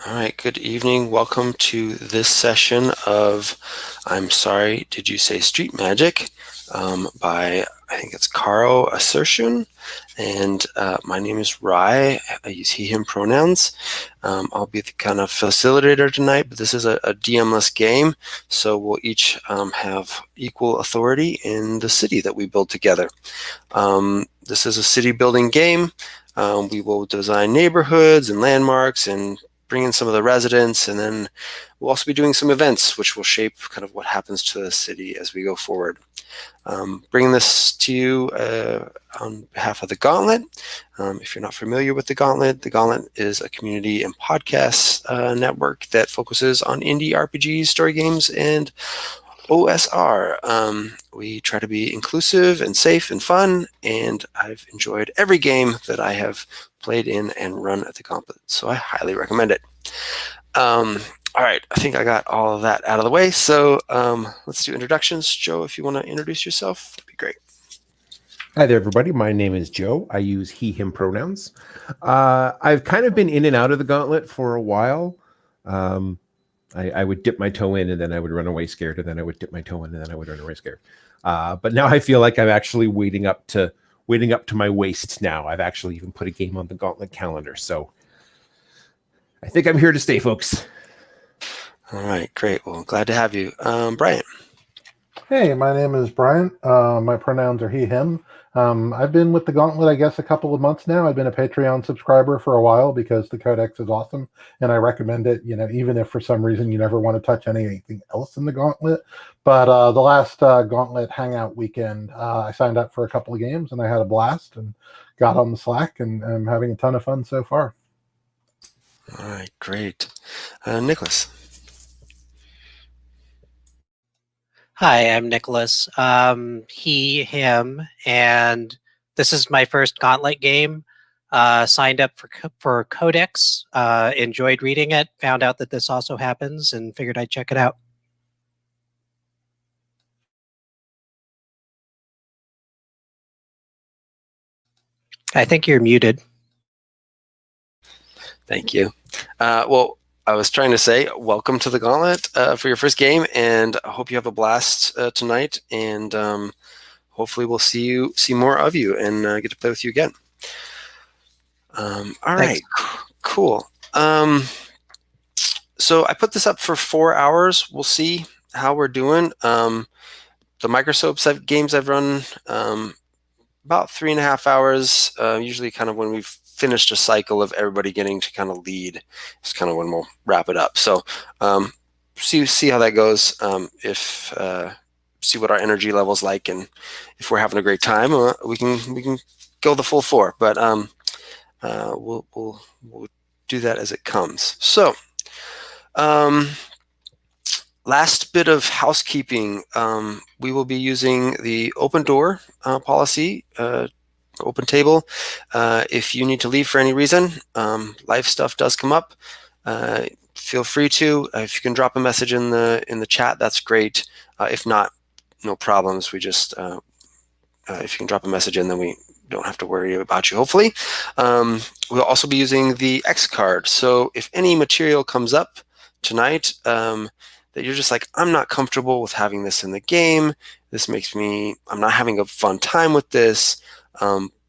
All right, good evening. Welcome to this session of I'm Sorry, Did You Say Street Magic by, I think it's Caro Asercion. And my name is Rye. I use he, him pronouns. I'll be the kind of facilitator tonight, but this is a DM-less game, so we'll each have equal authority in the city that we build together. This is a city building game. We will design neighborhoods and landmarks and bring in some of the residents, and then we'll also be doing some events which will shape kind of what happens to the city as we go forward. Bringing this to you on behalf of the Gauntlet. If you're not familiar with the Gauntlet is a community and podcast network that focuses on indie RPGs, story games, and OSR. We try to be inclusive and safe and fun, and I've enjoyed every game that I have played in and run at the Gauntlet, so I highly recommend it. All right, I think I got all of that out of the way, so let's do introductions. Joe, if you want to introduce yourself, that'd be great. Hi there, everybody. My name is Joe. I use he, him pronouns. I've kind of been in and out of the Gauntlet for a while. I would dip my toe in and then I would run away scared, and then I would dip my toe in and then I would run away scared. But now I feel like I'm actually wading up to my waist now. I've actually even put a game on the Gauntlet calendar. So I think I'm here to stay, folks. All right, great. Well, glad to have you. Bryant. Hey, my name is Bryant. My pronouns are he, him. I've been with the Gauntlet, I guess, a couple of months now. I've been a Patreon subscriber for a while because the Codex is awesome, and I recommend it, even if for some reason you never want to touch anything else in the Gauntlet. But the last Gauntlet Hangout weekend, I signed up for a couple of games, and I had a blast and got on the Slack, and I'm having a ton of fun so far. All right, great. Nicholas. Hi, I'm Nicholas. He, him, and this is my first Gauntlet game. Signed up for Codex, enjoyed reading it, found out that this also happens, and figured I'd check it out. I think you're muted. Thank you. Well, I was trying to say welcome to the Gauntlet for your first game, and I hope you have a blast tonight, and hopefully we'll see more of you and get to play with you again. All right, cool. So I put this up for 4 hours. We'll see how we're doing. The Microscope games I've run about 3.5 hours, usually kind of when we've finished a cycle of everybody getting to kind of lead. It's kind of when we'll wrap it up. So see how that goes. See what our energy level's like, and if we're having a great time, we can go the full 4. But we'll do that as it comes. So last bit of housekeeping. We will be using the open door policy. Open table. If you need to leave for any reason, life stuff does come up. Feel free to. If you can drop a message in the chat, that's great. If not, no problems. We just if you can drop a message in, then we don't have to worry about you. Hopefully, we'll also be using the X card. So if any material comes up tonight that you're just like, I'm not comfortable with having this in the game. This makes me. I'm not having a fun time with this.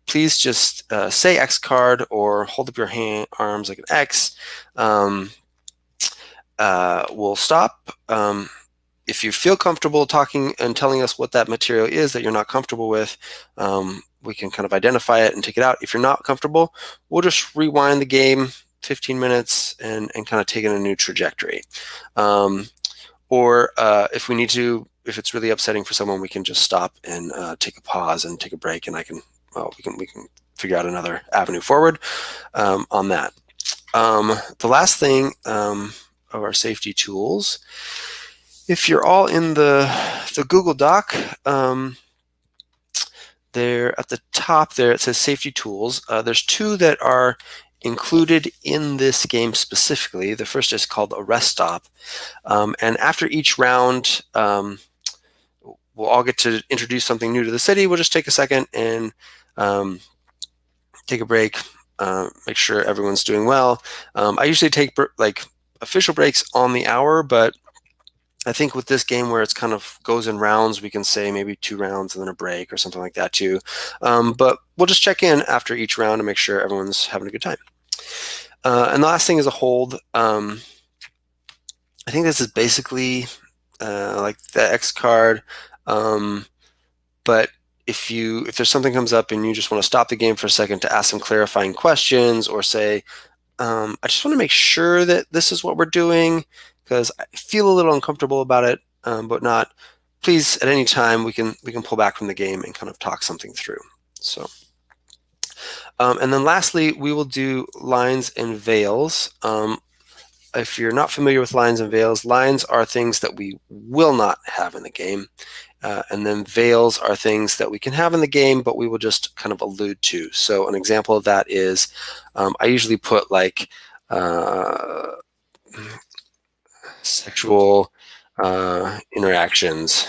Please just say X card or hold up your arms like an X. We'll stop. If you feel comfortable talking and telling us what that material is that you're not comfortable with, we can kind of identify it and take it out. If you're not comfortable, we'll just rewind the game 15 minutes and kind of take it in a new trajectory. Or if we need to, if it's really upsetting for someone, we can just stop and take a pause and take a break, and we can figure out another avenue forward on that. The last thing of our safety tools, if you're all in the Google Doc, there at the top there it says safety tools. There's 2 that are included in this game specifically. The first is called a rest stop, and after each round, we'll all get to introduce something new to the city. We'll just take a second and take a break, make sure everyone's doing well. I usually take like official breaks on the hour, but I think with this game where it's kind of goes in rounds, we can say maybe 2 rounds and then a break or something like that too. But we'll just check in after each round to make sure everyone's having a good time. And the last thing is a hold. I think this is basically like the X card, but if there's something comes up and you just want to stop the game for a second to ask some clarifying questions or say, I just want to make sure that this is what we're doing because I feel a little uncomfortable about it, but not. Please, at any time, we can pull back from the game and kind of talk something through. So, and then lastly, we will do lines and veils. If you're not familiar with lines and veils, lines are things that we will not have in the game. And then veils are things that we can have in the game, but we will just kind of allude to. So an example of that is I usually put like sexual interactions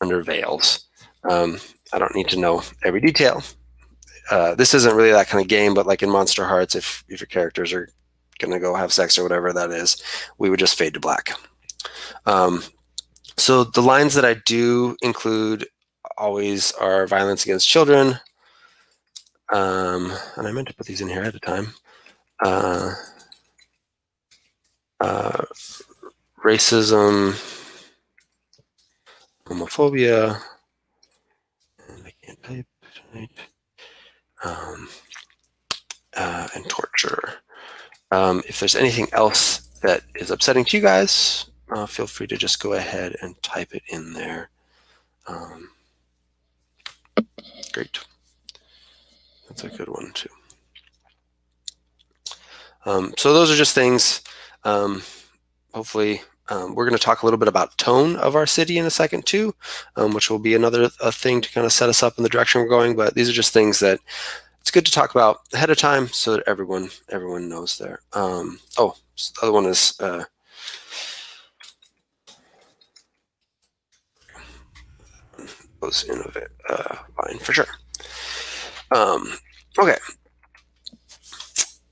under veils. I don't need to know every detail. This isn't really that kind of game, but like in Monster Hearts, if your characters are going to go have sex or whatever that is, we would just fade to black. So the lines that I do include always are violence against children. And I meant to put these in here at a time. Racism, homophobia, and I can't type tonight, and torture. If there's anything else that is upsetting to you guys, feel free to just go ahead and type it in there. Great. That's a good one too. So those are just things. Hopefully, we're going to talk a little bit about tone of our city in a second too, which will be another thing to kind of set us up in the direction we're going. But these are just things that it's good to talk about ahead of time so that everyone knows there. Oh, so the other one is goes in a line for sure. Okay,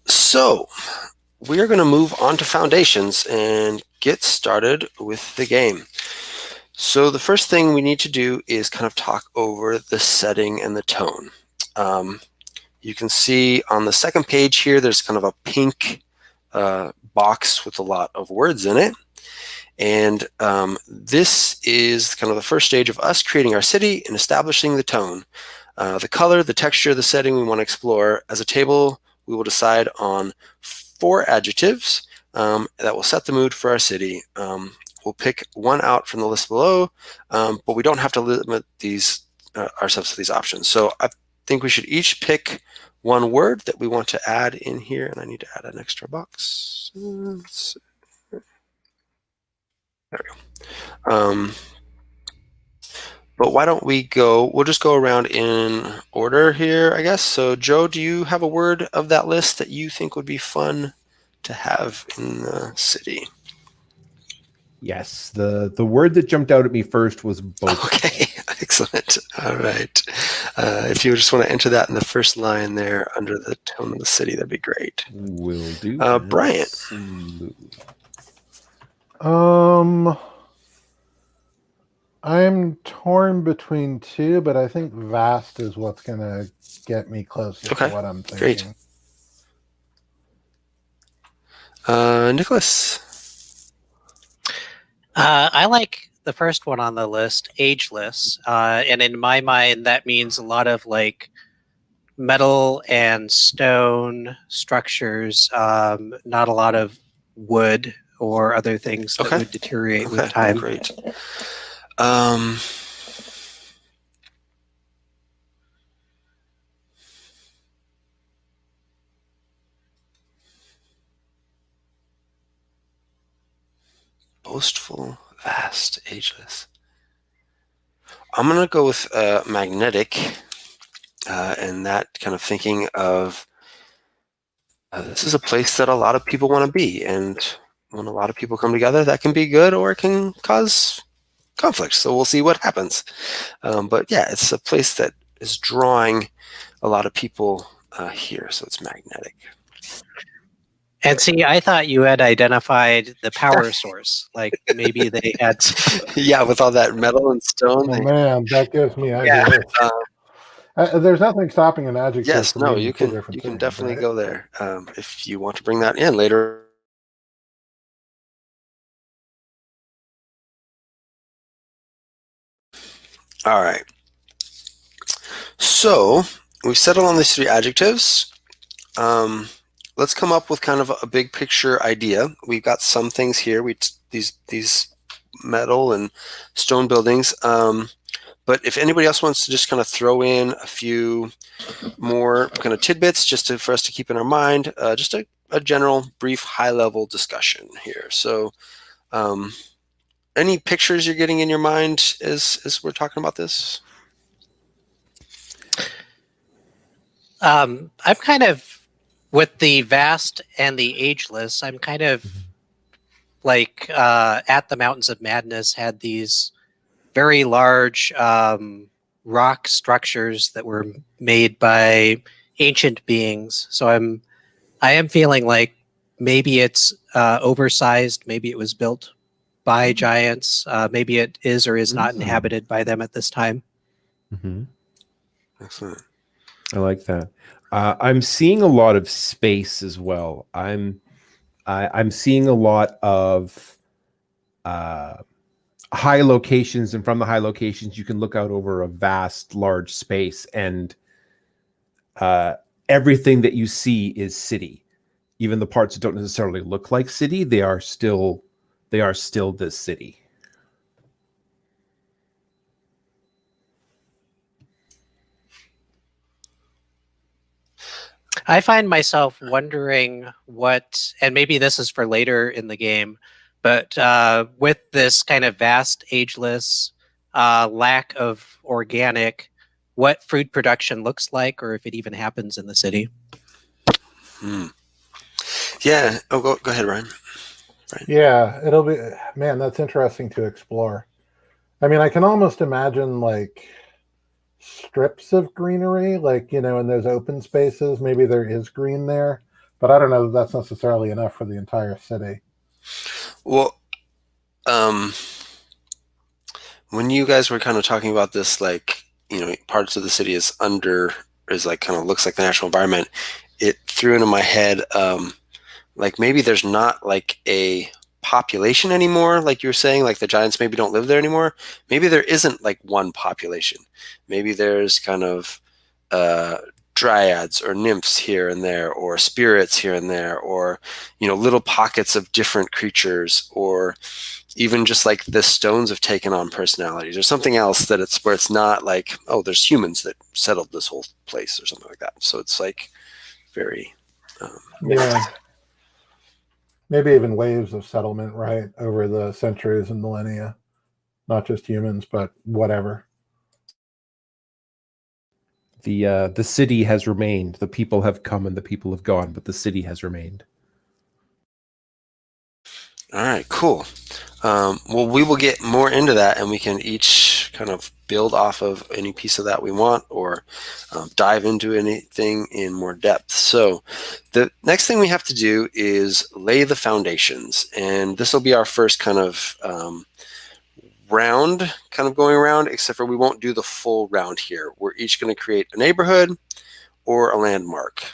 so we are going to move on to foundations and get started with the game. So the first thing we need to do is kind of talk over the setting and the tone. You can see on the second page here, there's kind of a pink box with a lot of words in it. And this is kind of the first stage of us creating our city and establishing the tone. The color, the texture, the setting we want to explore. As a table, we will decide on 4 adjectives that will set the mood for our city. We'll pick one out from the list below, but we don't have to limit these ourselves to these options. So I think we should each pick one word that we want to add in here, and I need to add an extra box. There we go. But why don't we'll just go around in order here, I guess. So Joe, do you have a word of that list that you think would be fun to have in the city? Yes, the word that jumped out at me first was boastful. Okay, excellent. All right. If you just want to enter that in the first line there under the tone of the city, that'd be great. Will do. Bryant. I'm torn between 2, but I think vast is what's going to get me closer to what I'm thinking. Great. Nicholas? I like the first one on the list, ageless. And in my mind, that means a lot of like metal and stone structures, not a lot of wood or other things that would deteriorate with time. Great. Boastful, vast, ageless. I'm going to go with magnetic, and that kind of thinking of this is a place that a lot of people want to be, and when a lot of people come together, that can be good or it can cause conflict. So we'll see what happens. But yeah, it's a place that is drawing a lot of people here, so it's magnetic. And see, I thought you had identified the power source. Like maybe they had. Yeah, with all that metal and stone. Oh man, that gives me Yeah. ideas. There's nothing stopping an adjective Yes, from no, meaning you two can different things, definitely right? go there if you want to bring that in later. All right. So we've settled on these 3 adjectives. Let's come up with kind of a big picture idea. We've got some things here. These metal and stone buildings. But if anybody else wants to just kind of throw in a few more kind of tidbits just for us to keep in our mind, just a general, brief, high-level discussion here. So any pictures you're getting in your mind as we're talking about this? I'm kind of with the vast and the ageless. I'm kind of like at the Mountains of Madness had these very large rock structures that were made by ancient beings. So I am feeling like maybe it's oversized. Maybe it was built by giants. Maybe it is or is not inhabited by them at this time. Mm-hmm. Excellent. I like that. I'm seeing a lot of space as well. I'm seeing a lot of high locations, and from the high locations, you can look out over a vast, large space, and everything that you see is city. Even the parts that don't necessarily look like city, they are still this city. I find myself wondering what, and maybe this is for later in the game, but with this kind of vast, ageless lack of organic, what food production looks like, or if it even happens in the city. Yeah. Oh, go ahead, Ryan. Yeah, it'll be, man, that's interesting to explore. I mean, I can almost imagine like strips of greenery, like, in those open spaces. Maybe there is green there, but I don't know that that's necessarily enough for the entire city. Well, when you guys were kind of talking about this, like, parts of the city is like kind of looks like the natural environment, it threw into my head, like maybe there's not like a population anymore, like you were saying, like the giants maybe don't live there anymore. Maybe there isn't like one population. Maybe there's kind of dryads or nymphs here and there, or spirits here and there, or little pockets of different creatures, or even just like the stones have taken on personalities or something else, that it's where it's not like, oh, there's humans that settled this whole place or something like that. So it's like very Yeah. Maybe even waves of settlement, right, over the centuries and millennia. Not just humans, but whatever. The city has remained. The people have come and the people have gone, but the city has remained. All right, cool. Well, we will get more into that, and we can each kind of build off of any piece of that we want, or dive into anything in more depth. So the next thing we have to do is lay the foundations, and this will be our first kind of round, kind of going around, except for we won't do the full round here. We're each going to create a neighborhood or a landmark,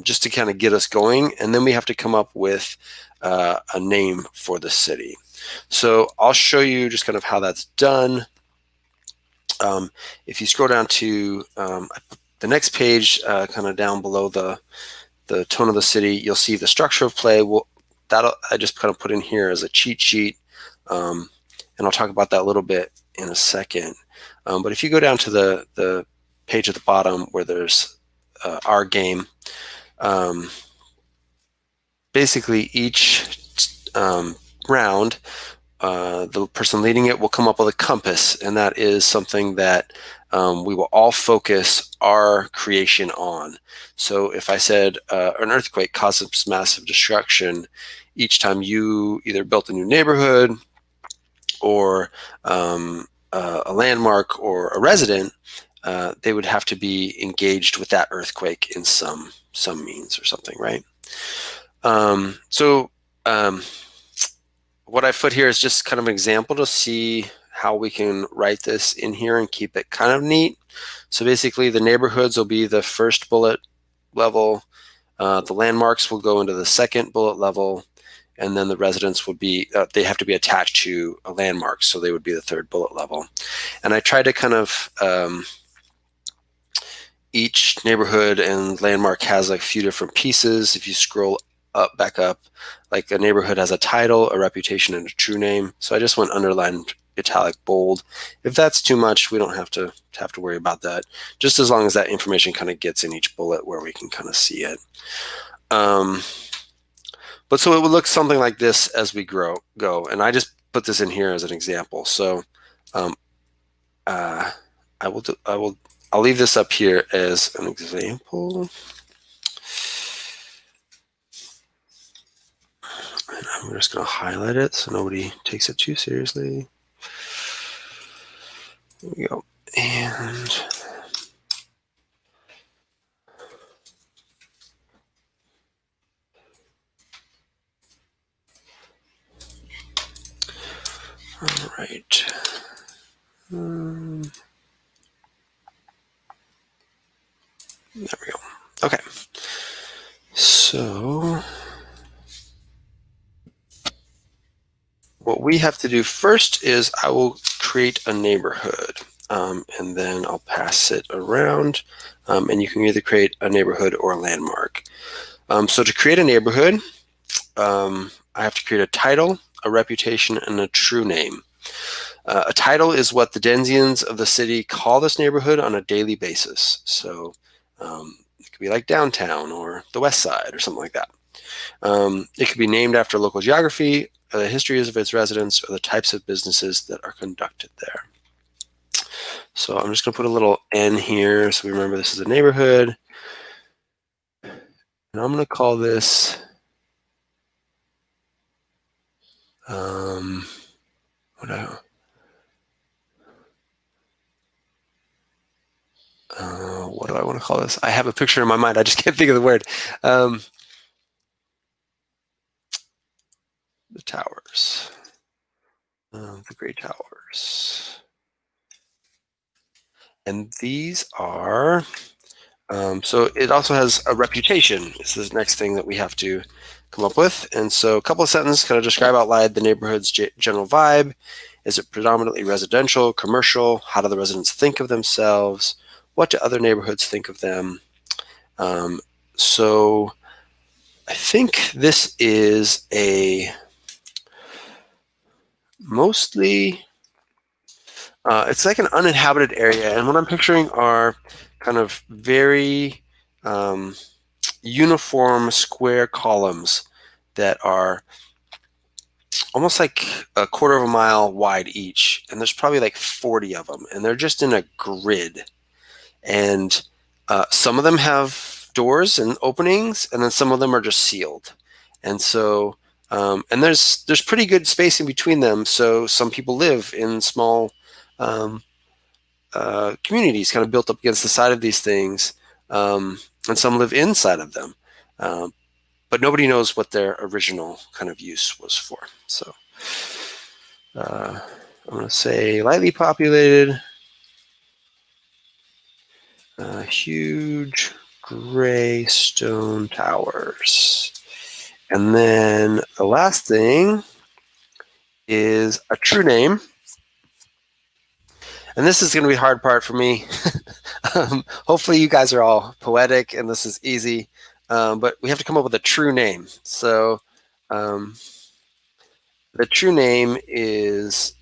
just to kind of get us going, and then we have to come up with a name for the city. So I'll show you just kind of how that's done. If you scroll down to the next page, kind of down below the tone of the city, you'll see the structure of play. I just kind of put in here as a cheat sheet, and I'll talk about that a little bit in a second. But if you go down to the page at the bottom where there's our game, basically each round, the person leading it will come up with a compass, and that is something that we will all focus our creation on. So if I said an earthquake causes massive destruction, each time you either built a new neighborhood or a landmark or a resident, they would have to be engaged with that earthquake in some means or something, right? What I put here is just kind of an example to see how we can write this in here and keep it kind of neat. So basically the neighborhoods will be the first bullet level, the landmarks will go into the second bullet level, and then the residents would be, they have to be attached to a landmark, so they would be the third bullet level. And I try to kind of, each neighborhood and landmark has like a few different pieces. If you scroll back up, like a neighborhood has a title, a reputation, and a true name. So I just went underlined, italic, bold. If that's too much, we don't have to worry about that. Just as long as that information kind of gets in each bullet where we can kind of see it. But so it would look something like this as we go. And I just put this in here as an example. So I'll leave this up here as an example. And I'm just going to highlight it so nobody takes it too seriously. There we go. And all right. There we go. Okay. So what we have to do first is I will create a neighborhood, and then I'll pass it around, and you can either create a neighborhood or a landmark. So to create a neighborhood, I have to create a title, a reputation, and a true name. A title is what the Denzians of the city call this neighborhood on a daily basis. So it could be like downtown or the west side or something like that. It could be named after local geography, the histories of its residents, or the types of businesses that are conducted there. So I'm just going to put a little N here so we remember this is a neighborhood. And I'm going to call this what do I want to call this? I have a picture in my mind. I just can't think of the word. The towers. The Great Towers. And these are, so it also has a reputation. This is the next thing that we have to come up with. And so a couple of sentences kind of describe out loud the neighborhood's general vibe. Is it predominantly residential, commercial? How do the residents think of themselves? What do other neighborhoods think of them? So I think this is a mostly, it's like an uninhabited area. And what I'm picturing are kind of very uniform square columns that are almost like a quarter of a mile wide each. And there's probably like 40 of them. And they're just in a grid. And some of them have doors and openings, and then some of them are just sealed. And so, and there's pretty good space in between them. So some people live in small communities kind of built up against the side of these things, and some live inside of them. But nobody knows what their original kind of use was for. So I'm going to say lightly populated, huge gray stone towers. And then the last thing is a true name. And this is going to be the hard part for me. Hopefully you guys are all poetic and this is easy, but we have to come up with a true name. So the true name is,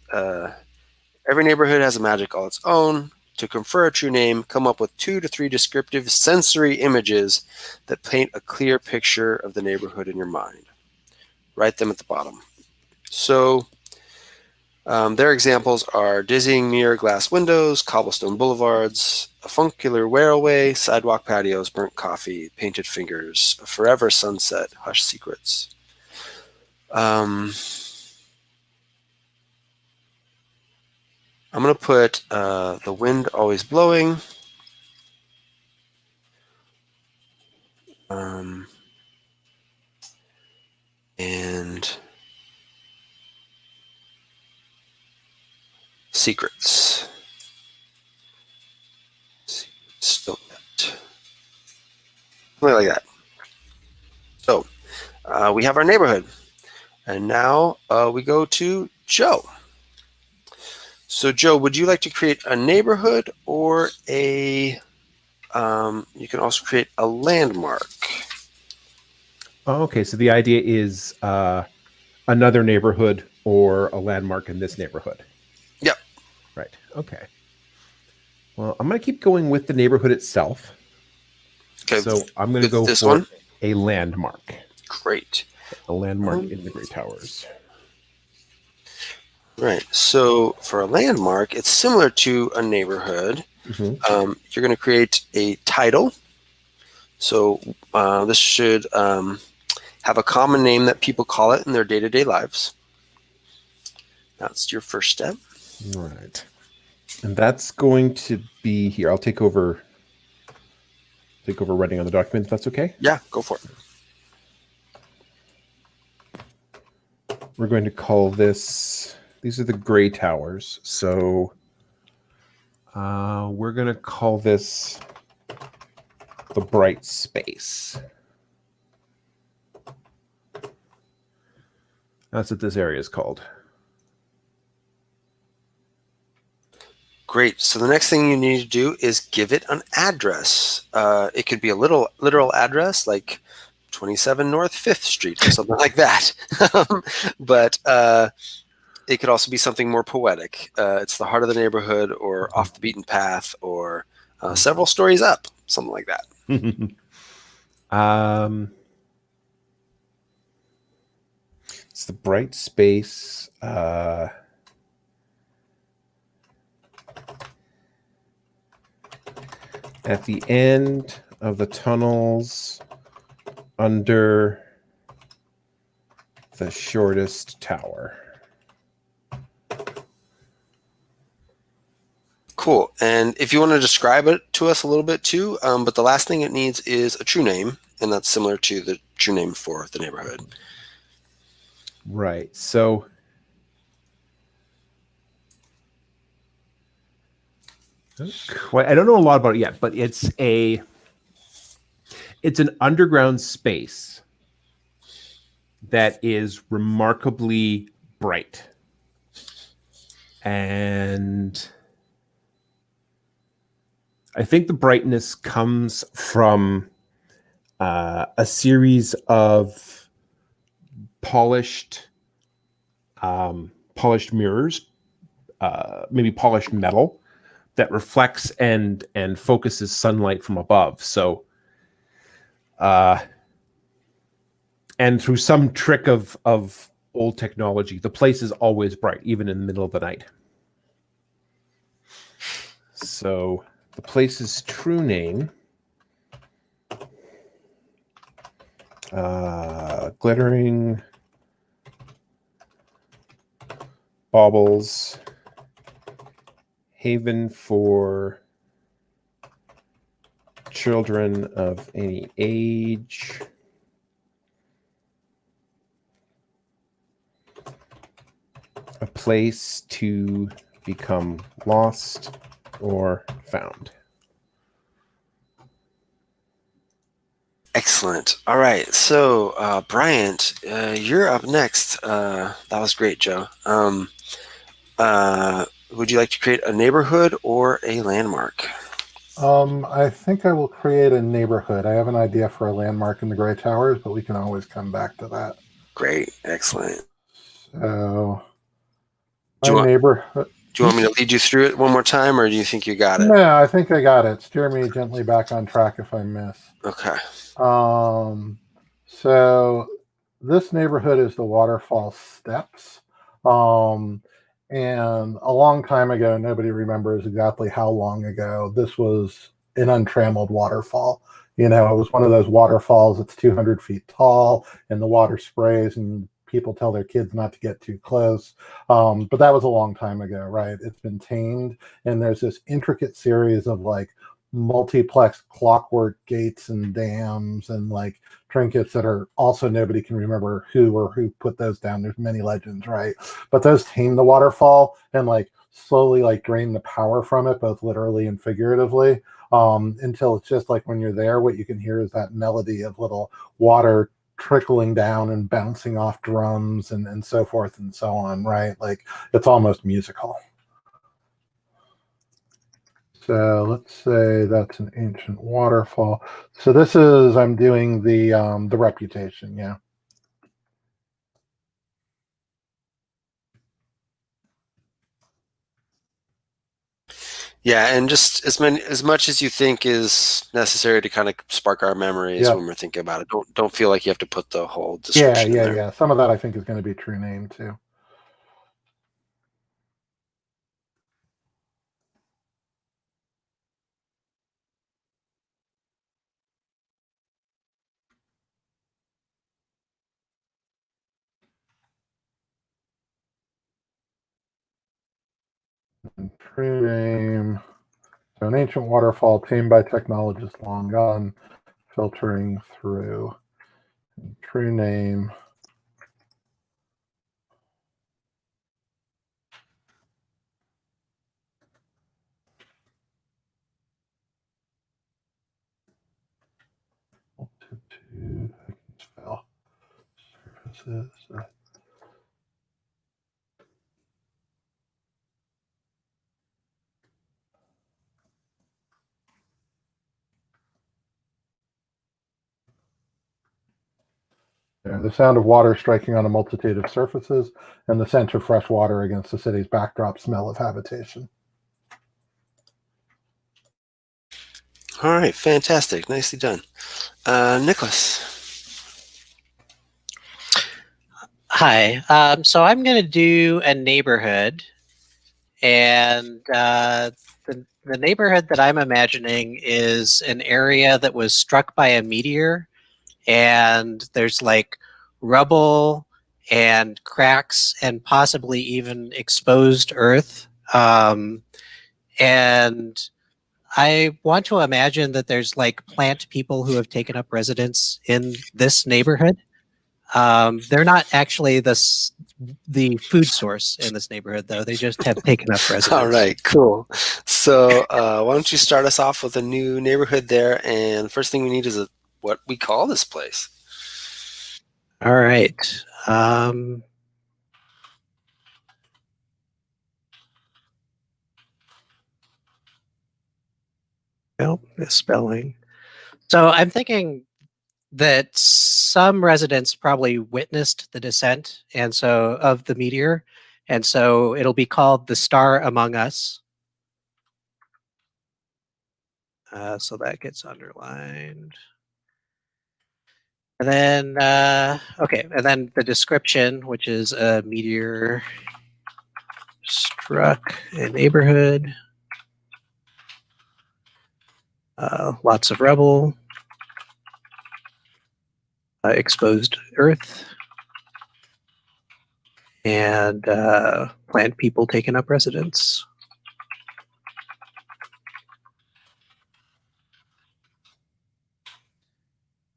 every neighborhood has a magic all its own. To confer a true name, come up with 2 to 3 descriptive sensory images that paint a clear picture of the neighborhood in your mind. Write them at the bottom. So their examples are dizzying mirror glass windows, cobblestone boulevards, a funkular railway, sidewalk patios, burnt coffee, painted fingers, a forever sunset, hushed secrets. I'm going to put the wind always blowing, And secrets. Still something like that. So we have our neighborhood. And now we go to Joe. So Joe, would you like to create a neighborhood or a, you can also create a landmark? Okay, so the idea is another neighborhood or a landmark in this neighborhood. Yep. Right. Okay. Well, I'm going to keep going with the neighborhood itself. Okay. So I'm going to go this for one? a landmark. Great. A landmark in the Great Towers. Right. So for a landmark, it's similar to a neighborhood. Mm-hmm. You're going to create a title. So this should have a common name that people call it in their day-to-day lives. That's your first step. Right. And that's going to be here. I'll take over writing on the document if that's okay. Yeah, go for it. We're going to call this, these are the Gray Towers. So we're going to call this the Bright Space. That's what this area is called. Great. So the next thing you need to do is give it an address. It could be a literal address like 27 North 5th Street or something like that. But it could also be something more poetic. It's the heart of the neighborhood or off the beaten path or several stories up, something like that. It's the Bright Space. At the end of the tunnels under the shortest tower. Cool. And if you want to describe it to us a little bit too, but the last thing it needs is a true name, and that's similar to the true name for the neighborhood. Right. So I don't know a lot about it yet, but it's an underground space that is remarkably bright. And I think the brightness comes from a series of polished mirrors, maybe polished metal that reflects and focuses sunlight from above. So, and through some trick of old technology, the place is always bright, even in the middle of the night. So the place's true name, Glittering Baubles, haven for children of any age. A place to become lost or found. Excellent. All right. So, Bryant, you're up next. That was great, Joe. Would you like to create a neighborhood or a landmark? I think I will create a neighborhood. I have an idea for a landmark in the Gray Towers, but we can always come back to that. Great. Excellent. So, Do you my want- neighborhood. Do you want me to lead you through it one more time, or do you think you got it? No, I think I got it. Steer me gently back on track if I miss. Okay. So this neighborhood is the Waterfall Steps. And a long time ago, nobody remembers exactly how long ago, this was an untrammeled waterfall. You know, it was one of those waterfalls that's 200 feet tall and the water sprays and people tell their kids not to get too close. But that was a long time ago, right? It's been tamed and there's this intricate series of like multiplex clockwork gates and dams and like trinkets that are also nobody can remember who put those down. There's many legends, right? But those tame the waterfall and like slowly like drain the power from it, both literally and figuratively, until it's just like when you're there, what you can hear is that melody of little water trickling down and bouncing off drums and so forth and so on, right? Like it's almost musical. So let's say that's an ancient waterfall. So this is, I'm doing the reputation, yeah. Yeah, and just as much as you think is necessary to kind of spark our memories Yep. when we're thinking about it. Don't feel like you have to put the whole description in there. Yeah. Some of that I think is going to be true name too. And true name. So an ancient waterfall tamed by technologists long gone, filtering through. And true name. Multitude. I can spell surfaces. The sound of water striking on a multitude of surfaces, and the scent of fresh water against the city's backdrop smell of habitation. All right, fantastic. Nicely done. Nicholas. Hi. So I'm going to do a neighborhood, and the neighborhood that I'm imagining is an area that was struck by a meteor, and there's like rubble and cracks and possibly even exposed earth. And I want to imagine that there's like plant people who have taken up residence in this neighborhood. They're not actually the food source in this neighborhood, though. They just have taken up residence. All right, cool. So why don't you start us off with a new neighborhood there? And the first thing we need is what we call this place. All right. Well, spelling. So I'm thinking that some residents probably witnessed the descent and so of the meteor, and so it'll be called the Star Among Us. So that gets underlined. And then, okay, and then the description, which is a meteor struck a neighborhood, lots of rubble, exposed earth, and plant people taking up residence.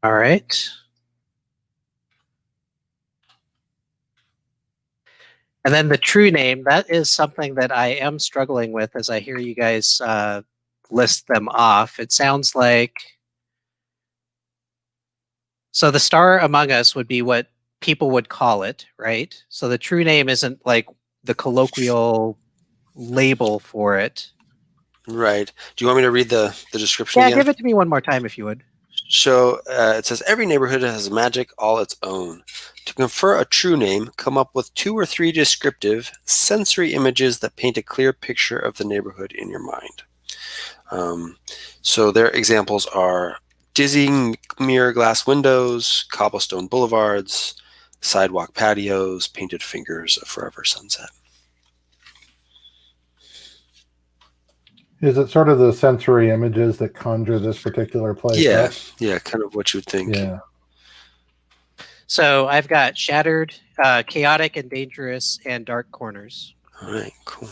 All right. And then the true name, that is something that I am struggling with as I hear you guys list them off. It sounds like, so the Star Among Us would be what people would call it, right? So the true name isn't like the colloquial label for it. Right. Do you want me to read the description Yeah, again? give it to me one more time if you would. So it says every neighborhood has magic all its own. To confer a true name, come up with 2 or 3 descriptive sensory images that paint a clear picture of the neighborhood in your mind. So their examples are dizzying mirror glass windows, cobblestone boulevards, sidewalk patios, painted fingers, a forever sunset. Is it sort of the sensory images that conjure this particular place? Yeah, Up? yeah, kind of what you would think. Yeah. So I've got shattered, chaotic and dangerous, and dark corners. All right, cool.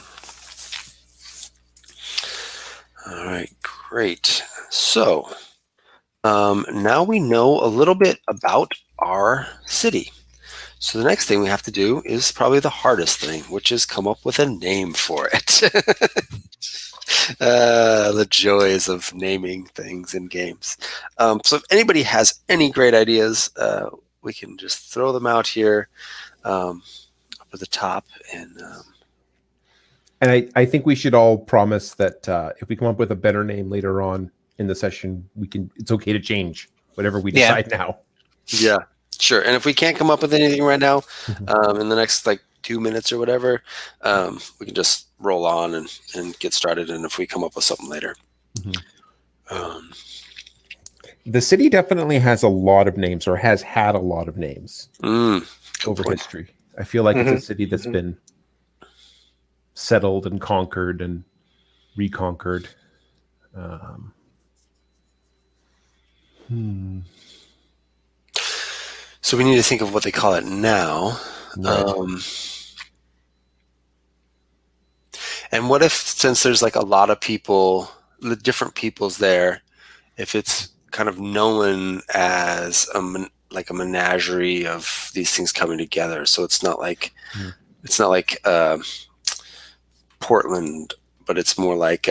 All right, Great. So now we know a little bit about our city. So the next thing we have to do is probably the hardest thing, which is come up with a name for it. The joys of naming things in games. So if anybody has any great ideas, we can just throw them out here up at the top. And I think we should all promise that if we come up with a better name later on in the session, it's okay to change whatever we Yeah. decide now. Yeah, sure. And if we can't come up with anything right now, in the next 2 minutes or whatever, we can just roll on and get started. And if we come up with something later. The city definitely has a lot of names, or has had a lot of names over point. history. I feel like it's a city that's been settled and conquered and reconquered. So we need to think of what they call it now. Right. And what if, since there's a lot of people, different peoples there, if it's kind of known as a menagerie of these things coming together, so it's not like Portland, but it's more like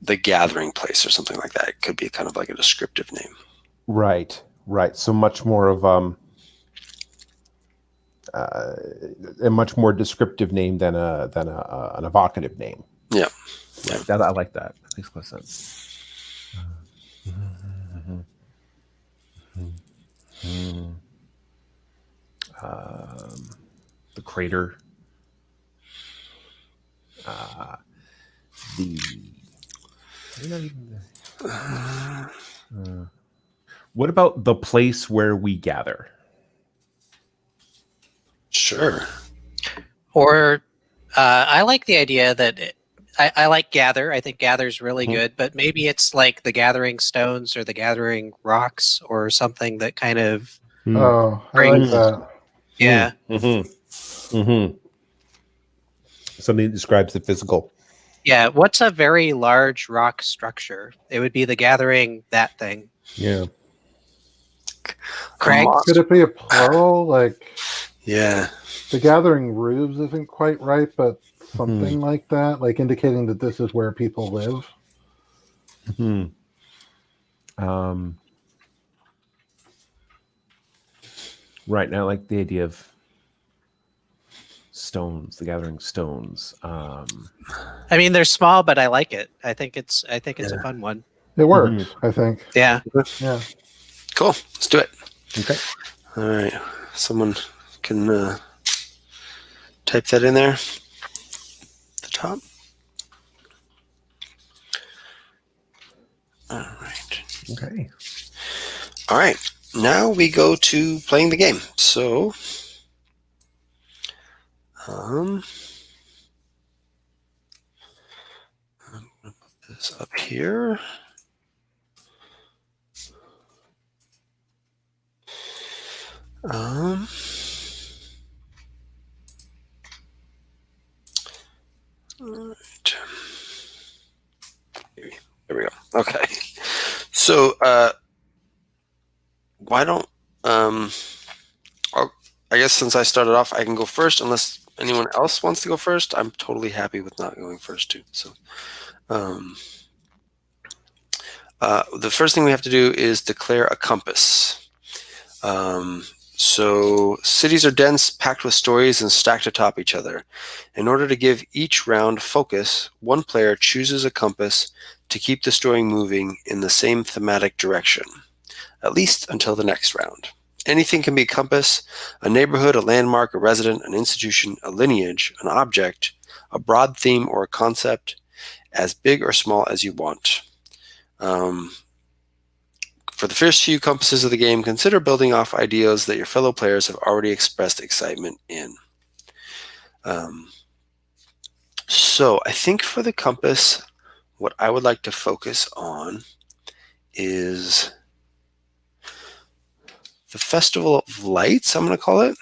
the gathering place or something like that. It could be kind of like a descriptive name. Right. So much more of a much more descriptive name than an evocative name. Yeah. That, I like that. That makes more sense. The crater. What about the place where we gather? Sure. Or I like the idea that I like gather. I think gather's really good, but maybe it's like the gathering stones or the gathering rocks or something that kind of Oh, I like that. yeah. Something that describes the physical. Yeah, what's a very large rock structure? It would be the gathering that thing. Yeah. Craig? Could it be a plural? Yeah. The gathering roofs isn't quite right, but something like that, indicating that this is where people live. Right now, I like the idea of stones, the gathering stones. I mean, they're small, but I like it. I think it's a fun one. It works, I think. Yeah. Yeah. Cool. Let's do it. Okay. All right. Someone can type that in there at the top. All right. Okay. All right. Now we go to playing the game. So, I'm going to put this up here. All right. There we go. Okay. So, why don't I guess since I started off, I can go first unless anyone else wants to go first. I'm totally happy with not going first too. So, the first thing we have to do is declare a compass. So cities are dense, packed with stories, and stacked atop each other. In order to give each round focus, one player chooses a compass to keep the story moving in the same thematic direction, at least until the next round. Anything can be a compass: a neighborhood, a landmark, a resident, an institution, a lineage, an object, a broad theme, or a concept, as big or small as you want. For the first few compasses of the game, consider building off ideas that your fellow players have already expressed excitement in. So I think for the compass, what I would like to focus on is the Festival of Lights, I'm going to call it.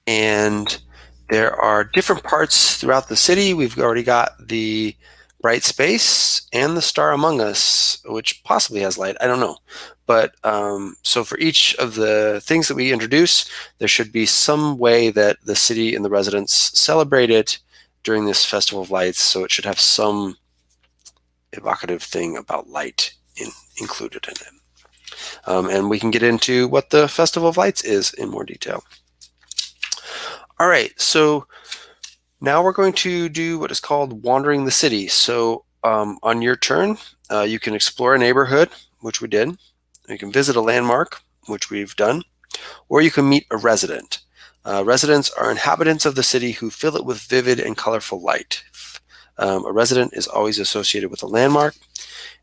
And There are different parts throughout the city. We've already got the bright space and the star among us, which possibly has light. I don't know. But so for each of the things that we introduce, there should be some way that the city and the residents celebrate it during this Festival of Lights. So it should have some evocative thing about light included in it. And we can get into what the Festival of Lights is in more detail. All right, so now we're going to do what is called Wandering the City. So on your turn, you can explore a neighborhood, which we did. You can visit a landmark, which we've done, or you can meet a resident. Residents are inhabitants of the city who fill it with vivid and colorful light. A resident is always associated with a landmark.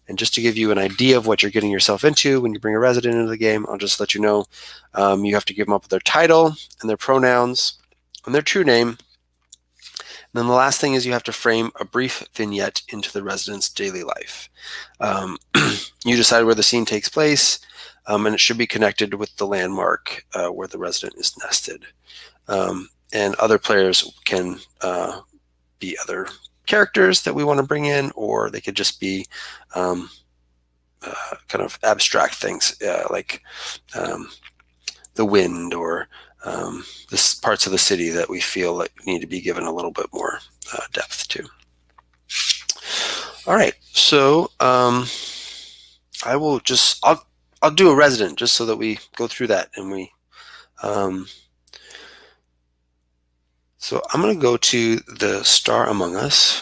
And just to give you an idea of what you're getting yourself into when you bring a resident into the game, I'll just let you know you have to give them up with their title and their pronouns and their true name. And then the last thing is you have to frame a brief vignette into the resident's daily life. You decide where the scene takes place, and it should be connected with the landmark where the resident is nested. And other players can be other characters that we want to bring in, or they could just be kind of abstract things like the wind or the parts of the city that we feel like need to be given a little bit more depth to. All right, so I will just I'll do a resident just so that we go through that, and we so I'm going to go to the star among us.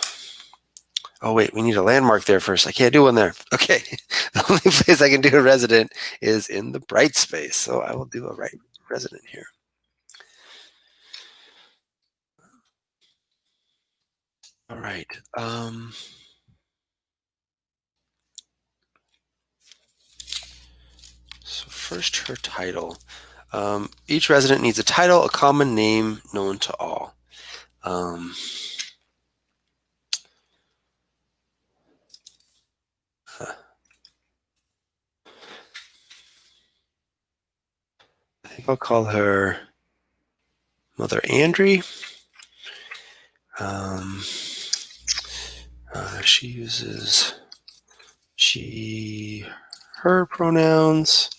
Oh wait, we need a landmark there first. I can't do one there. Okay, the only place I can do a resident is in the bright space, so I will do a resident here. All right. So first, her title. Each resident needs a title, a common name known to all. I think I'll call her Mother Andre. She uses she, her pronouns,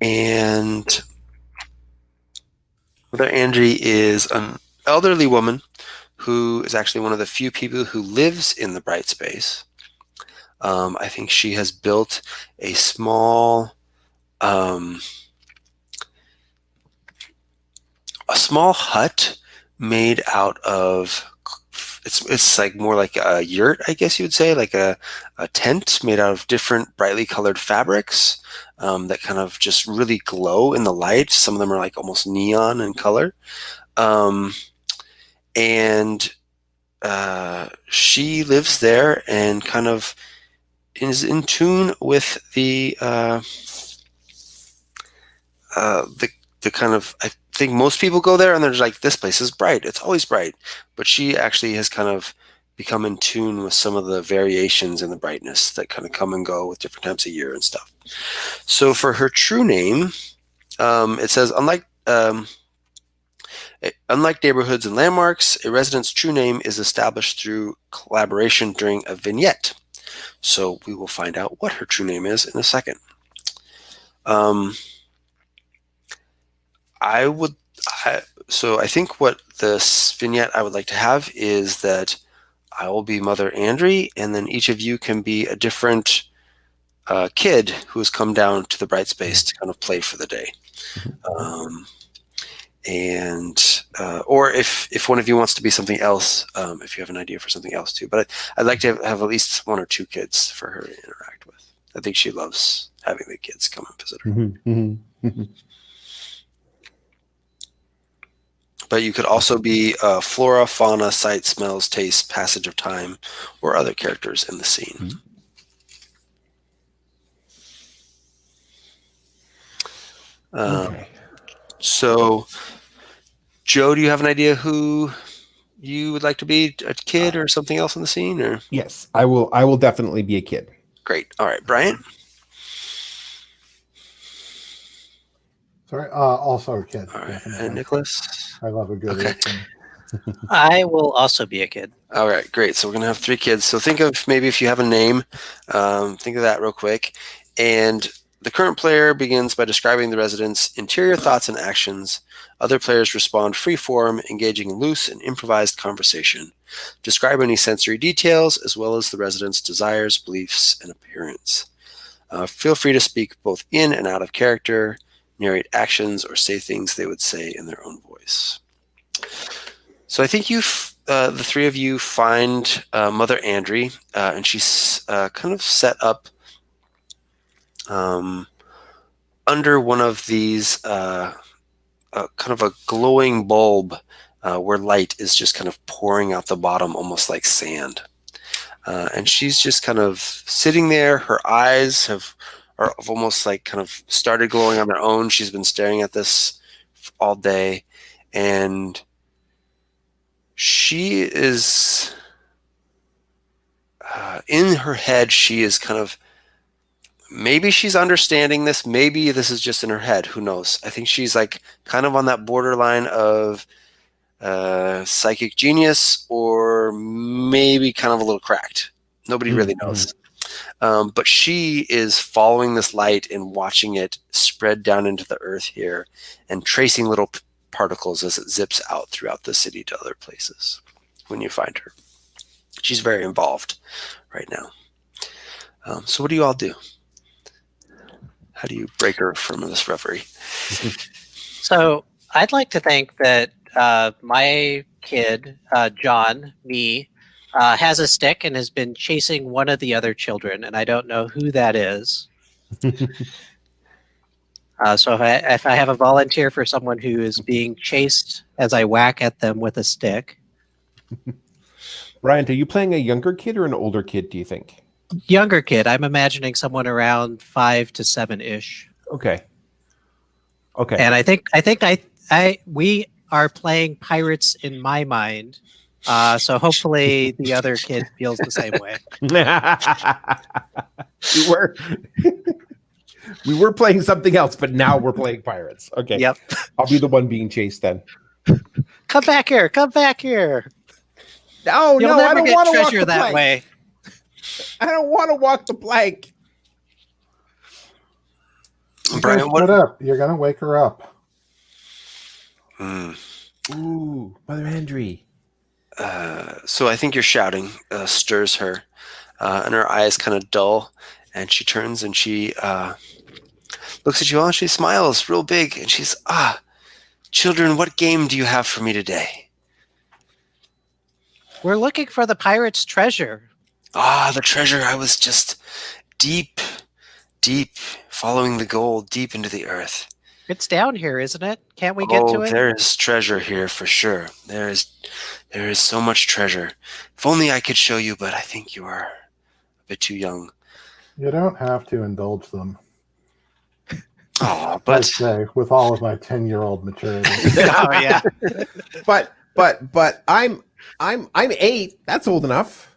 and Mother Andre is an elderly woman who is actually one of the few people who lives in the bright space. I think she has built a small hut made out of it's like more like a yurt, I guess you would say, like a tent made out of different brightly colored fabrics that kind of just really glow in the light. Some of them are like almost neon in color. And she lives there and kind of is in tune with the kind of, I think most people go there and they're like, this place is bright. It's always bright. But she actually has kind of become in tune with some of the variations in the brightness that kind of come and go with different times of year and stuff. So for her true name, it says, unlike neighborhoods and landmarks, a resident's true name is established through collaboration during a vignette. So we will find out what her true name is in a second. So I think what this vignette I would like to have is that I will be Mother Andre, and then each of you can be a different kid who has come down to the bright space to kind of play for the day. Or if one of you wants to be something else, if you have an idea for something else too. But I'd like to have at least one or two kids for her to interact with. I think she loves having the kids come and visit her. But you could also be flora, fauna, sight, smells, taste, passage of time, or other characters in the scene. Okay. So, Joe, do you have an idea who you would like to be? A kid or something else in the scene? Or yes, I will definitely be a kid. Great. All right, Bryant. Sorry. Also a kid. All right. Definitely. And Nicholas? I love a good Okay. routine. I will also be a kid. All right, great. So we're going to have 3 kids. So think of maybe if you have a name, think of that real quick. And the current player begins by describing the resident's interior thoughts and actions. Other players respond free-form, engaging in loose and improvised conversation. Describe any sensory details as well as the resident's desires, beliefs, and appearance. Feel free to speak both in and out of character, narrate actions, or say things they would say in their own voice. So I think the 3 of you find Mother Andre, and she's kind of set up under one of these kind of a glowing bulb where light is just kind of pouring out the bottom almost like sand. And she's just kind of sitting there. Her eyes are almost like kind of started glowing on their own. She's been staring at this all day, and she is in her head. She is kind of, maybe she's understanding this. Maybe this is just in her head. Who knows? I think she's like kind of on that borderline of psychic genius, or maybe kind of a little cracked. Nobody really knows. But she is following this light and watching it spread down into the earth here and tracing little particles as it zips out throughout the city to other places when you find her. She's very involved right now. So what do you all do? How do you break her from this reverie? So I'd like to think that my kid, John, has a stick and has been chasing one of the other children, and I don't know who that is. So if I have a volunteer for someone who is being chased as I whack at them with a stick. Bryant, are you playing a younger kid or an older kid, do you think? Younger kid. I'm imagining someone around 5 to 7-ish. Okay. Okay. And I think we are playing pirates in my mind. So hopefully the other kid feels the same way. We were playing something else, but now we're playing pirates. Okay. Yep. I'll be the one being chased then. Come back here. Come back here. No, You'll no, I never don't get want to walk treasure the that plank. way. I don't want to walk the plank. Brian, Shut up. You're going to wake her up. Ooh, Mother Andre. So I think your shouting stirs her, and her eyes kind of dull, and she turns and she looks at you all, and she smiles real big, and she's, children, what game do you have for me today? We're looking for the pirate's treasure. The treasure. I was just deep following the gold deep into the earth. It's down here, isn't it? Can't we get to it? There is treasure here for sure. There is so much treasure. If only I could show you, but I think you are a bit too young. You don't have to indulge them. Oh, I but say, with all of my 10-year-old maturity. Oh yeah. But I'm 8. That's old enough.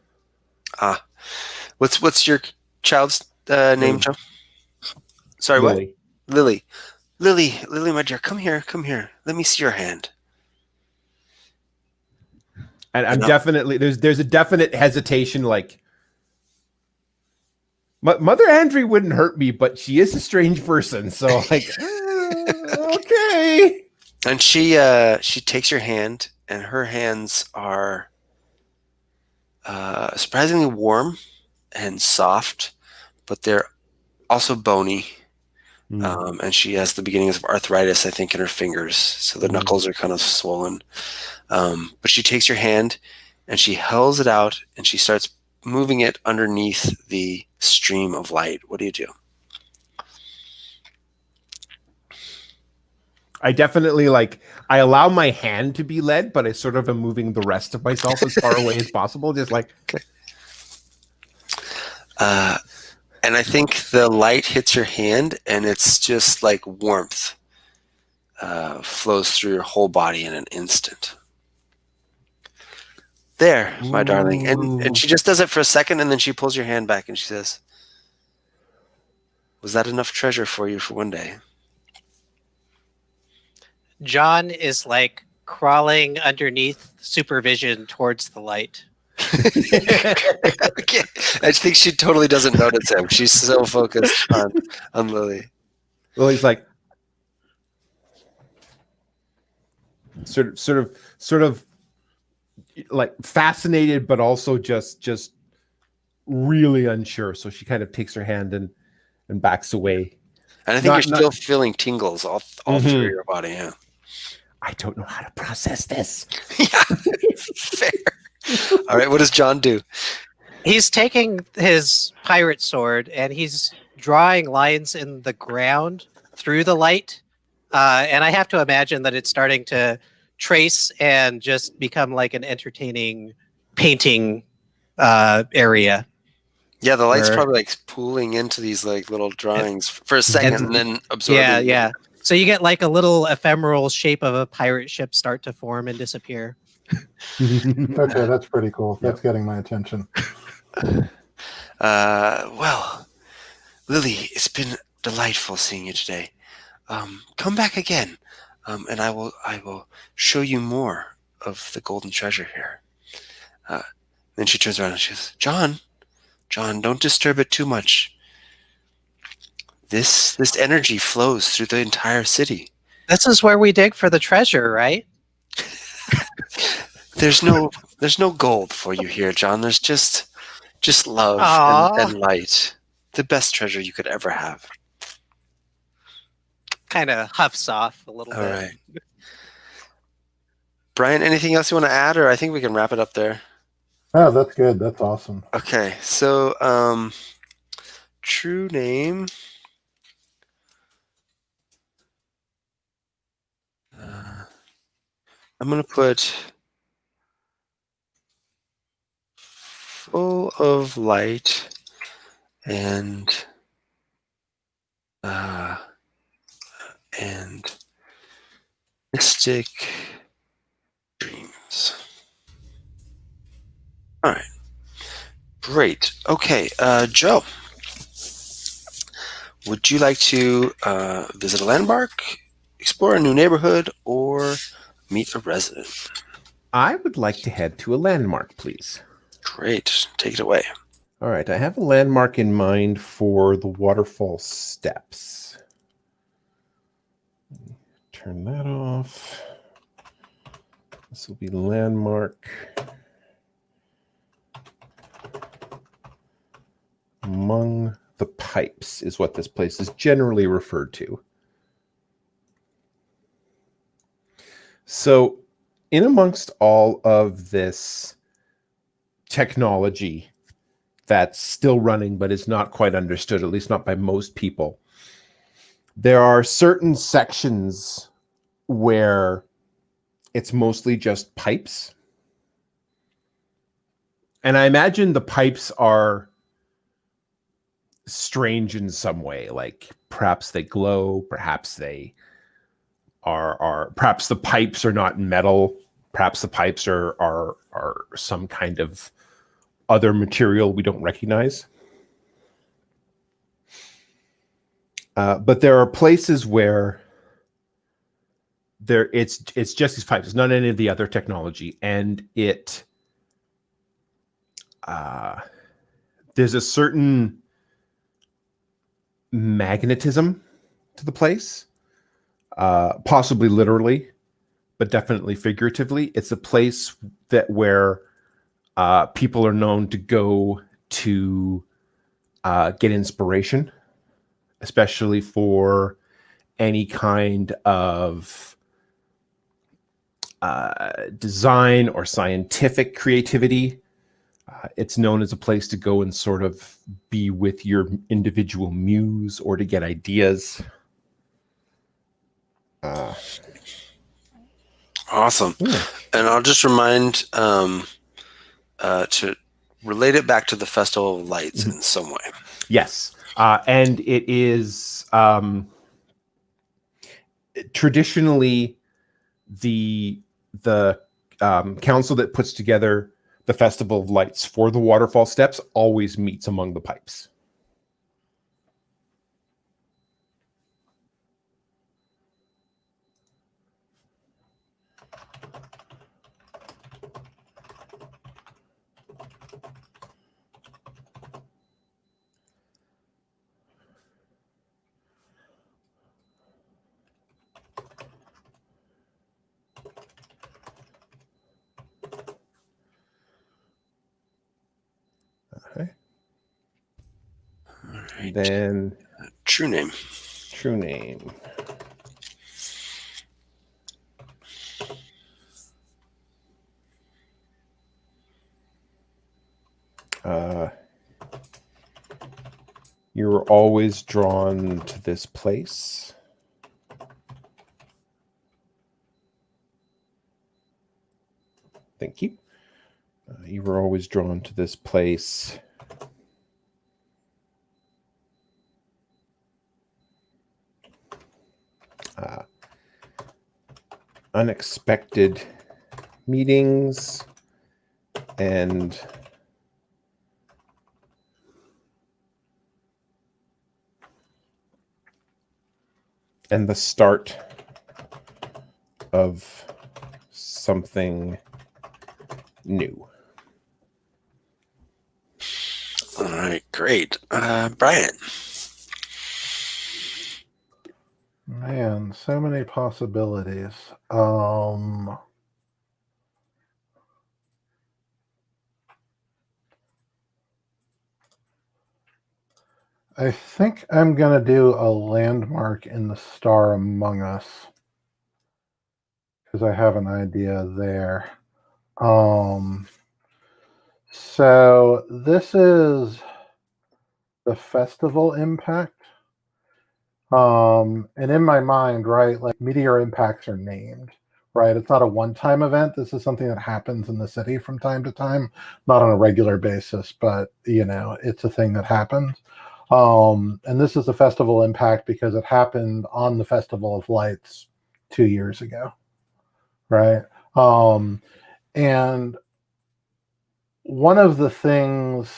what's your child's name, Joe? Sorry, Lily. what? Lily, my dear, come here. Let me see your hand. And I'm definitely there's a definite hesitation. Like, Mother Andre wouldn't hurt me, but she is a strange person. So like, okay. And she takes your hand, and her hands are surprisingly warm and soft, but they're also bony. And she has the beginnings of arthritis, I think, in her fingers, so the knuckles are kind of swollen. But she takes your hand and she held it out, and she starts moving it underneath the stream of light. What do you do? I definitely I allow my hand to be led, but I sort of am moving the rest of myself as far away as possible. Just like, okay. And I think the light hits your hand, and it's just like warmth flows through your whole body in an instant. There, my darling. And she just does it for a second, and then she pulls your hand back, and she says, was that enough treasure for you for one day? John is like crawling underneath supervision towards the light. Okay. I think she totally doesn't notice him. She's so focused on Lily. Well, he's like sort of like fascinated, but also just really unsure. So she kind of takes her hand and backs away. And I think you're still feeling tingles all through your body. Yeah. I don't know how to process this. Yeah, fair. All right, what does John do? He's taking his pirate sword and he's drawing lines in the ground through the light. And I have to imagine that it's starting to trace and just become like an entertaining painting area. Yeah, the light's probably like pooling into these like little drawings for a second and then absorbing. Yeah. So you get like a little ephemeral shape of a pirate ship start to form and disappear. Okay, that's pretty cool. That's getting my attention. Well, Lily, it's been delightful seeing you today. Come back again, and I will show you more of the golden treasure here. Then she turns around and she says, John, don't disturb it too much. This energy flows through the entire city. This is where we dig for the treasure, right? There's no gold for you here, John. There's just love and light. The best treasure you could ever have. Kind of huffs off a little bit. All right. Bryant, anything else you want to add, or I think we can wrap it up there? Oh, that's good. That's awesome. Okay, so true name. I'm going to put full of light and mystic dreams. All right. Great. Okay, Joe, would you like to visit a landmark, explore a new neighborhood, or meet a resident? I would like to head to a landmark, please. Great. Take it away. All right, I have a landmark in mind for the waterfall steps. Turn that off. This will be the landmark. Among the pipes is what this place is generally referred to. So, in amongst all of this technology that's still running but is not quite understood, at least not by most people, there are certain sections where it's mostly just pipes. And I imagine the pipes are strange in some way, like perhaps they glow, perhaps they are perhaps the pipes are not metal, perhaps the pipes are some kind of other material we don't recognize. But there are places where it's just these pipes, it's not any of the other technology, and there's a certain magnetism to the place, possibly literally, but definitely figuratively. It's a place where people are known to go to get inspiration, especially for any kind of design or scientific creativity. It's known as a place to go and sort of be with your individual muse or to get ideas. Awesome. Yeah. And I'll just remind to relate it back to the Festival of Lights in some way. Yes. And it is traditionally the council that puts together the Festival of Lights for the waterfall steps always meets among the pipes. And then True name. true name. You're always drawn to this place. Thank you. You were always drawn to this place. Unexpected meetings and the start of something new. All right, great. Bryant. Man, so many possibilities. I think I'm going to do a landmark in the Star Among Us because I have an idea there. So this is the festival impact. And in my mind, right, like meteor impacts are named, right? It's not a one-time event. This is something that happens in the city from time to time, not on a regular basis, but it's a thing that happens. And this is a festival impact because it happened on the Festival of Lights 2 years ago, right? And one of the things,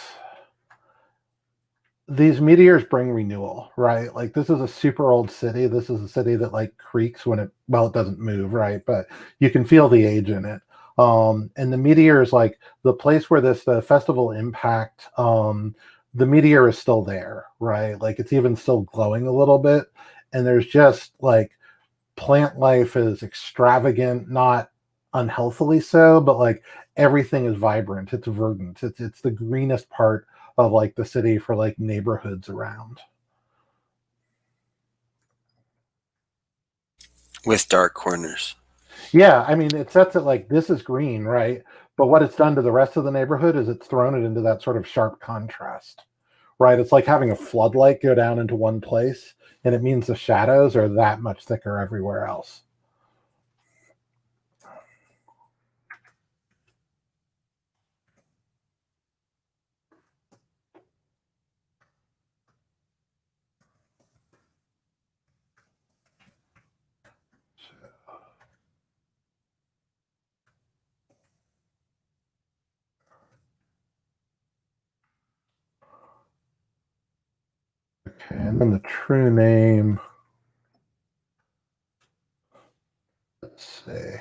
these meteors bring renewal, right? Like this is a super old city. This is a city that like creaks when it doesn't move, right? But you can feel the age in it. And the meteors, like the place where the festival impact, the meteor is still there, right? Like it's even still glowing a little bit. And there's just like plant life is extravagant, not unhealthily so, but like everything is vibrant. It's verdant. It's the greenest part of like the city for like neighborhoods around. With dark corners. Yeah, I mean, it sets it like this is green, right? But what it's done to the rest of the neighborhood is it's thrown it into that sort of sharp contrast, right? It's like having a floodlight go down into one place, and it means the shadows are that much thicker everywhere else. Okay, and then the true name. Let's see.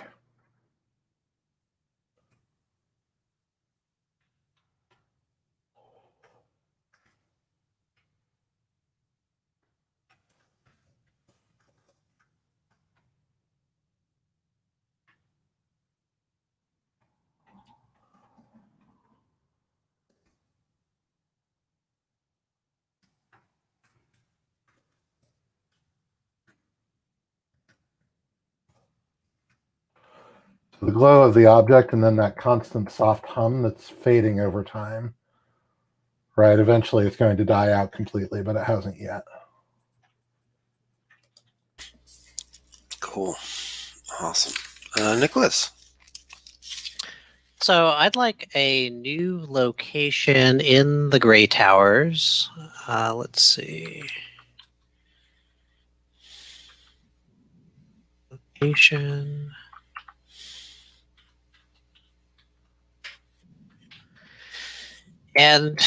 The glow of the object and then that constant soft hum that's fading over time. Right, eventually it's going to die out completely, but it hasn't yet. Cool. Awesome. Nicholas. So I'd like a new location in the Gray Towers. Let's see. Location. And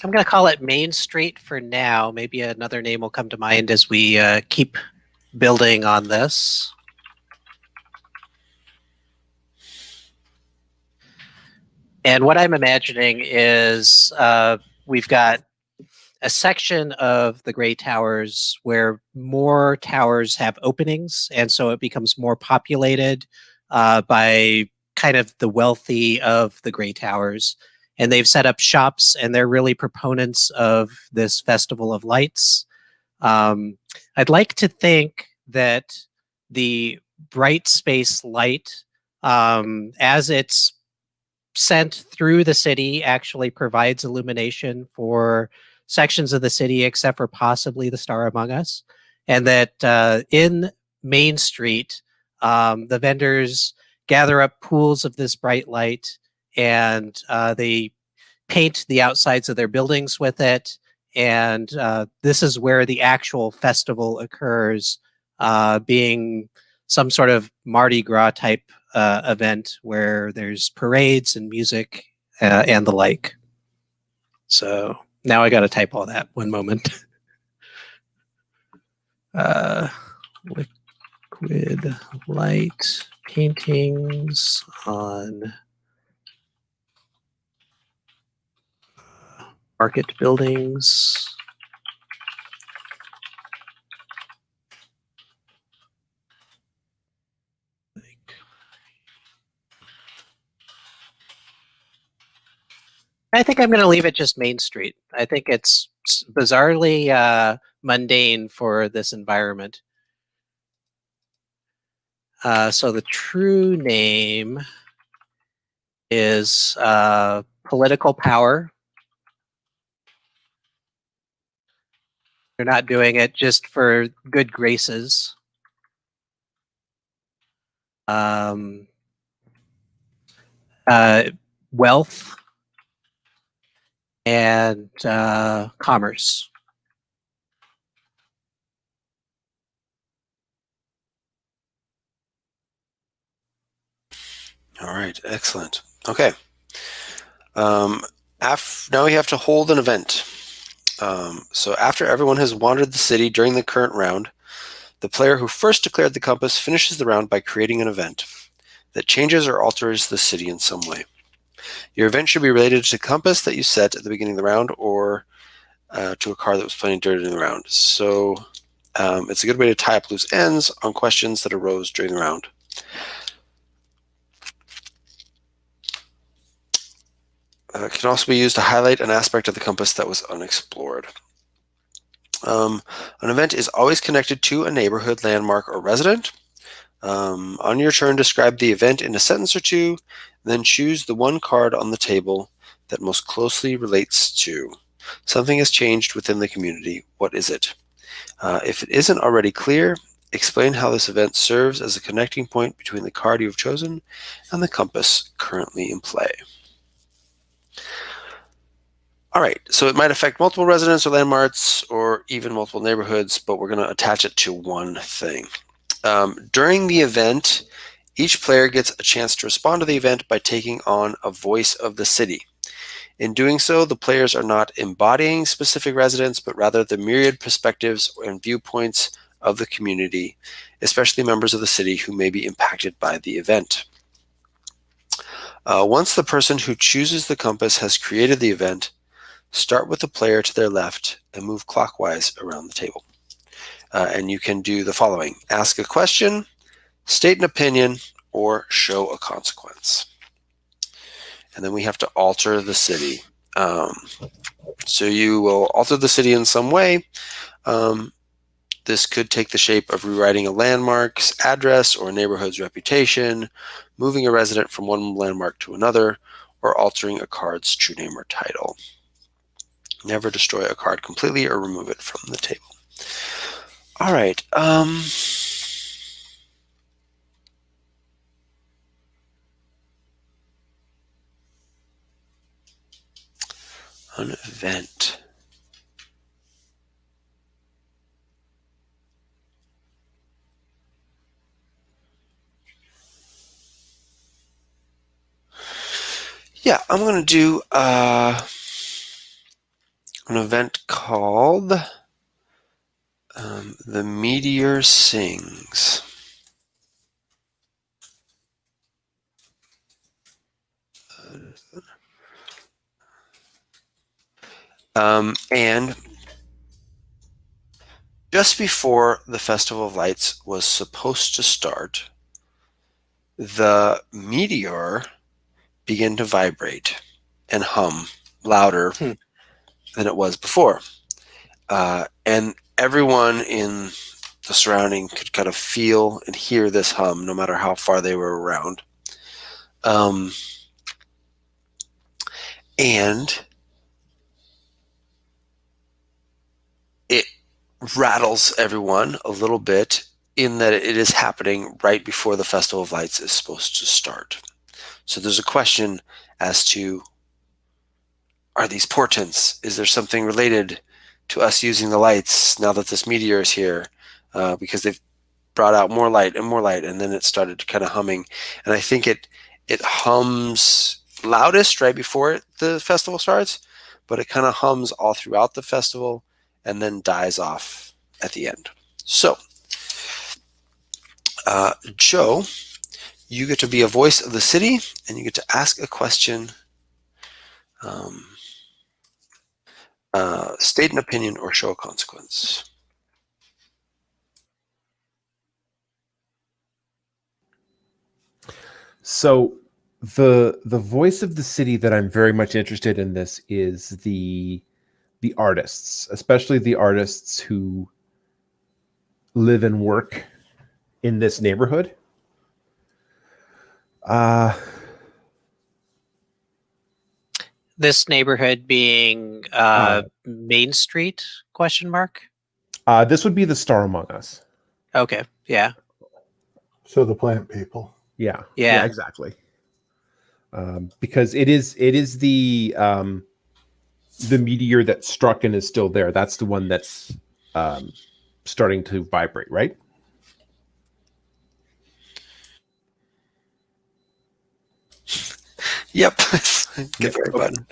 I'm going to call it Main Street for now. Maybe another name will come to mind as we keep building on this. And what I'm imagining is we've got a section of the Gray Towers where more towers have openings, and so it becomes more populated by kind of the wealthy of the Gray Towers. and they've set up shops, and they're really proponents of this Festival of Lights. I'd like to think that the bright space light, as it's sent through the city, actually provides illumination for sections of the city, except for possibly the Star Among Us. And that in Main Street, the vendors gather up pools of this bright light, and they paint the outsides of their buildings with it. And this is where the actual festival occurs, being some sort of Mardi Gras type event where there's parades and music and the like. So now I got to type all that. One moment. Liquid light paintings on market buildings. I think I'm going to leave it just Main Street. I think it's bizarrely mundane for this environment. So the true name is Political Power. They're not doing it just for good graces. Wealth and commerce. All right, excellent. Okay. Now we have to hold an event. So after everyone has wandered the city during the current round, the player who first declared the compass finishes the round by creating an event that changes or alters the city in some way. Your event should be related to the compass that you set at the beginning of the round, or to a card that was played during the round. So it's a good way to tie up loose ends on questions that arose during the round. It can also be used to highlight an aspect of the compass that was unexplored. An event is always connected to a neighborhood, landmark, or resident. On your turn, describe the event in a sentence or two, then choose the one card on the table that most closely relates to. Something has changed within the community. What is it? If it isn't already clear, explain how this event serves as a connecting point between the card you have chosen and the compass currently in play. All right, so it might affect multiple residents or landmarks or even multiple neighborhoods, but we're going to attach it to one thing. During the event, each player gets a chance to respond to the event by taking on a voice of the city. In doing so, the players are not embodying specific residents, but rather the myriad perspectives and viewpoints of the community, especially members of the city who may be impacted by the event. Once the person who chooses the compass has created the event, start with the player to their left and move clockwise around the table. And you can do the following: ask a question, state an opinion, or show a consequence. And then we have to alter the city. So you will alter the city in some way. This could take the shape of rewriting a landmark's address or a neighborhood's reputation, moving a resident from one landmark to another, or altering a card's true name or title. Never destroy a card completely or remove it from the table. All right. An event. Yeah, I'm going to do an event called The Meteor Sings. And just before the Festival of Lights was supposed to start, the meteor began to vibrate and hum louder than it was before. And everyone in the surrounding could kind of feel and hear this hum no matter how far they were around. And it rattles everyone a little bit in that it is happening right before the Festival of Lights is supposed to start. So there's a question as to, are these portents? Is there something related to us using the lights now that this meteor is here? Because they've brought out more light, and then it started kind of humming. And I think it hums loudest right before the festival starts, but it kind of hums all throughout the festival and then dies off at the end. So, Joe, you get to be a voice of the city, and you get to ask a question, state an opinion, or show a consequence. So the voice of the city that I'm very much interested in this is the artists, especially the artists who live and work in this neighborhood. This neighborhood being Main Street? Question mark. This would be the Star Among Us. Okay. Yeah. So the plant people. Yeah. Yeah. Exactly. Because it is the meteor that struck and is still there. That's the one that's starting to vibrate, right? Yep. Get the right button.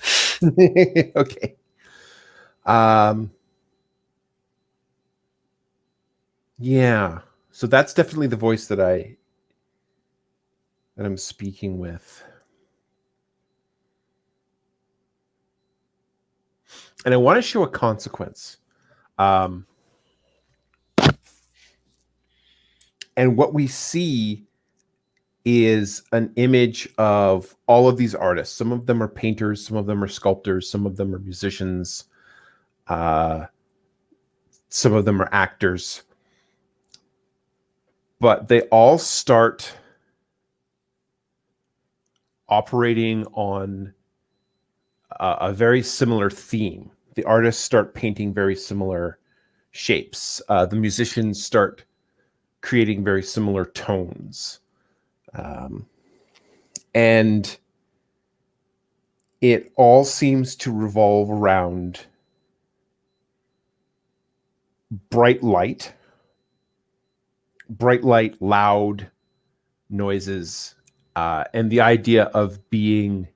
Okay. Yeah. So that's definitely the voice that I'm speaking with. And I want to show a consequence. And what we see is an image of all of these artists. Some of them are painters, some of them are sculptors, some of them are musicians, some of them are actors. But they all start operating on a very similar theme. The artists start painting very similar shapes. The musicians start creating very similar tones. And it all seems to revolve around bright light, loud noises, and the idea of being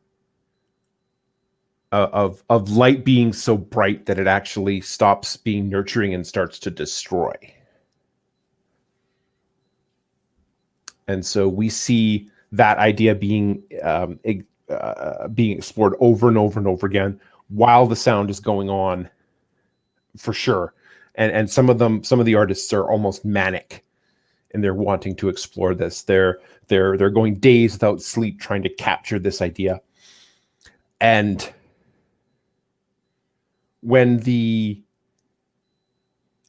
of light being so bright that it actually stops being nurturing and starts to destroy. And so we see that idea being explored over and over and over again while the sound is going on, for sure. And some of the artists are almost manic, and they're wanting to explore this. They're going days without sleep trying to capture this idea. And when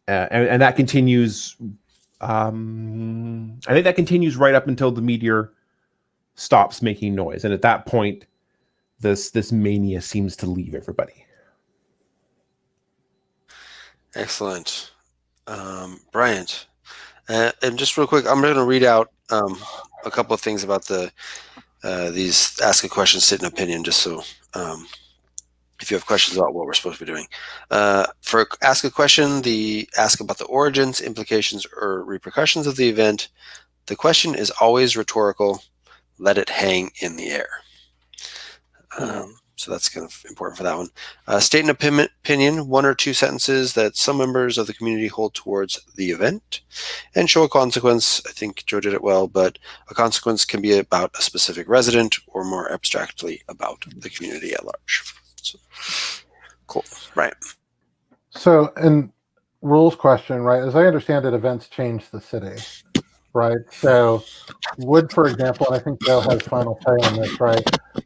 and that continues, I think that continues right up until the meteor stops making noise, and at that point, this mania seems to leave everybody. Excellent. Bryant. And just real quick, I'm going to read out a couple of things about these ask a question, state an opinion, just so if you have questions about what we're supposed to be doing. For ask a question, ask about the origins, implications, or repercussions of the event. The question is always rhetorical. Let it hang in the air. So that's kind of important for that one. State an opinion, one or two sentences that some members of the community hold towards the event, and show a consequence. I think Joe did it well, but a consequence can be about a specific resident or more abstractly about the community at large. So, cool. Right. So, and rules question, right? As I understand it, events change the city, right? So would, for example, and I think Joe has final say on this, right?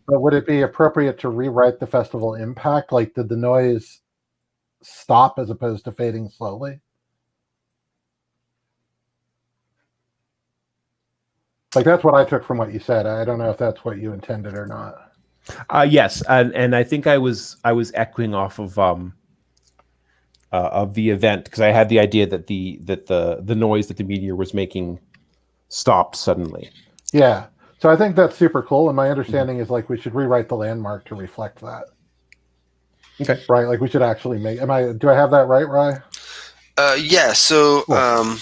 But would it be appropriate to rewrite the festival impact? Like, did the noise stop as opposed to fading slowly? Like, that's what I took from what you said. I don't know if that's what you intended or not. Yes, and I think I was echoing off of the event, because I had the idea that the noise that the meteor was making stopped suddenly. Yeah. So I think that's super cool. And my understanding is, like, we should rewrite the landmark to reflect that. Okay. Right? Like, we should actually make. Do I have that right, Rye? Yeah. So Cool.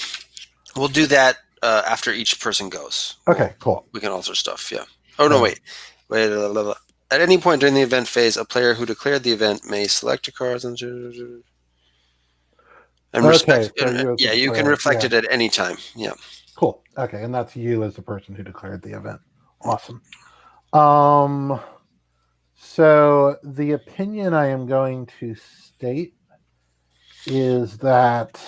we'll do that after each person goes. Okay, cool. We can alter stuff. Yeah. Oh no! Wait. Blah, blah, blah. At any point during the event phase, a player who declared the event may select a card and Okay, so you can reflect it at any time. Yeah. Cool. Okay, and that's you as the person who declared the event. Awesome. So the opinion I am going to state is that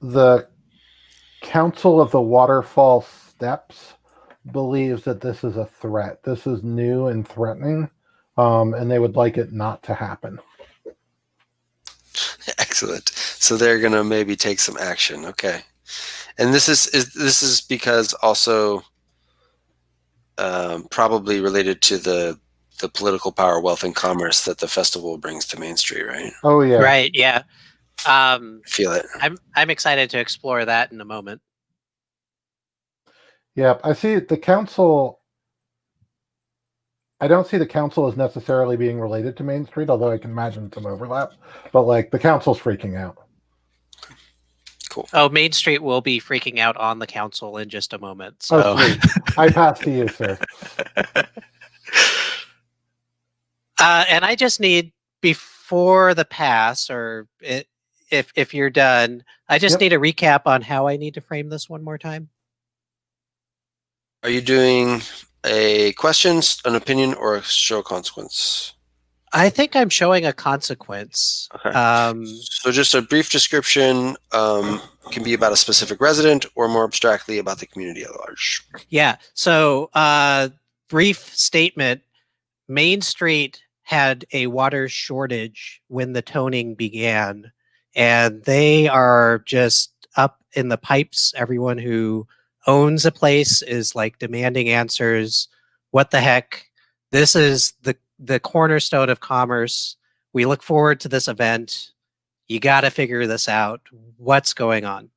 the Council of the Waterfall Steps believes that this is a threat. This is new and threatening, and they would like it not to happen. Excellent. So they're gonna maybe take some action. Okay. And this is because also probably related to the political power, wealth, and commerce that the festival brings to Main Street, right? Oh yeah. Right. Yeah. Feel it. I'm excited to explore that in a moment. Yep. I see the council. I don't see the council as necessarily being related to Main Street, although I can imagine some overlap. But like the council's freaking out. Cool. Oh, Main Street will be freaking out on the council in just a moment. So I pass to you, sir. And I just need, before the pass, or if you're done, I just need a recap on how I need to frame this one more time. Are you doing a question, an opinion, or a show consequence? I think I'm showing a consequence. Okay. So just a brief description can be about a specific resident or more abstractly about the community at large. Yeah. So brief statement. Main Street had a water shortage when the toning began, and they are just up in the pipes. Everyone who owns a place is like demanding answers. What the heck? This is the cornerstone of commerce. We look forward to this event. You got to figure this out. What's going on?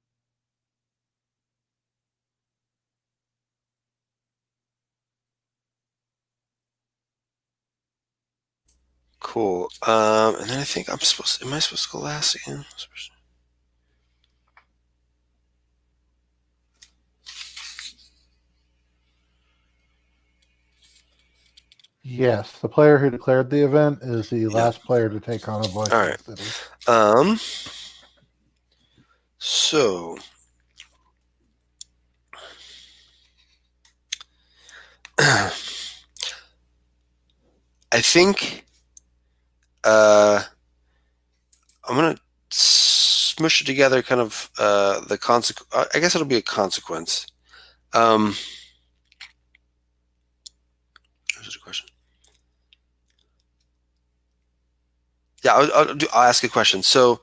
Cool. And then I think am I supposed to go last again? Yes, the player who declared the event is the last player to take on a voice. All right. So I think I'm gonna smush it together, kind of the consequence. I guess it'll be a consequence. This is a question. Yeah, I'll ask a question. So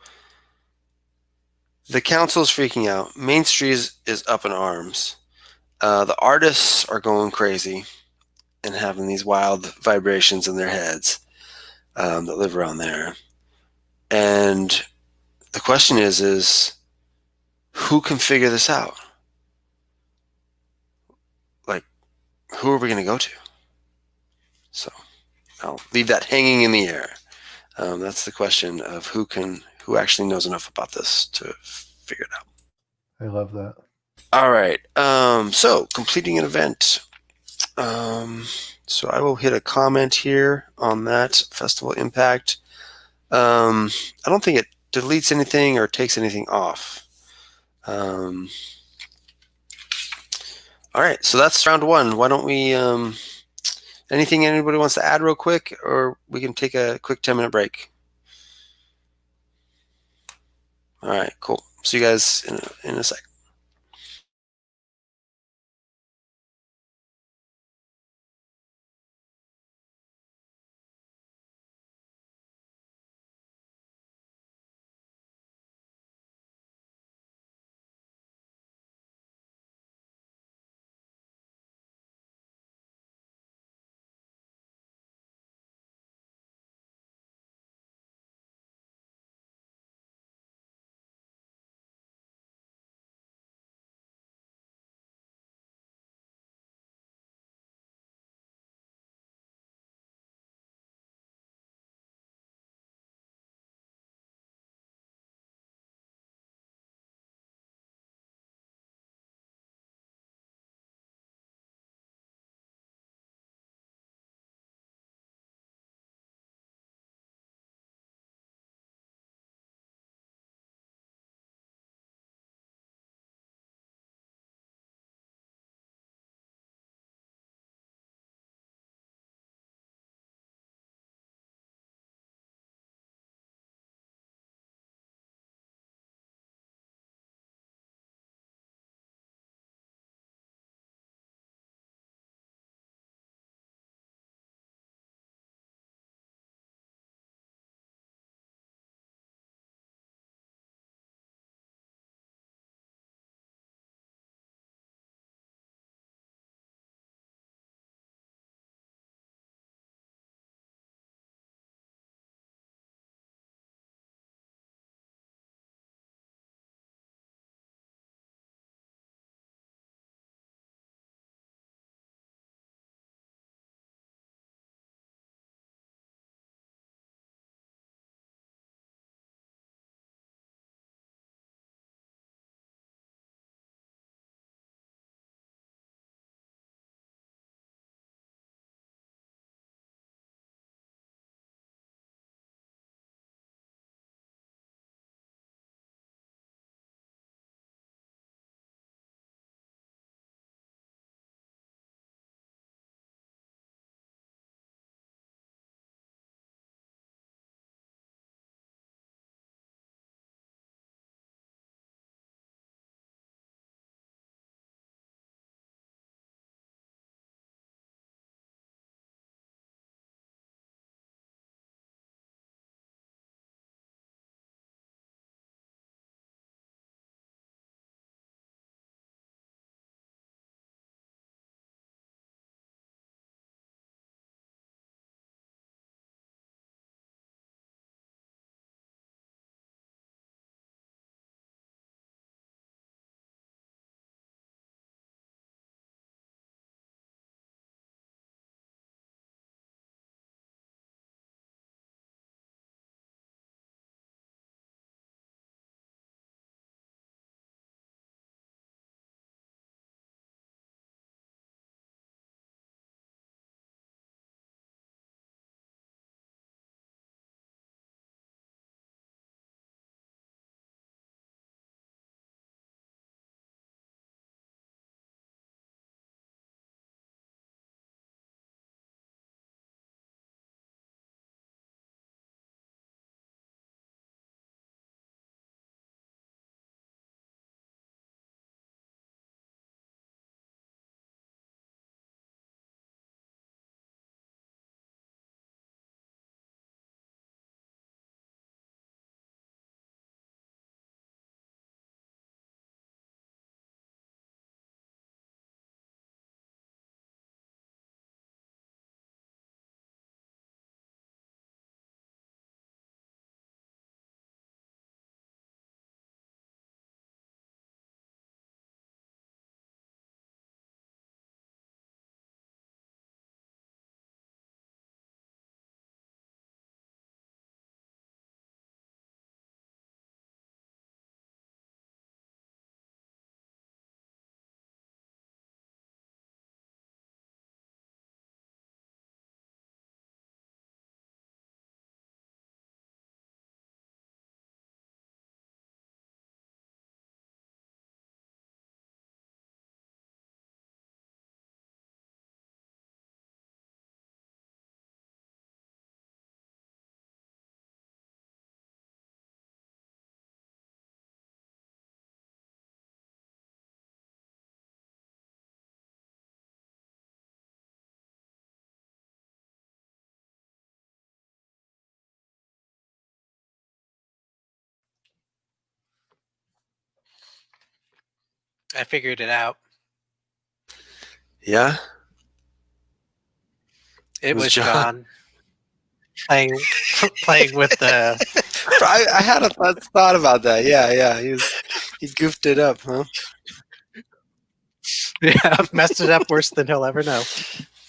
the council is freaking out. Main Street is up in arms. The artists are going crazy and having these wild vibrations in their heads that live around there. And the question is who can figure this out? Like, who are we going to go to? So I'll leave that hanging in the air. That's the question of who actually knows enough about this to figure it out. I love that. All right. So completing an event. So I will hit a comment here on that festival impact. I don't think it deletes anything or takes anything off. All right. So that's round one. Why don't we, anything anybody wants to add real quick, or we can take a quick 10-minute break? All right, cool. See you guys in a sec. I figured it out. Yeah? It Was was John? John playing with the. I had a thought about that. Yeah. He goofed it up, huh? Yeah, messed it up worse than he'll ever know.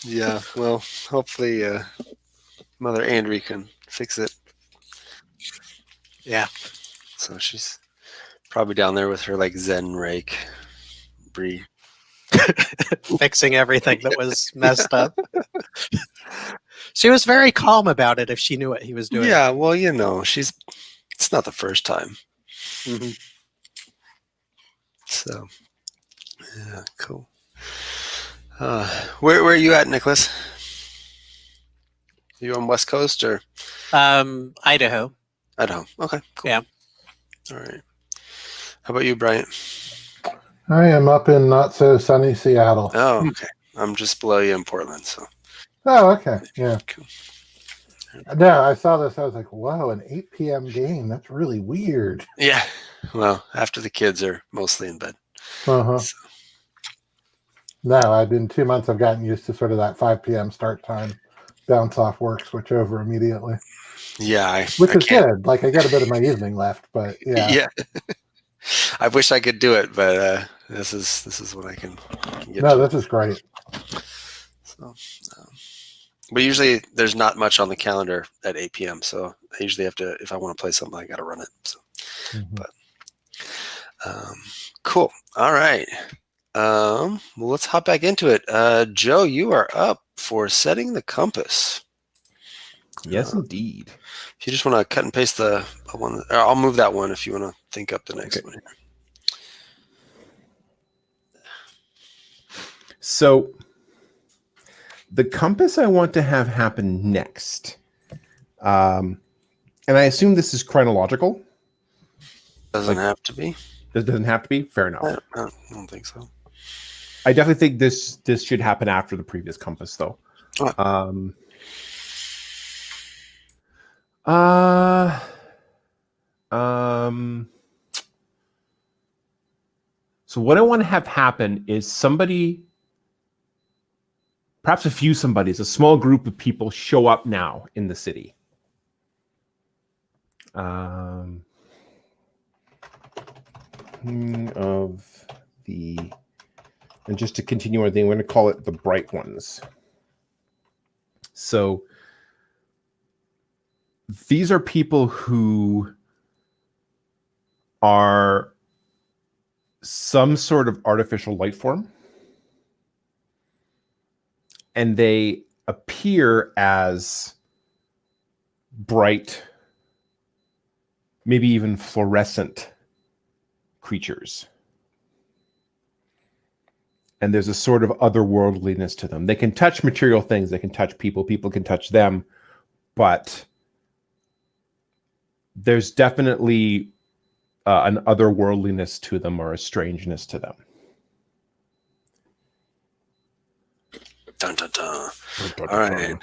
Yeah. Well, hopefully, Mother Andrea can fix it. Yeah. So she's probably down there with her like Zen rake, Bree. Fixing everything that was messed up. She was very calm about it if she knew what he was doing. Yeah. Well, it's not the first time. Mhm. So, yeah, cool. Where are you at, Nicholas? You on West Coast or Idaho. Idaho? Okay, cool. Yeah. All right. How about you, Bryant? I am up in not so sunny Seattle. Oh, okay. I'm just below you in Portland, so. Oh, okay. Yeah. Cool. No, I saw this. I was like, whoa, an 8 p.m. game. That's really weird. Yeah. Well, after the kids are mostly in bed. Uh-huh. So, No, I've been 2 months. I've gotten used to sort of that 5 p.m. start time. Bounce off work, switch over immediately. yeah, Which I is can't. good. Like I get a bit of my evening left, but yeah. Yeah. I wish I could do it, but this is what I can get. No, this is great. So, but usually there's not much on the calendar at 8 p.m. So I usually have to, if I want to play something, I got to run it. So, but cool. All right. Well, let's hop back into it. Joe, you are up for setting the compass. Yes, indeed. If you just want to cut and paste the one, I'll move that one if you want to think up the next one. So the compass I want to have happen next, and I assume this is chronological. Doesn't have to be. This doesn't have to be. Fair enough. I don't think so. I definitely think this should happen after the previous compass, though. Oh. So what I want to have happen is somebody, perhaps a few somebodies, a small group of people show up now in the city. And just to continue our thing, I'm going to call it the bright ones. So these are people who are some sort of artificial life form, and they appear as bright, maybe even fluorescent creatures. And there's a sort of otherworldliness to them. They can touch material things. They can touch people. People can touch them. But there's definitely an otherworldliness to them or a strangeness to them. Dun, dun, dun. All right.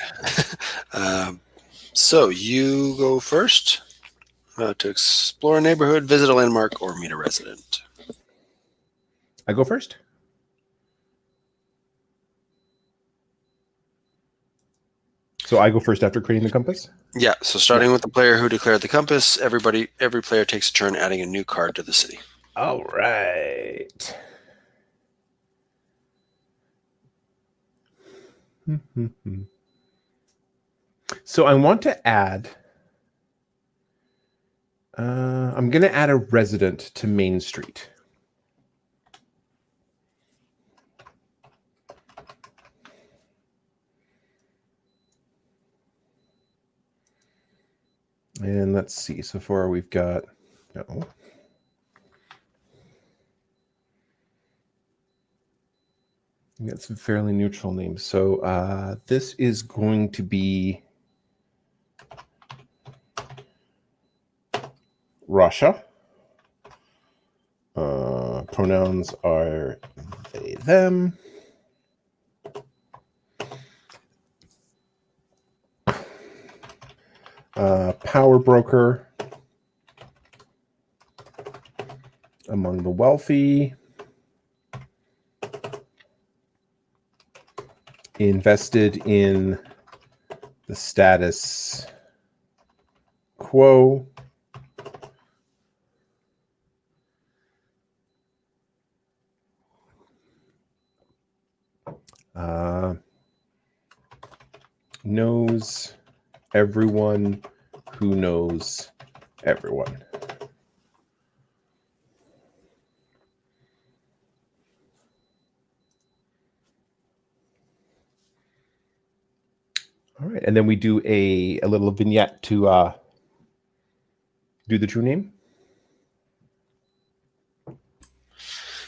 So you go first to explore a neighborhood, visit a landmark, or meet a resident. I go first? So I go first after creating the compass? Yeah, so starting with the player who declared the compass, every player takes a turn adding a new card to the city. All right. So I want to add, I'm going to add a resident to Main Street. And let's see. So far we've got we got some fairly neutral names. So this is going to be Russia. Pronouns are they, them. Power broker among the wealthy. invested in the status quo. Knows everyone who knows everyone. All right, and then we do a little vignette to do the true name.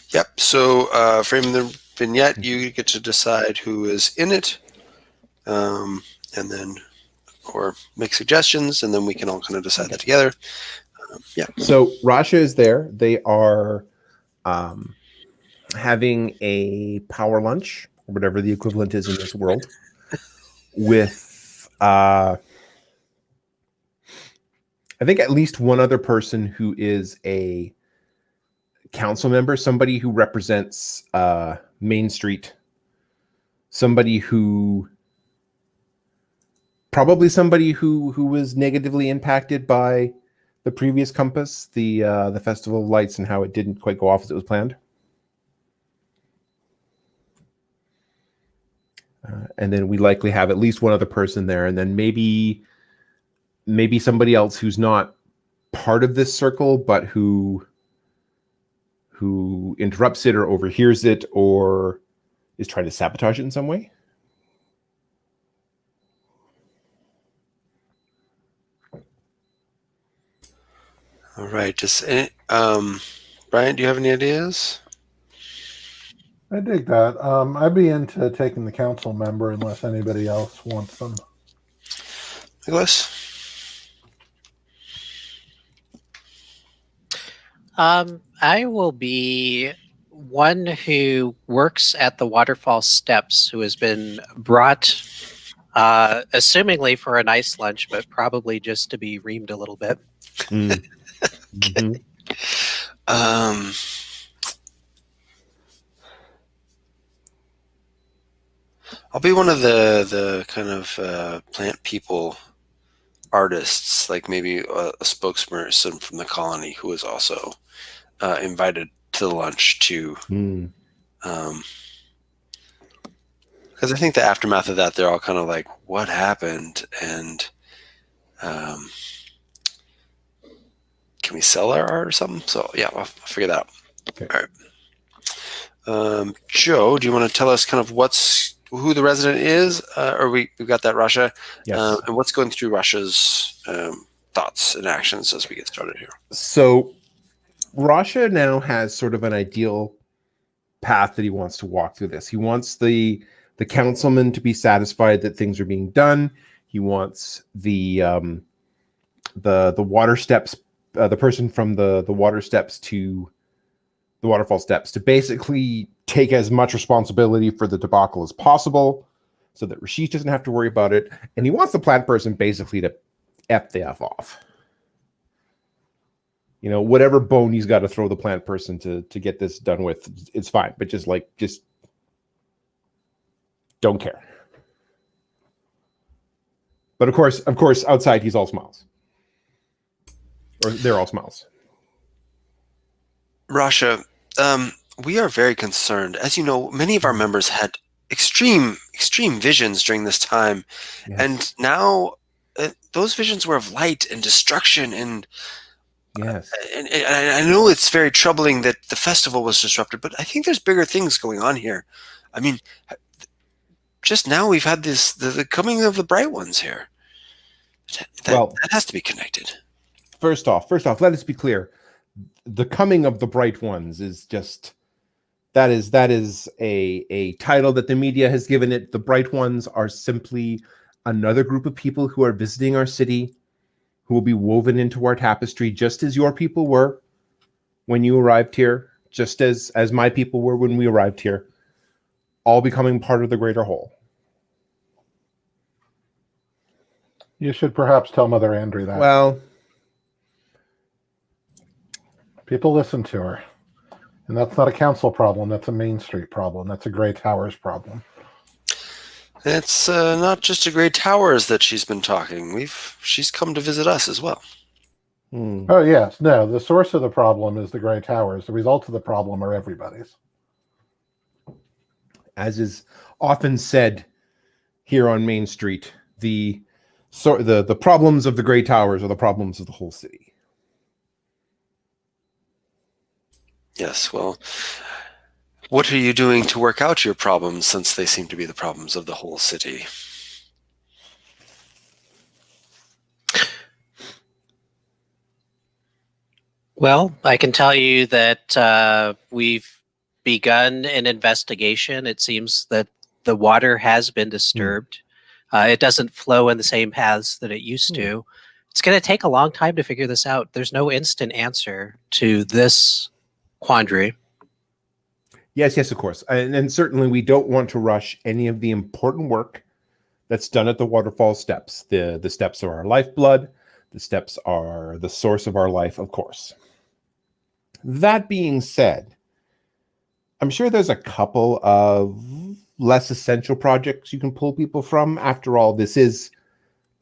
Yep. So framing the vignette, you get to decide who is in it, and then or make suggestions, and then we can all kind of decide that together. Yeah. So Rasha is there. They are having a power lunch, or whatever the equivalent is in this world, with I think at least one other person who is a council member, somebody who represents Main Street, somebody who was negatively impacted by the previous Compass, the Festival of Lights, and how it didn't quite go off as it was planned. And then we likely have at least one other person there, and then maybe somebody else who's not part of this circle, but who interrupts it or overhears it or is trying to sabotage it in some way. All right. Bryant, do you have any ideas? I dig that. I'd be into taking the council member unless anybody else wants them. Nicholas? I will be one who works at the waterfall steps, who has been brought, assumingly for a nice lunch, but probably just to be reamed a little bit. Mm. Okay. Mm-hmm. I'll be one of the kind of plant people artists, like maybe a spokesperson from the colony who is also invited to the lunch to, because I think the aftermath of that, they're all kind of like, what happened? And can we sell our art or something? So yeah, I'll figure that out. Okay. All right. Joe, do you want to tell us kind of who the resident is, or we've got that, Russia, Yes. and what's going through Russia's thoughts and actions as we get started here? So Russia now has sort of an ideal path that he wants to walk through this. He wants the councilman to be satisfied that things are being done. He wants the water steps, the person from the water steps to the waterfall steps to basically take as much responsibility for the debacle as possible so that Rashid doesn't have to worry about it. And he wants the plant person basically to F the F off. You know, whatever bone he's got to throw the plant person to get this done with, it's fine. But just don't care. But of course, outside he's all smiles. Or they're all smiles. Rasha, we are very concerned. As you know, many of our members had extreme visions during this time. Yes. And now those visions were of light and destruction. And yes, and I know it's very troubling that the festival was disrupted, but I think there's bigger things going on here. I mean, just now we've had the coming of the bright ones here. That has to be connected. First off, let us be clear. The coming of the bright ones is just that is a title that the media has given it. The bright ones are simply another group of people who are visiting our city, who will be woven into our tapestry, just as your people were when you arrived here, just as my people were when we arrived here, all becoming part of the greater whole. You should perhaps tell Mother Andrew that. Well, people listen to her. And that's not a council problem. That's a Main Street problem. That's a Grey Towers problem. It's not just the Grey Towers that she's been talking. She's come to visit us as well. Oh, yes. No, the source of the problem is the Grey Towers. The results of the problem are everybody's. As is often said here on Main Street, the problems of the Grey Towers are the problems of the whole city. Yes, well, what are you doing to work out your problems, since they seem to be the problems of the whole city? Well, I can tell you that we've begun an investigation. It seems that the water has been disturbed. It doesn't flow in the same paths that it used to. It's going to take a long time to figure this out. There's no instant answer to this quandary. Yes, of course. And certainly we don't want to rush any of the important work that's done at the waterfall steps. The steps are our lifeblood. The steps are the source of our life, of course. That being said, I'm sure there's a couple of less essential projects you can pull people from. After all, this is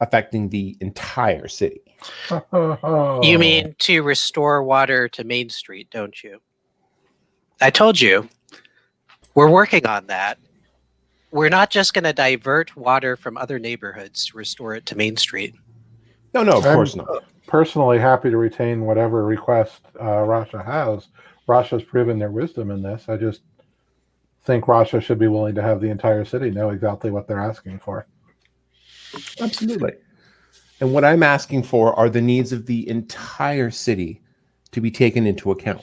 affecting the entire city. You mean to restore water to Main Street, don't you? I told you, we're working on that. We're not just going to divert water from other neighborhoods to restore it to Main Street. No, of I'm course not. personally happy to retain whatever request Rasha has. Rasha's proven their wisdom in this. I just think Rasha should be willing to have the entire city know exactly what they're asking for. Absolutely. And what I'm asking for are the needs of the entire city to be taken into account.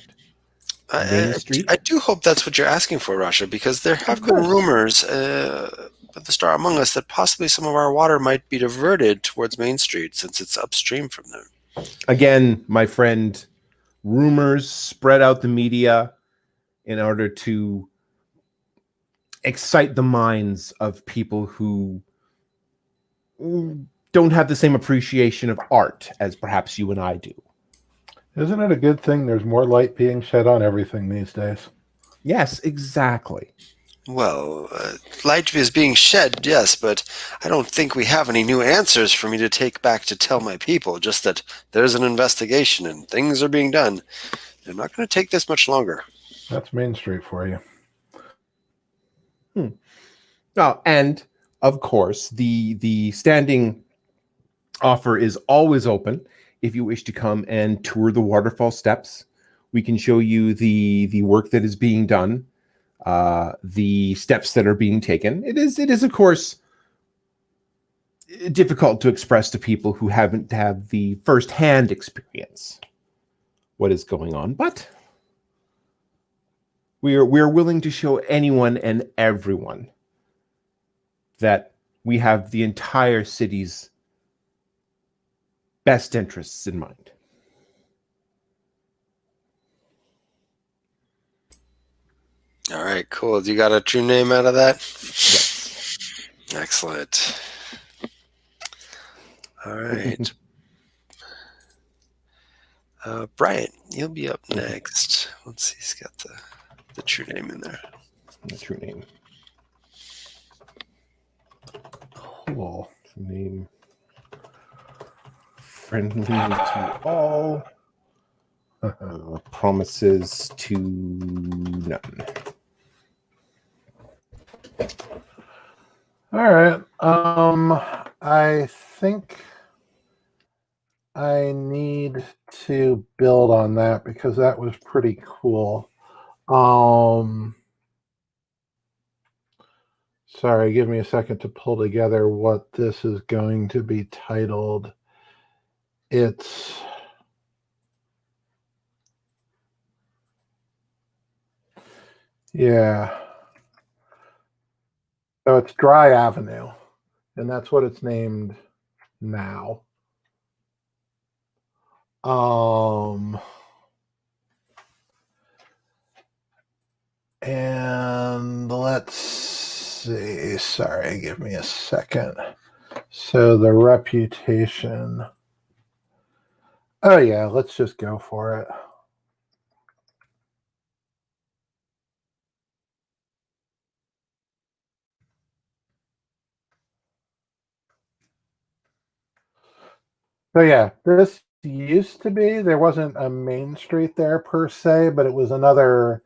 Main Street? I do hope that's what you're asking for, Rasha, because there have been rumors at the Star Among Us that possibly some of our water might be diverted towards Main Street, since it's upstream from there. Again, my friend, rumors spread out the media in order to excite the minds of people who don't have the same appreciation of art as perhaps you and I do. Isn't it a good thing there's more light being shed on everything these days? Yes, exactly. Well, light is being shed, yes, but I don't think we have any new answers for me to take back to tell my people, just that there's an investigation and things are being done. I'm not going to take this much longer. That's Main Street for you. Oh, and of course, the standing offer is always open. If you wish to come and tour the waterfall steps, we can show you the work that is being done, the steps that are being taken. It is of course difficult to express to people who haven't had the first-hand experience what is going on, but we are willing to show anyone and everyone that we have the entire city's best interests in mind. All right, cool. You got a true name out of that? Yes. Excellent. All right. Bryant, you'll be up next. Let's see, he's got the true name in there. The true name. Cool. True name. Friendly to all. Promises to none. All right. I think I need to build on that because that was pretty cool. Sorry, give me a second to pull together what this is going to be titled. Yeah. So it's Dry Avenue, and that's what it's named now. And let's see. Sorry, give me a second. So the reputation. Oh yeah, let's just go for it. So yeah, this used to be, there wasn't a main street there per se, but it was another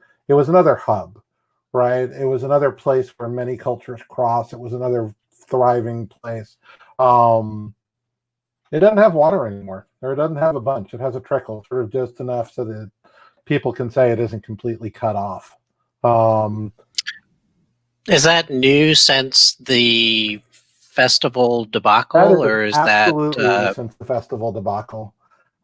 hub, right? It was another place where many cultures cross. It was another thriving place. Um, it doesn't have water anymore, or it doesn't have a bunch. It has a trickle, sort of just enough so that people can say it isn't completely cut off. Is that new since the festival That debacle, is or is that absolutely new since the festival debacle.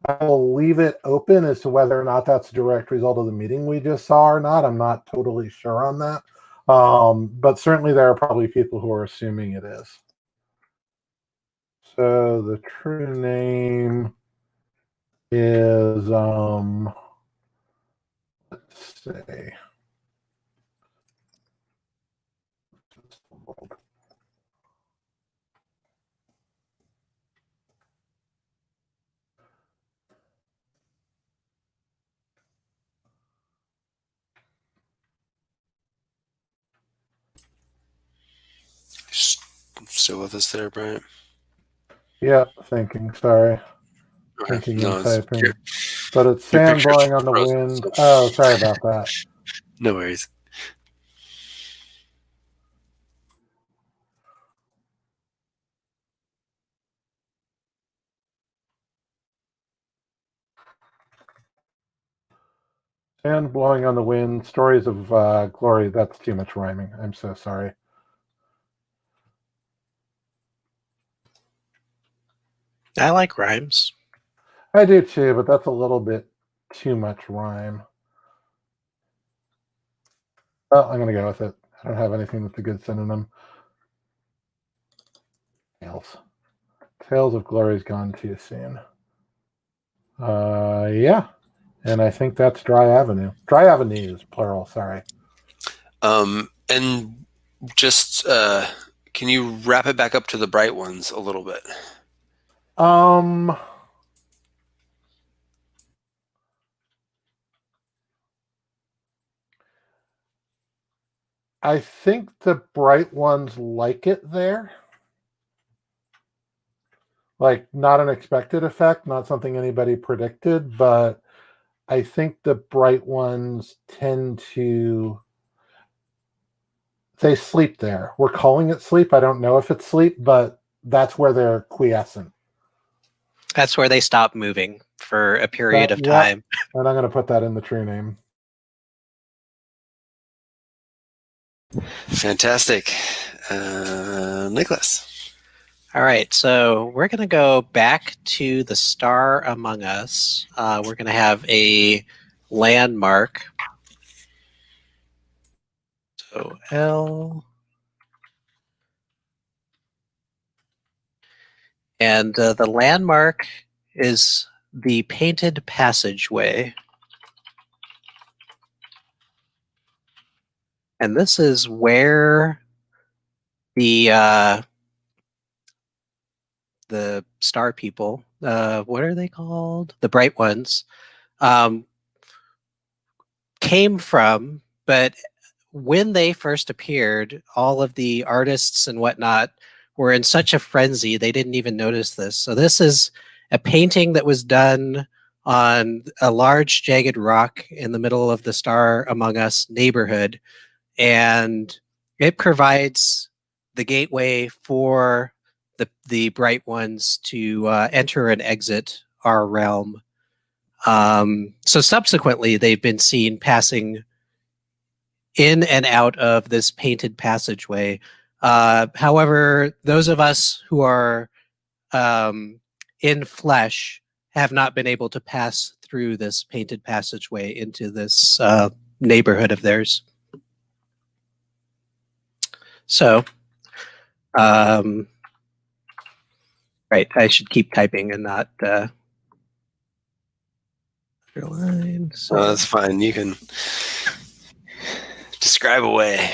I'll leave it open as to whether or not that's a direct result of the meeting we just saw or not. I'm not totally sure on that. But certainly there are probably people who are assuming it is. So the true name is, let's see. Still with us there, Bryant? Yeah, thinking, sorry. Okay. Thinking and No, it's typing. But it's your sand picture's blowing on the frozen, wind. so Oh, sorry about that. no worries. Sand blowing on the wind. Stories of glory. That's too much rhyming. I'm so sorry. I like rhymes. I do too, but that's a little bit too much rhyme. Well, I'm going to go with it. I don't have anything that's a good synonym. Tales. Tales of Glory's gone too soon. Yeah. And I think that's Dry Avenue. Dry Avenues, plural, sorry. And just can you wrap it back up to the bright ones a little bit? I think the bright ones like it there. Like, not an expected effect, not something anybody predicted, but I think the bright ones tend to, they sleep there. We're calling it sleep. I don't know if it's sleep, but that's where they're quiescent. That's where they stop moving for a period of Yeah, time. and I'm going to put that in the true name. Fantastic. Nicholas. All right, so we're going to go back to the star among us. We're going to have a landmark. So L. And the landmark is the painted passageway. And this is where the star people, what are they called? The bright ones, came from. But when they first appeared, all of the artists and whatnot were in such a frenzy, they didn't even notice this. So this is a painting that was done on a large jagged rock in the middle of the Star Among Us neighborhood. And it provides the gateway for the bright ones to enter and exit our realm. So subsequently, they've been seen passing in and out of this painted passageway. However, those of us who are in flesh have not been able to pass through this painted passageway into this neighborhood of theirs. So, right, I should keep typing and not underline. So. Oh, that's fine. You can describe away.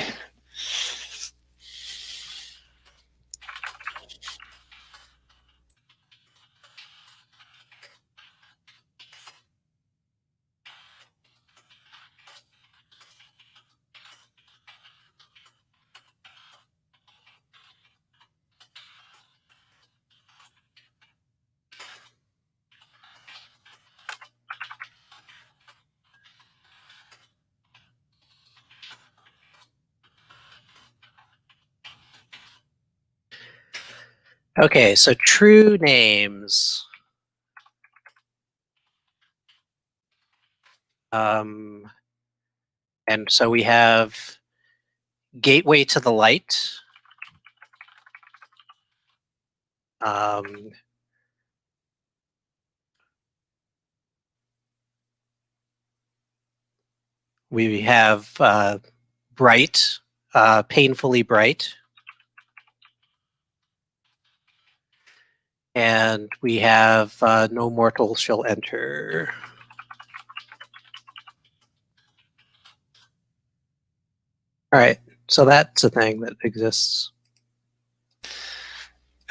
Okay, so true names. And so we have Gateway to the Light. We have Bright, Painfully Bright. And we have No Mortal Shall Enter. All right, so that's a thing that exists.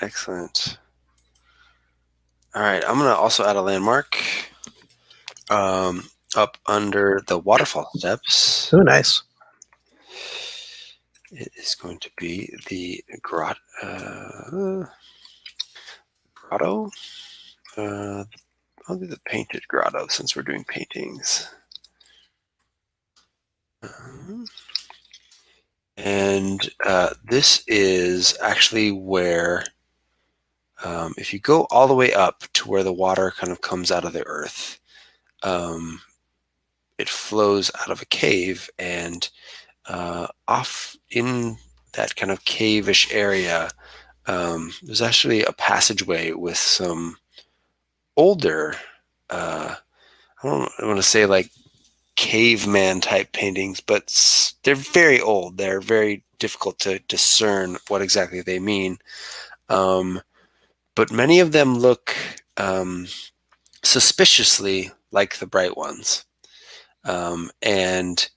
Excellent. All right, I'm going to also add a landmark up under the waterfall steps. Oh, nice. It is going to be the grotto. I'll do the painted grotto since we're doing paintings. And this is actually where, if you go all the way up to where the water kind of comes out of the earth, it flows out of a cave, and off in that kind of cave-ish area, there's actually a passageway with some older, I don't want to say like caveman type paintings, but they're very old. They're very difficult to discern what exactly they mean. But many of them look suspiciously like the bright ones. And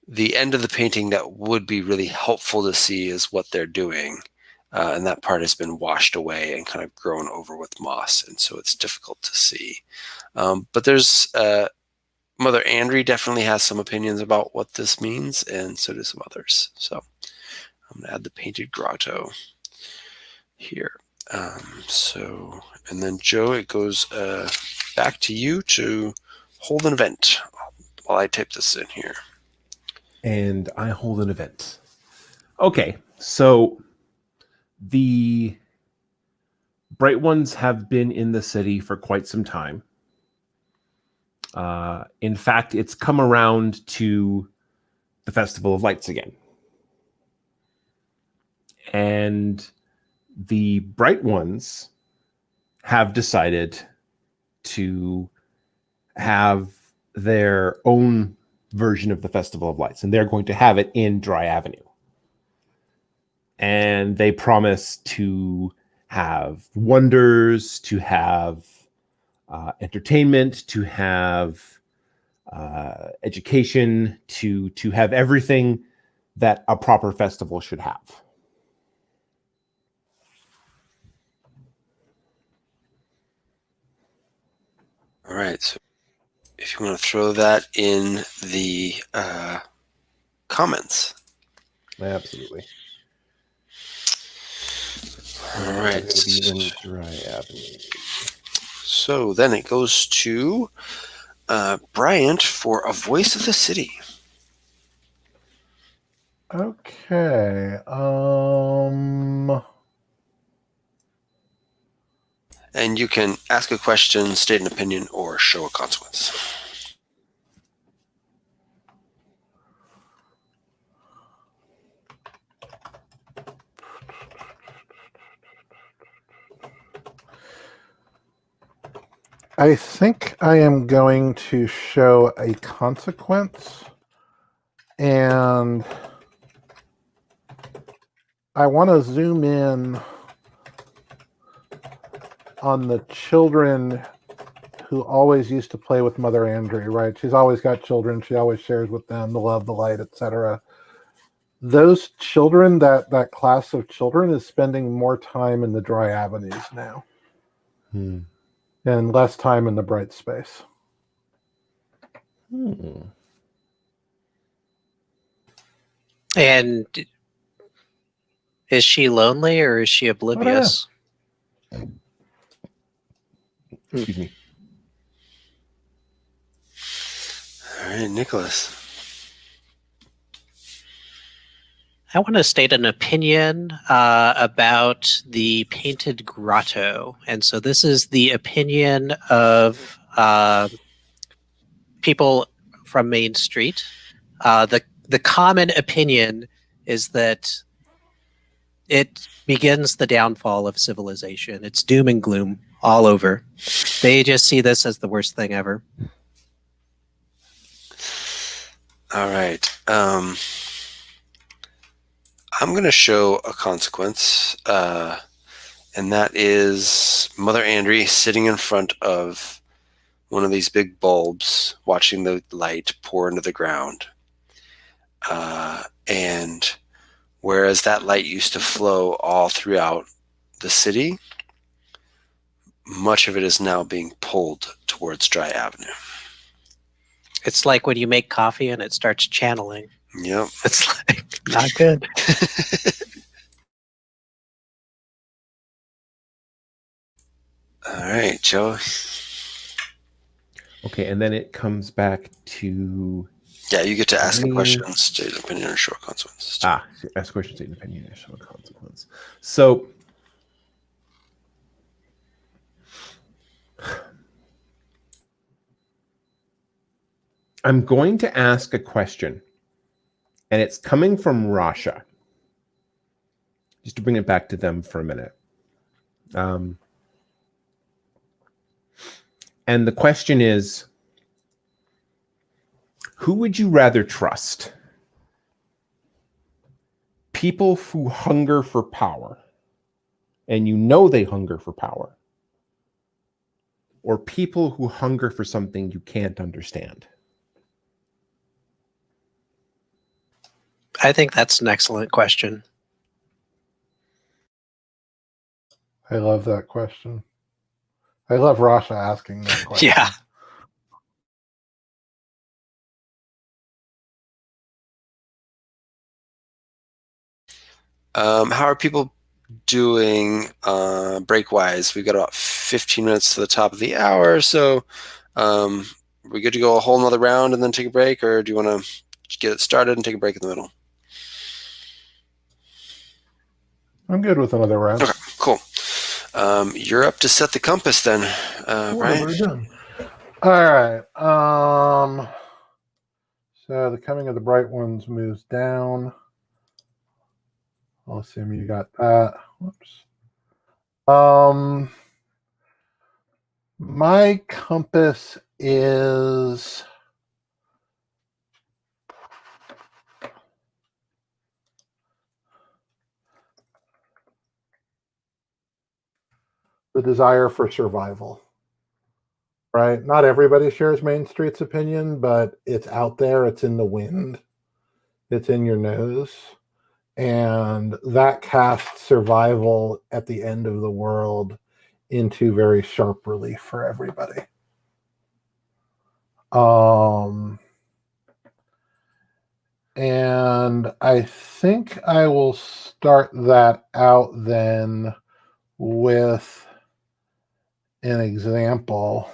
the end of the painting that would be really helpful to see is what they're doing. And that part has been washed away and kind of grown over with moss. And so it's difficult to see. But there's Mother Andry definitely has some opinions about what this means, and so do some others. So I'm going to add the painted grotto here. And then Joe, it goes back to you to hold an event while I type this in here. And I hold an event. Okay, so the Bright Ones have been in the city for quite some time. In fact, it's come around to the Festival of Lights again. And the Bright Ones have decided to have their own version of the Festival of Lights, and they're going to have it in Dry Avenue. And they promise to have wonders, to have entertainment, to have education, to have everything that a proper festival should have. All right, so if you want to throw that in the comments. Absolutely. All right. It'll be in Dry Avenue. So then it goes to Bryant for A Voice of the City. Okay. And you can ask a question, state an opinion, or show a consequence. I think I am going to show a consequence, and I want to zoom in on the children who always used to play with Mother Andry, right? She's always got children. She always shares with them the love, the light, etc. Those children, that class of children is spending more time in the dry avenues now. And less time in the bright space. And is she lonely or is she oblivious? Excuse me. All right, Nicholas. I want to state an opinion about the painted grotto. And so this is the opinion of people from Main Street. The common opinion is that it begins the downfall of civilization. It's doom and gloom all over. They just see this as the worst thing ever. All right. I'm going to show a consequence, and that is Mother Andry sitting in front of one of these big bulbs, watching the light pour into the ground. And whereas that light used to flow all throughout the city, much of it is now being pulled towards Dry Avenue. It's like when you make coffee and it starts channeling. Yep. It's like not good. All right, Joe. Okay, and then it comes back to... Yeah, you get to ask a question, state an opinion, or show a consequence. Ask a question, state an opinion, or show a consequence. So... I'm going to ask a question, and it's coming from Rasha. Just to bring it back to them for a minute. And the question is, who would you rather trust? People who hunger for power, and you know they hunger for power, or people who hunger for something you can't understand? I think that's an excellent question. I love that question. I love Rasha asking that question. Yeah. How are people doing break-wise? We've got about 15 minutes to the top of the hour, so we good to go a whole nother round and then take a break, or do you want to get it started and take a break in the middle? I'm good with another round. Okay, cool. You're up to set the compass then, Bryant. All right. So the coming of the bright ones moves down. I'll assume you got that. Whoops. My compass is the desire for survival. Right? Not everybody shares Main Street's opinion, but it's out there. It's in the wind. It's in your nose. And that casts survival at the end of the world into very sharp relief for everybody. And I think I will start that out then with an example,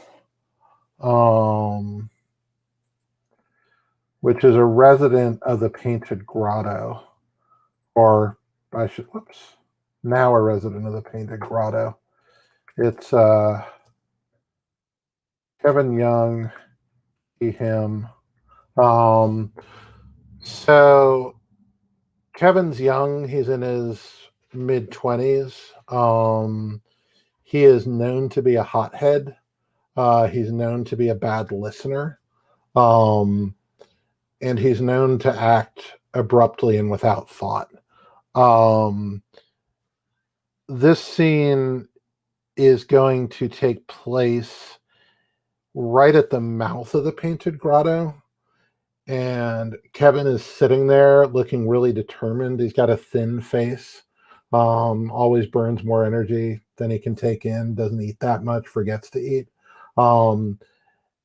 which is a resident of the Painted Grotto, or now a resident of the Painted Grotto. It's Kevin Young, he, him. So Kevin's young. He's in his mid-20s. He is known to be a hothead. He's known to be a bad listener. And he's known to act abruptly and without thought. This scene is going to take place right at the mouth of the Painted Grotto. And Kevin is sitting there looking really determined. He's got a thin face, always burns more energy than he can take in, doesn't eat that much, forgets to eat. And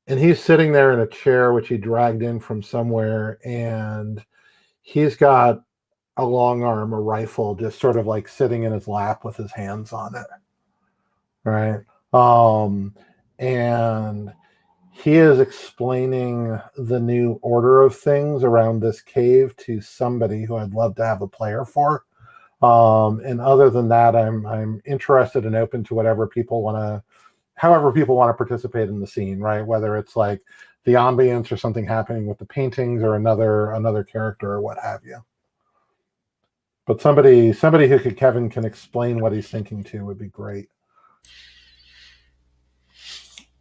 he's sitting there in a chair, which he dragged in from somewhere, and he's got a long arm, a rifle, just sort of like sitting in his lap with his hands on it. Right. And he is explaining the new order of things around this cave to somebody who I'd love to have a player for. And other than that, I'm interested and open to whatever people want to, however people want to participate in the scene, right? Whether it's like the ambience or something happening with the paintings or another character or what have you. But somebody who Kevin can explain what he's thinking to would be great.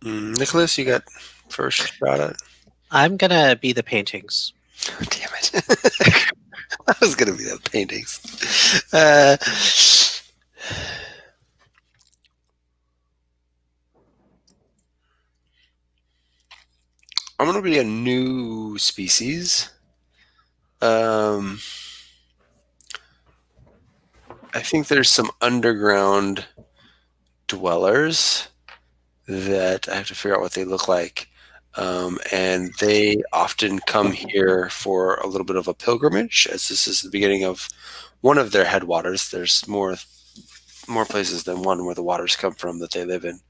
Nicholas, you got first shot at it? I'm gonna be the paintings. Damn it. I was going to be the paintings. Uh, I'm going to be a new species. I think there's some underground dwellers that I have to figure out what they look like. And they often come here for a little bit of a pilgrimage, as this is the beginning of one of their headwaters. There's more places than one where the waters come from that they live in.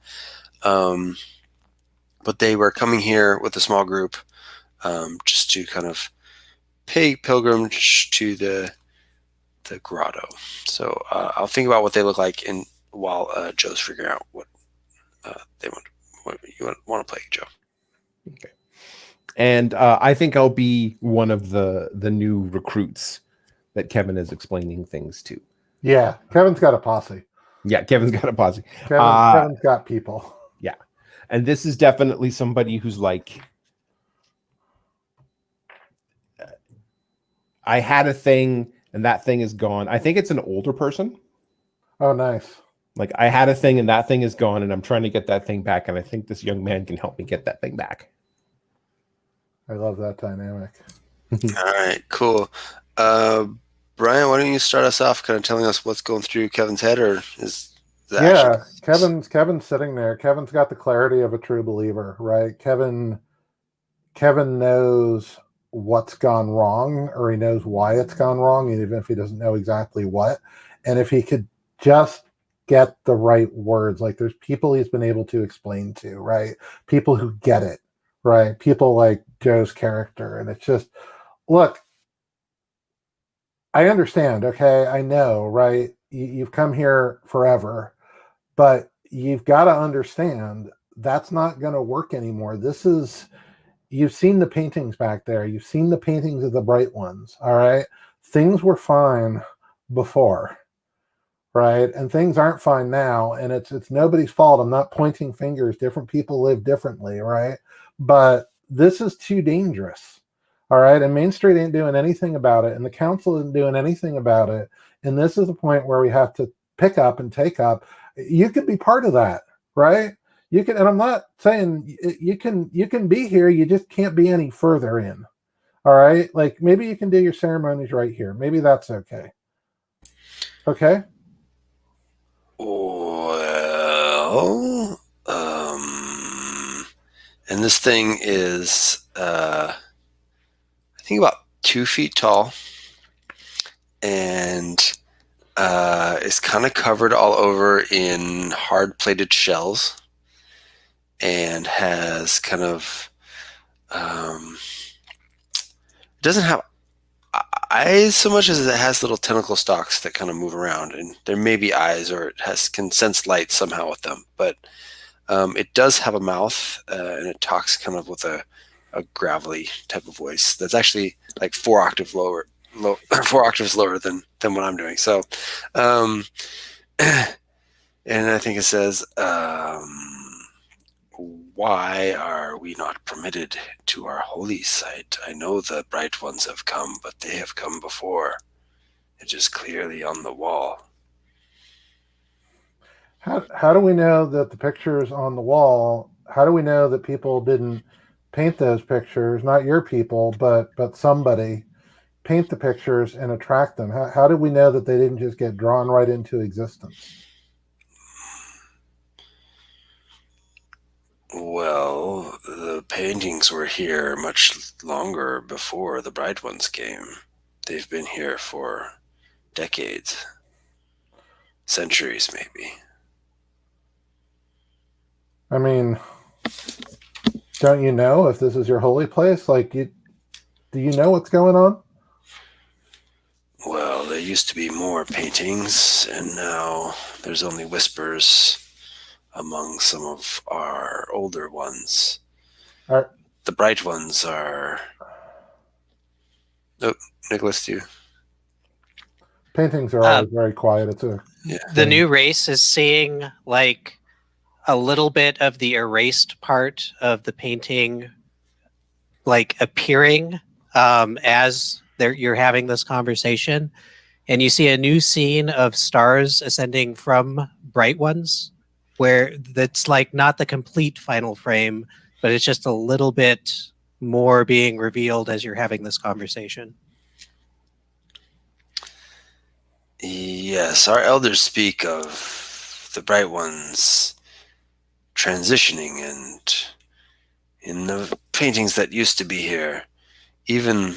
But they were coming here with a small group just to kind of pay pilgrimage to the grotto. So I'll think about what they look like while Joe's figuring out what you want to play, Joe. Okay. And I think I'll be one of the new recruits that Kevin is explaining things to. Yeah, Kevin's got a posse. Yeah, Kevin's got a posse. Kevin's got people. Yeah. And this is definitely somebody who's like, I had a thing and that thing is gone. I think it's an older person. Oh, nice. Like, I had a thing and that thing is gone and I'm trying to get that thing back. And I think this young man can help me get that thing back. I love that dynamic. All right, cool. Brian, why don't you start us off kind of telling us what's going through Kevin's head, or is that Kevin's sitting there. Kevin's got the clarity of a true believer, right? Kevin knows what's gone wrong, or he knows why it's gone wrong, even if he doesn't know exactly what. And if he could just get the right words, like there's people he's been able to explain to, right? People who get it, right? People like Joe's character. And it's just, look, I understand, okay? I know, right? You've come here forever, but you've got to understand that's not going to work anymore. You've seen the paintings back there. You've seen the paintings of the bright ones, all right? Things were fine before, right? And things aren't fine now, and it's nobody's fault. I'm not pointing fingers. Different people live differently, right? But this is too dangerous, all right? And Main Street ain't doing anything about it, and the council isn't doing anything about it. And this is the point where we have to pick up and take up. You could be part of that, right? You can, and I'm not saying you can be here, you just can't be any further in. All right? Like, maybe you can do your ceremonies right here. Maybe that's okay. Okay? Well, and this thing is, I think about 2 feet tall, and is kind of covered all over in hard-plated shells, and has kind of, doesn't have eyes so much as it has little tentacle stalks that kind of move around, and there may be eyes, or it can sense light somehow with them, but it does have a mouth, and it talks kind of with a gravelly type of voice that's actually like 4 octaves lower than what I'm doing. So, and I think it says, why are we not permitted to our holy site? I know the bright ones have come, but they have come before. It is clearly on the wall. How do we know that the pictures on the wall, how do we know that people didn't paint those pictures, not your people, but somebody paint the pictures and attract them? How do we know that they didn't just get drawn right into existence? Well, the paintings were here much longer before the bright ones came. They've been here for decades, centuries maybe. I mean, Don't you know if this is your holy place? Like, do you know what's going on? Well, there used to be more paintings, and now there's only whispers among some of our older ones. Are, The bright ones are... Oh, Nicholas, do you? paintings are always very quiet. It's a The new race is seeing like a little bit of the erased part of the painting like appearing as you're having this conversation, and you see a new scene of stars ascending from bright ones, where that's like not the complete final frame, but it's just a little bit more being revealed as you're having this conversation. Yes, our elders speak of the bright ones transitioning, and in the paintings that used to be here, even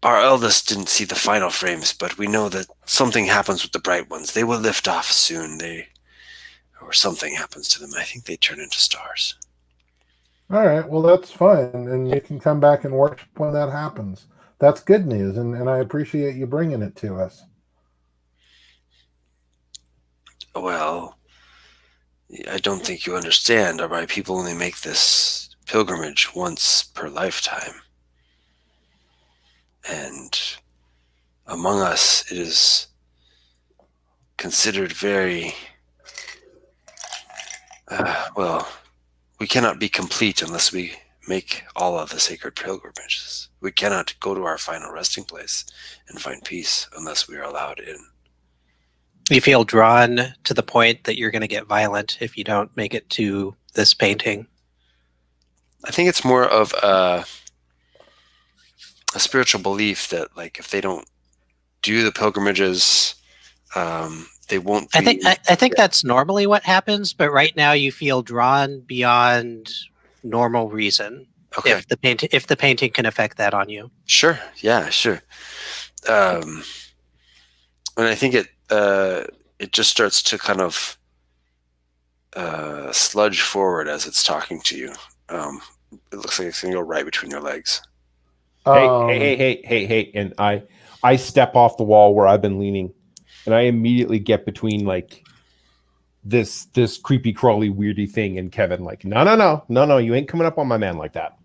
our eldest didn't see the final frames, but we know that something happens with the bright ones. They will lift off soon. Or something happens to them. I think they turn into stars. all right. Well, that's fine, and you can come back and worship when that happens. That's good news, and I appreciate you bringing it to us. Well, I don't think you understand. Our people only make this pilgrimage once per lifetime. And among us, it is considered very... well, we cannot be complete unless we make all of the sacred pilgrimages. We cannot go to our final resting place and find peace unless we are allowed in. You feel drawn to the point that you're going to get violent if you don't make it to this painting. I think it's more of a spiritual belief that, like, if they don't do the pilgrimages, they won't be... I think that's normally what happens, but right now you feel drawn beyond normal reason. Okay. If the painting can affect that on you. Sure. Yeah, sure. And I think it just starts to kind of sludge forward as it's talking to you. It looks like it's going to go right between your legs. Hey, and I step off the wall where I've been leaning, and I immediately get between like this creepy crawly weirdy thing and Kevin, like, no, you ain't coming up on my man like that.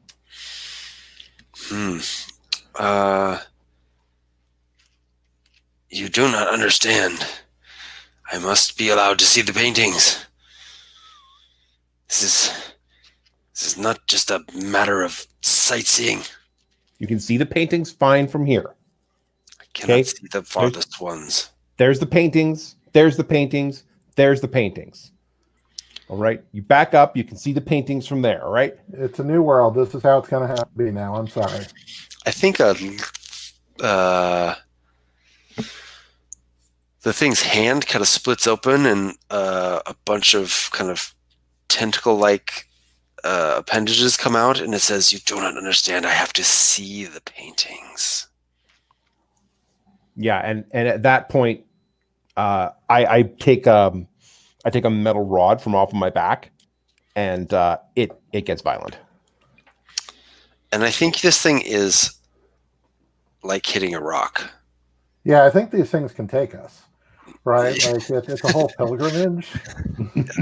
You do not understand. I must be allowed to see the paintings. This is not just a matter of sightseeing. You can see the paintings fine from here. I cannot see the farthest ones. There's the paintings. There's the paintings. There's the paintings. All right. You back up. You can see the paintings from there. All right. It's a new world. This is how it's going to have to be now. I'm sorry. I think the thing's hand kind of splits open, and a bunch of kind of tentacle-like appendages come out, and it says, "You do not understand. I have to see the paintings." Yeah, and at that point, I take a metal rod from off of my back, and it gets violent. And I think this thing is like hitting a rock. Yeah, I think these things can take us, right? Like it's a whole pilgrimage.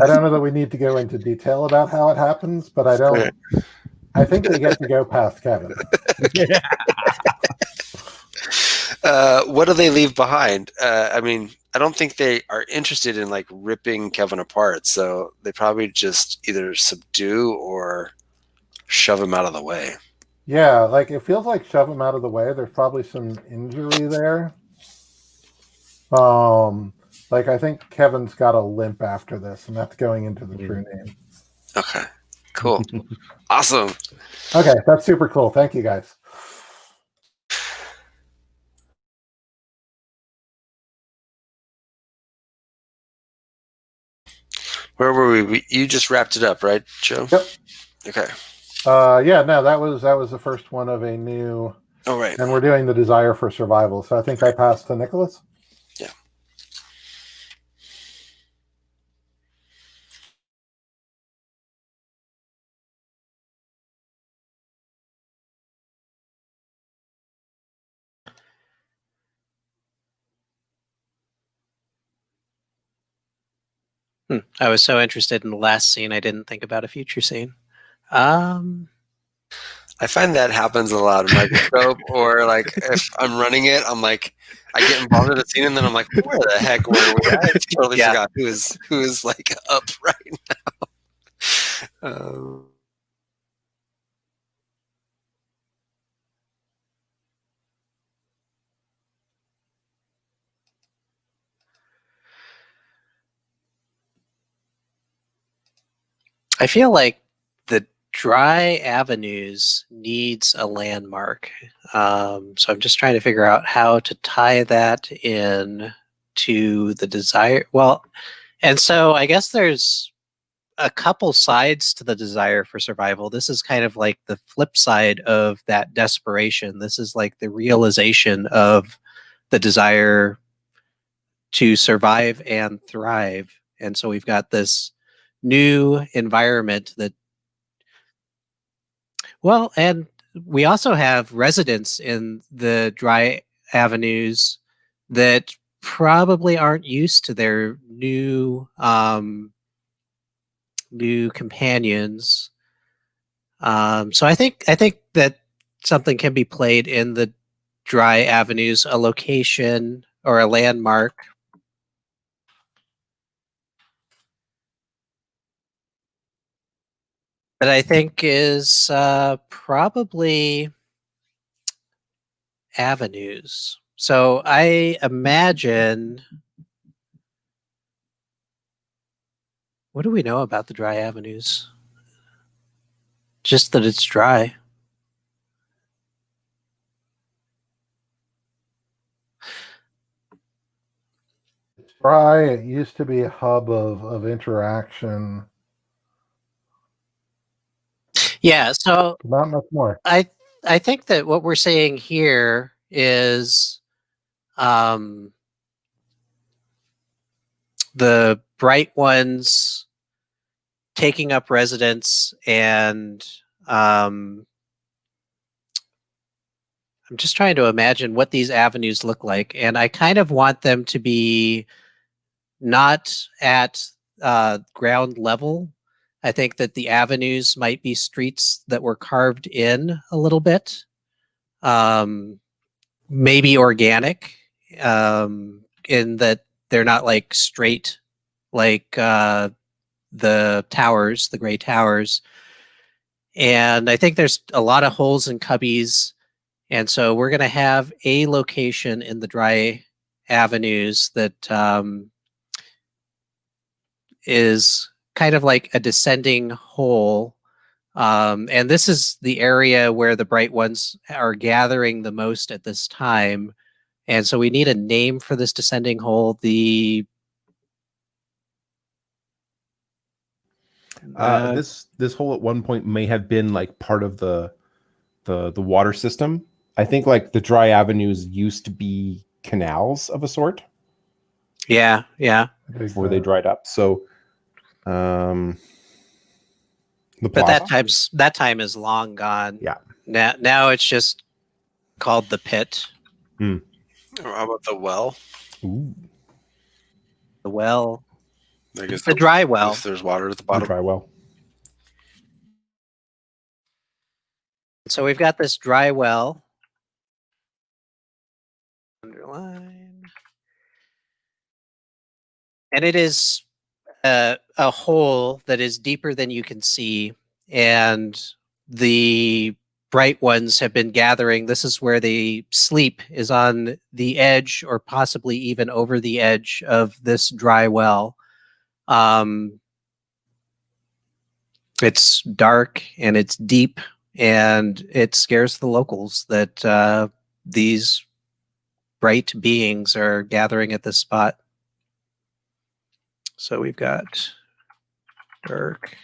I don't know that we need to go into detail about how it happens, but I think they get to go past Kevin. What do they leave behind? I mean, I don't think they are interested in like ripping Kevin apart, so they probably just either subdue or shove him out of the way. Yeah, like it feels like shove him out of the way. There's probably some injury there. Like I think Kevin's got a limp after this, and that's going into the true name. Okay, cool. Awesome. Okay, that's super cool. Thank you, guys. Where were we? You just wrapped it up, right, Joe? Yep. Okay. Yeah, no, that was the first one of a new. Oh, right. And we're doing the desire for survival. So I think I passed to Nicholas. I was so interested in the last scene, I didn't think about a future scene. I find that happens a lot in Microscope, or like if I'm running it, I'm like, I get involved in the scene, and then I'm like, where the heck were we? I totally Yeah. forgot who is like up right now. I feel like the dry avenues needs a landmark. So I'm just trying to figure out how to tie that in to the desire. Well, and so I guess there's a couple sides to the desire for survival. This is kind of like the flip side of that desperation. This is like the realization of the desire to survive and thrive. And so we've got this new environment that, well, and we also have residents in the dry avenues that probably aren't used to their new companions. So I think that something can be played in the dry avenues, a location or a landmark that I think is probably avenues. So I imagine. What do we know about the dry avenues? Just that it's dry. It's dry. It used to be a hub of interaction. Yeah, so Not much more. I think that what we're saying here is um, the bright ones taking up residence, and um, I'm just trying to imagine what these avenues look like, and I kind of want them to be not at ground level. I think that the avenues might be streets that were carved in a little bit, um, maybe organic, in that they're not like straight, like the towers, the gray towers. And I think there's a lot of holes and cubbies. And so we're going to have a location in the dry avenues that is kind of like a descending hole. And this is the area where the bright ones are gathering the most at this time. And so we need a name for this descending hole. This hole at one point may have been like part of the water system. I think like the dry avenues used to be canals of a sort. Yeah, yeah. Before they dried up. So the But plaza. that time is long gone. Yeah. Now it's just called the pit. Or how about the well? Ooh. The well. I guess The dry well. if there's water at the The bottom. dry well. So we've got this dry well. Underline. And it is a hole that is deeper than you can see. And the bright ones have been gathering. This is where they sleep, is on the edge or possibly even over the edge of this dry well. It's dark and it's deep, and it scares the locals that these bright beings are gathering at this spot. So we've got dark,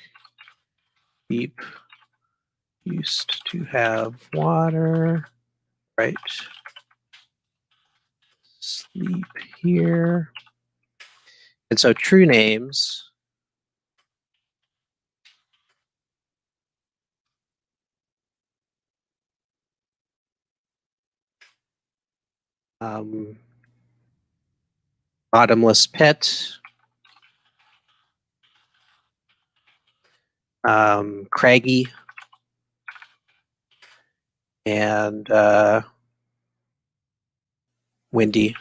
deep, used to have water, right? Sleep here. And so true names. Bottomless pit. craggy, and windy.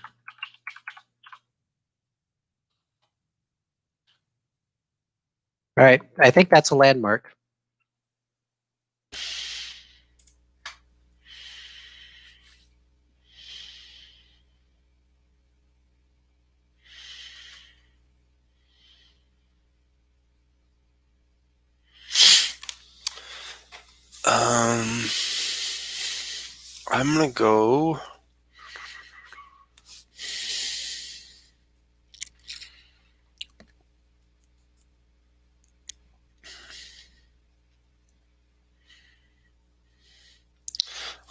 All right, I think that's a landmark. I'm gonna go. I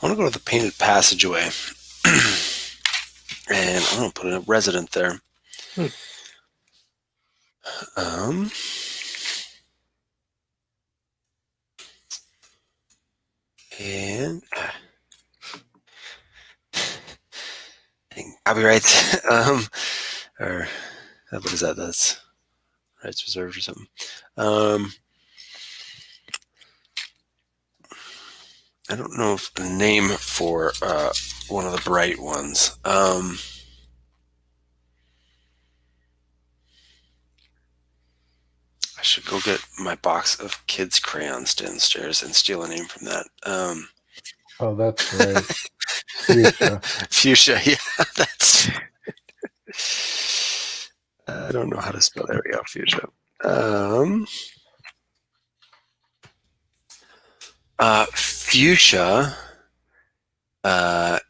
want to go to the painted passageway, and I'm gonna put a resident there. And copyrights, or what is that? That's rights reserved or something. I don't know if a name for one of the bright ones. I should go get my box of kids' crayons downstairs and steal a name from that. Oh, that's great. Fuchsia. Fuchsia, yeah, that's. I don't know how to spell. There we go, fuchsia. Fuchsia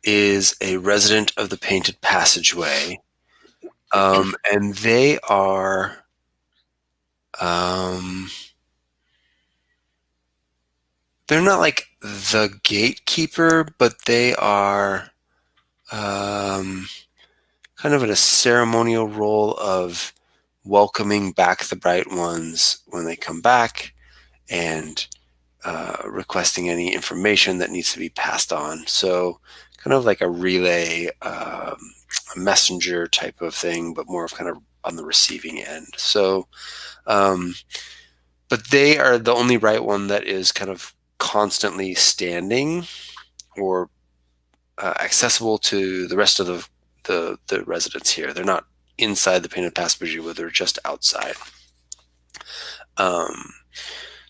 is a resident of the painted passageway, and they are. They're not like the gatekeeper, but they are kind of in a ceremonial role of welcoming back the bright ones when they come back and requesting any information that needs to be passed on. So kind of like a relay, a messenger type of thing, but more of kind of on the receiving end. So, but they are the only bright one that is kind of constantly standing or accessible to the rest of the residents here. They're not inside the painted passageway, they're just outside.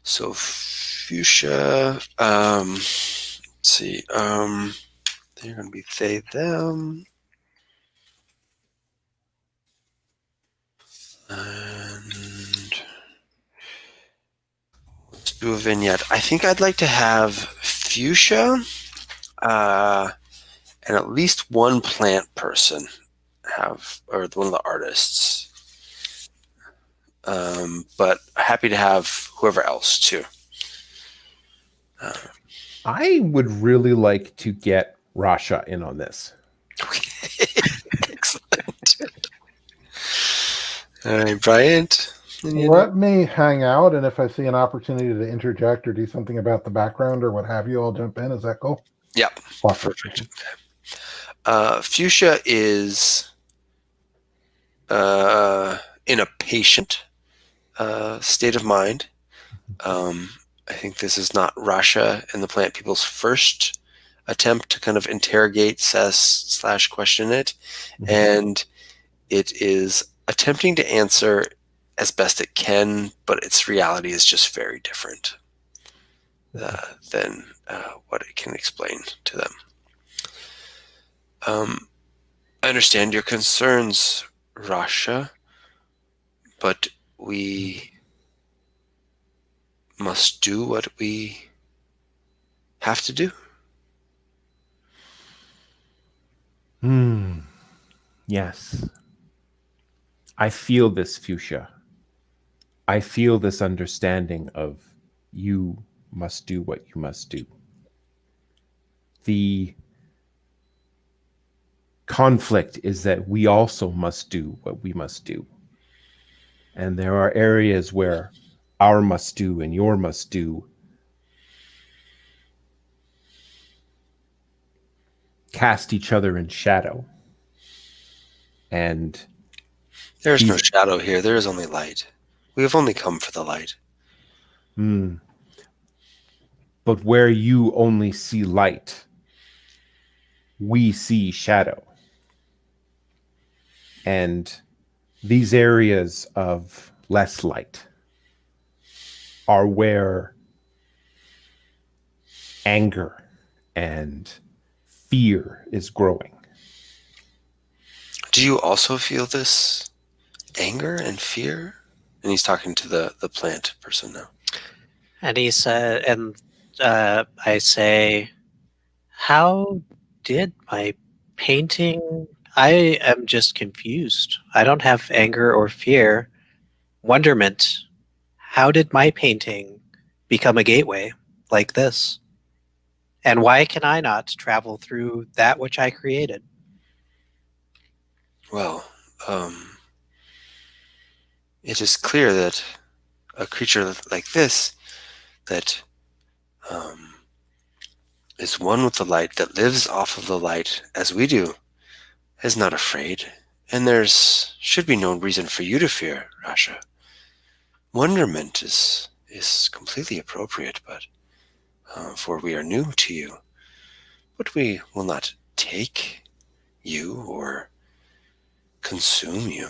So fuchsia, let's see, they're going to be they, them. And let's do a vignette. I think I'd like to have fuchsia and at least one plant person have, or one of the artists. But happy to have whoever else too. I would really like to get Rasha in on this. Okay. Excellent. All right, Bryant. Let me hang out, and if I see an opportunity to interject or do something about the background or what have you, I'll jump in. Is that cool? Yep. Perfect. Fuchsia is in a patient state of mind. I think this is not Rasha and the plant people's first attempt to kind of interrogate, / question it. Mm-hmm. And it is attempting to answer as best it can, but its reality is just very different than what it can explain to them. I understand your concerns, Rasha, but we must do what we have to do. Yes. I feel this, Fuchsia. I feel this understanding of you must do what you must do. The conflict is that we also must do what we must do. And there are areas where our must do and your must do cast each other in shadow. And there is no shadow here. There is only light. We have only come for the light. Hmm. But where you only see light, we see shadow. And these areas of less light are where anger and fear is growing. Do you also feel this anger and fear? And he's talking to the plant person now. And he said, and I say, how did my painting? I am just confused. I don't have anger or fear. Wonderment. How did my painting become a gateway like this? And why can I not travel through that which I created? Well, it is clear that a creature like this, that is one with the light, that lives off of the light as we do, is not afraid. And there's should be no reason for you to fear, Rasha. Wonderment is completely appropriate, but for we are new to you. But we will not take you or consume you.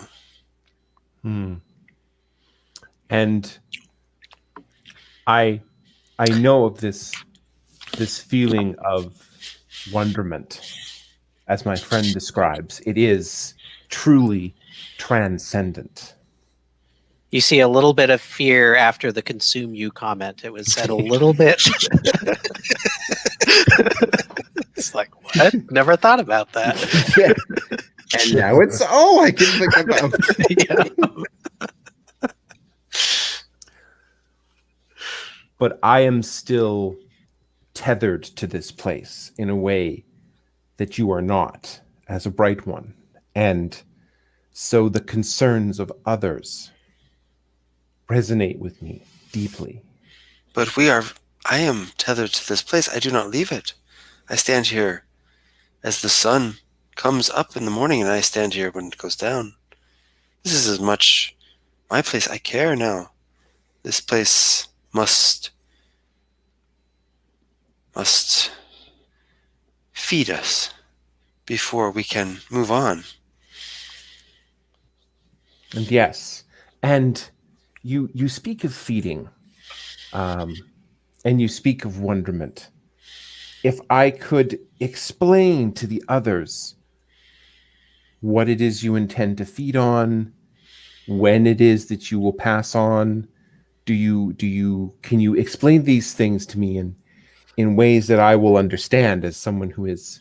Hmm. And I know of this feeling of wonderment, as my friend describes. It is truly transcendent. You see a little bit of fear after the consume you comment. It was said a little bit. It's like, what? Never thought about that. Yeah. And now it's all I can think about. Yeah. But I am still tethered to this place in a way that you are not, as a bright one. And so the concerns of others resonate with me deeply. But I am tethered to this place. I do not leave it. I stand here as the sun comes up in the morning, and I stand here when it goes down. This is as much my place. I care now. This place must feed us before we can move on. And yes, and you speak of feeding, and you speak of wonderment. If I could explain to the others what it is you intend to feed on, when it is that you will pass on, can you explain these things to me in ways that I will understand as someone who is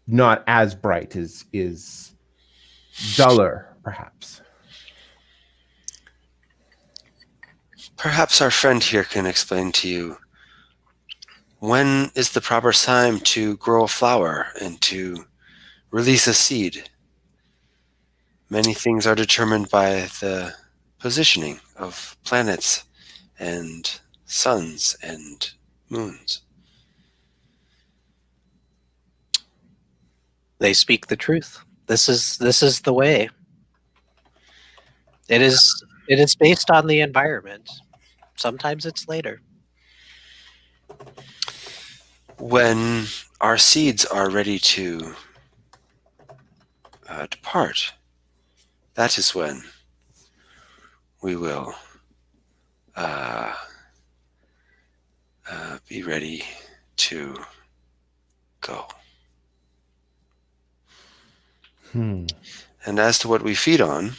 not as bright, is duller, perhaps? Perhaps our friend here can explain to you when is the proper time to grow a flower and to release a seed. Many things are determined by the positioning of planets and suns and moons. They speak the truth. This is the way. It is based on the environment. Sometimes it's later. When our seeds are ready to depart, that is when we will be ready to go. And as to what we feed on,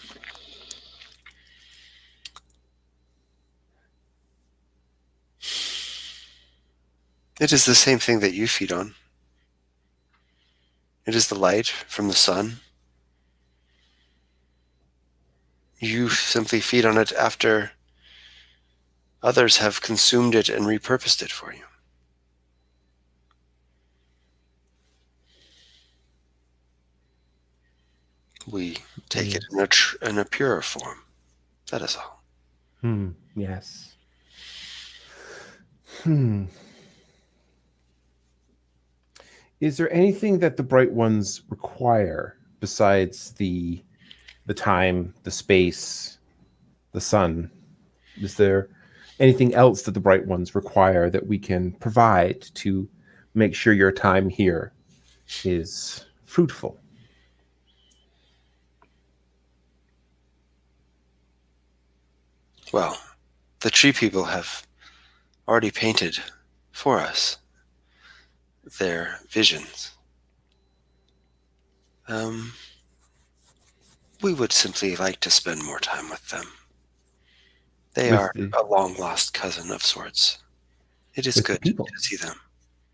it is the same thing that you feed on. It is the light from the sun. You simply feed on it after others have consumed it and repurposed it for you. We take it in a purer form. That is all. Yes. Is there anything that the bright ones require besides the time, the space, the sun? Is there anything else that the Bright Ones require that we can provide to make sure your time here is fruitful? Well, the tree people have already painted for us their visions. We would simply like to spend more time with them. They With are the a long-lost cousin of sorts. It is with the good to people. see them.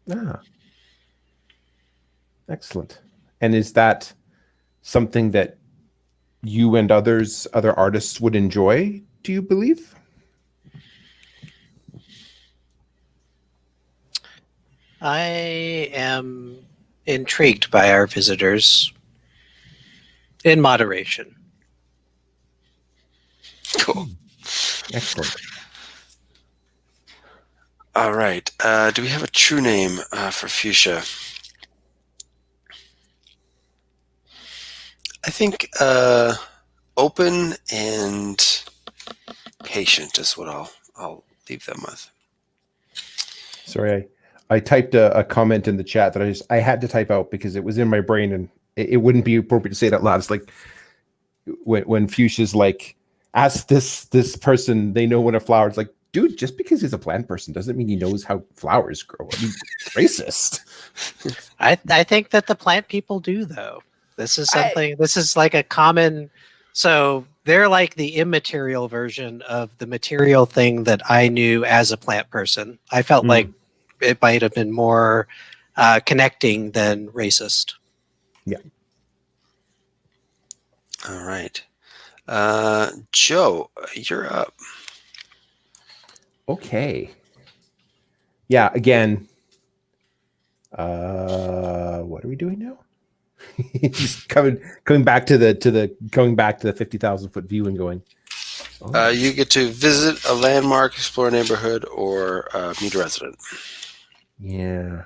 Ah, excellent. And is that something that you and other artists would enjoy, do you believe? I am intrigued by our visitors in moderation. Cool. Excellent. All right. Do we have a true name for Fuchsia? I think open and patient is what I'll leave them with. Sorry, I typed a comment in the chat that I had to type out because it was in my brain and it wouldn't be appropriate to say it out loud. It's like when Fuchsia's like, ask this person, they know when a flower. It's like, dude, just because he's a plant person doesn't mean he knows how flowers grow. I mean, racist. I think that the plant people do, though. This is something. This is like a common. So they're like the immaterial version of the material thing that I knew as a plant person. I felt like it might have been more connecting than racist. Yeah. All right. Joe, you're up. Okay. Yeah, again. What are we doing now? Just coming back to the 50,000 foot view and going. Oh. You get to visit a landmark, explore a neighborhood, or meet a resident. Yeah.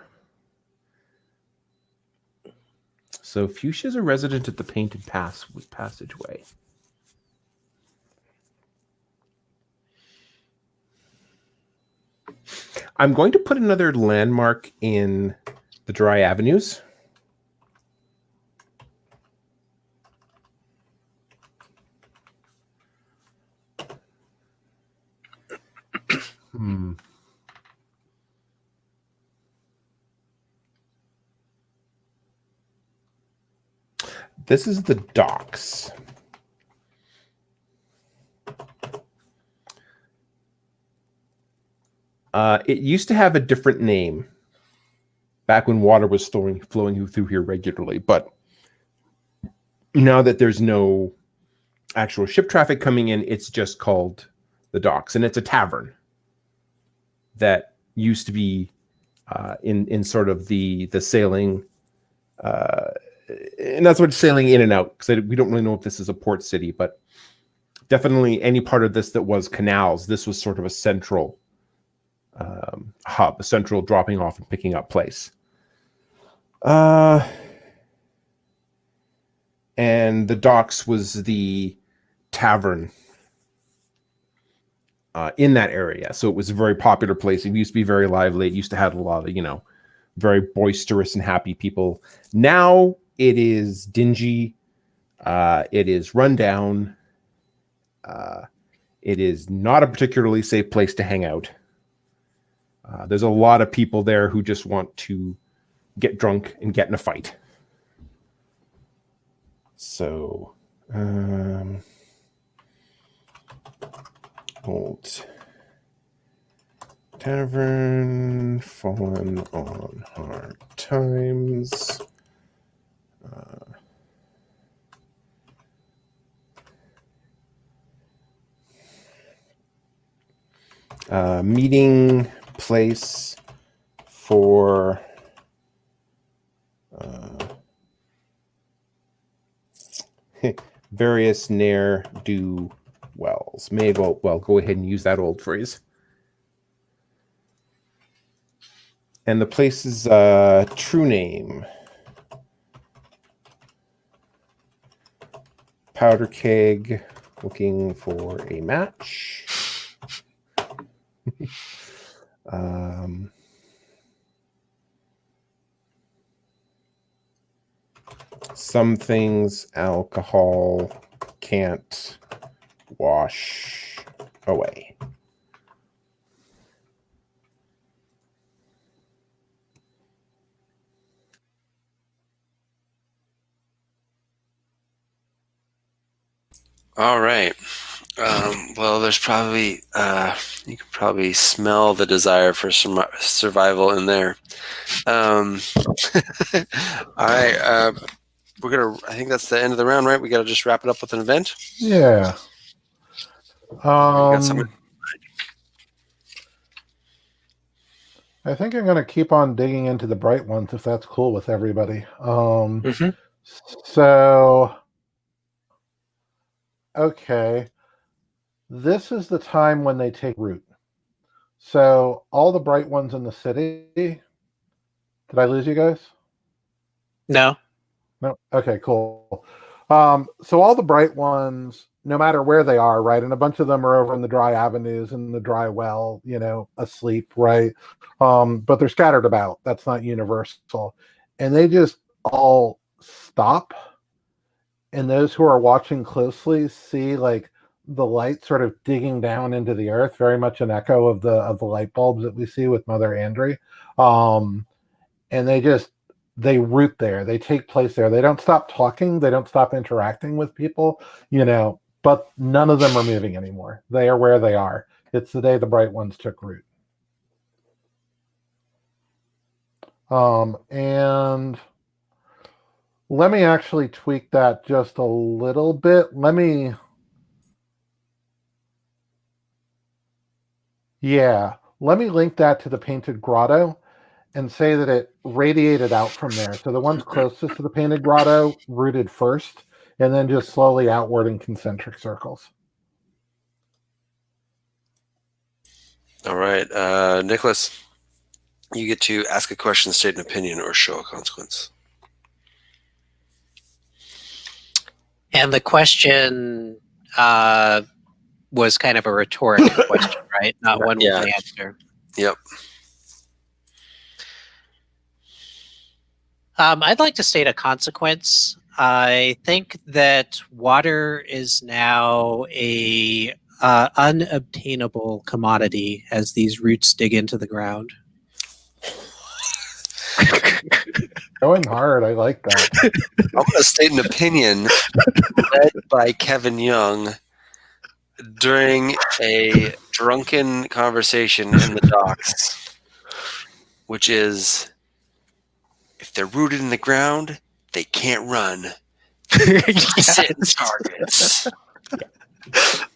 So Fuchsia's a resident at the Painted Passageway. I'm going to put another landmark in the Dry Avenues. This is the docks. It used to have a different name back when water was flowing through here regularly, but now that there's no actual ship traffic coming in, it's just called the docks, and it's a tavern that used to be in sort of the sailing, and that's what sailing in and out, because we don't really know if this is a port city, but definitely any part of this that was canals, this was sort of a central hub, a central dropping off and picking up place. And the docks was the tavern in that area. So it was a very popular place. It used to be very lively. It used to have a lot of, very boisterous and happy people. Now it is dingy. It is run down. It is not a particularly safe place to hang out. There's a lot of people there who just want to get drunk and get in a fight. So, old tavern, fallen on hard times. Meeting place for various ne'er-do-wells. May well go ahead and use that old phrase. And the place's true name. Powder keg, looking for a match. Some things alcohol can't wash away. All right. Well, there's probably you can probably smell the desire for some survival in there. All right. I think that's the end of the round, right? We got to just wrap it up with an event. Yeah. You got something? I think I'm going to keep on digging into the bright ones if that's cool with everybody. So, okay. This is the time when they take root. So, all the bright ones in the city. Did I lose you guys? No. No. Okay, cool. So all the bright ones, no matter where they are, right? And a bunch of them are over in the dry avenues and the dry well, asleep, right? But they're scattered about. That's not universal. And they just all stop. And those who are watching closely see like the light sort of digging down into the earth, very much an echo of the light bulbs that we see with Mother Andre. And they root there. They take place there. They don't stop talking. They don't stop interacting with people, but none of them are moving anymore. They are where they are. It's the day the bright ones took root. And let me actually tweak that just a little bit. Let me link that to the painted grotto and say that it radiated out from there. So the ones closest to the painted grotto rooted first, and then just slowly outward in concentric circles. All right. Nicholas, you get to ask a question, state an opinion, or show a consequence. And the question was kind of a rhetorical question, right? Not one with an answer. Yep. I'd like to state a consequence. I think that water is now a unobtainable commodity as these roots dig into the ground. Going hard, I like that. I'm going to state an opinion led by Kevin Young during a drunken conversation in the docks, which is, if they're rooted in the ground, they can't run. Sit targets.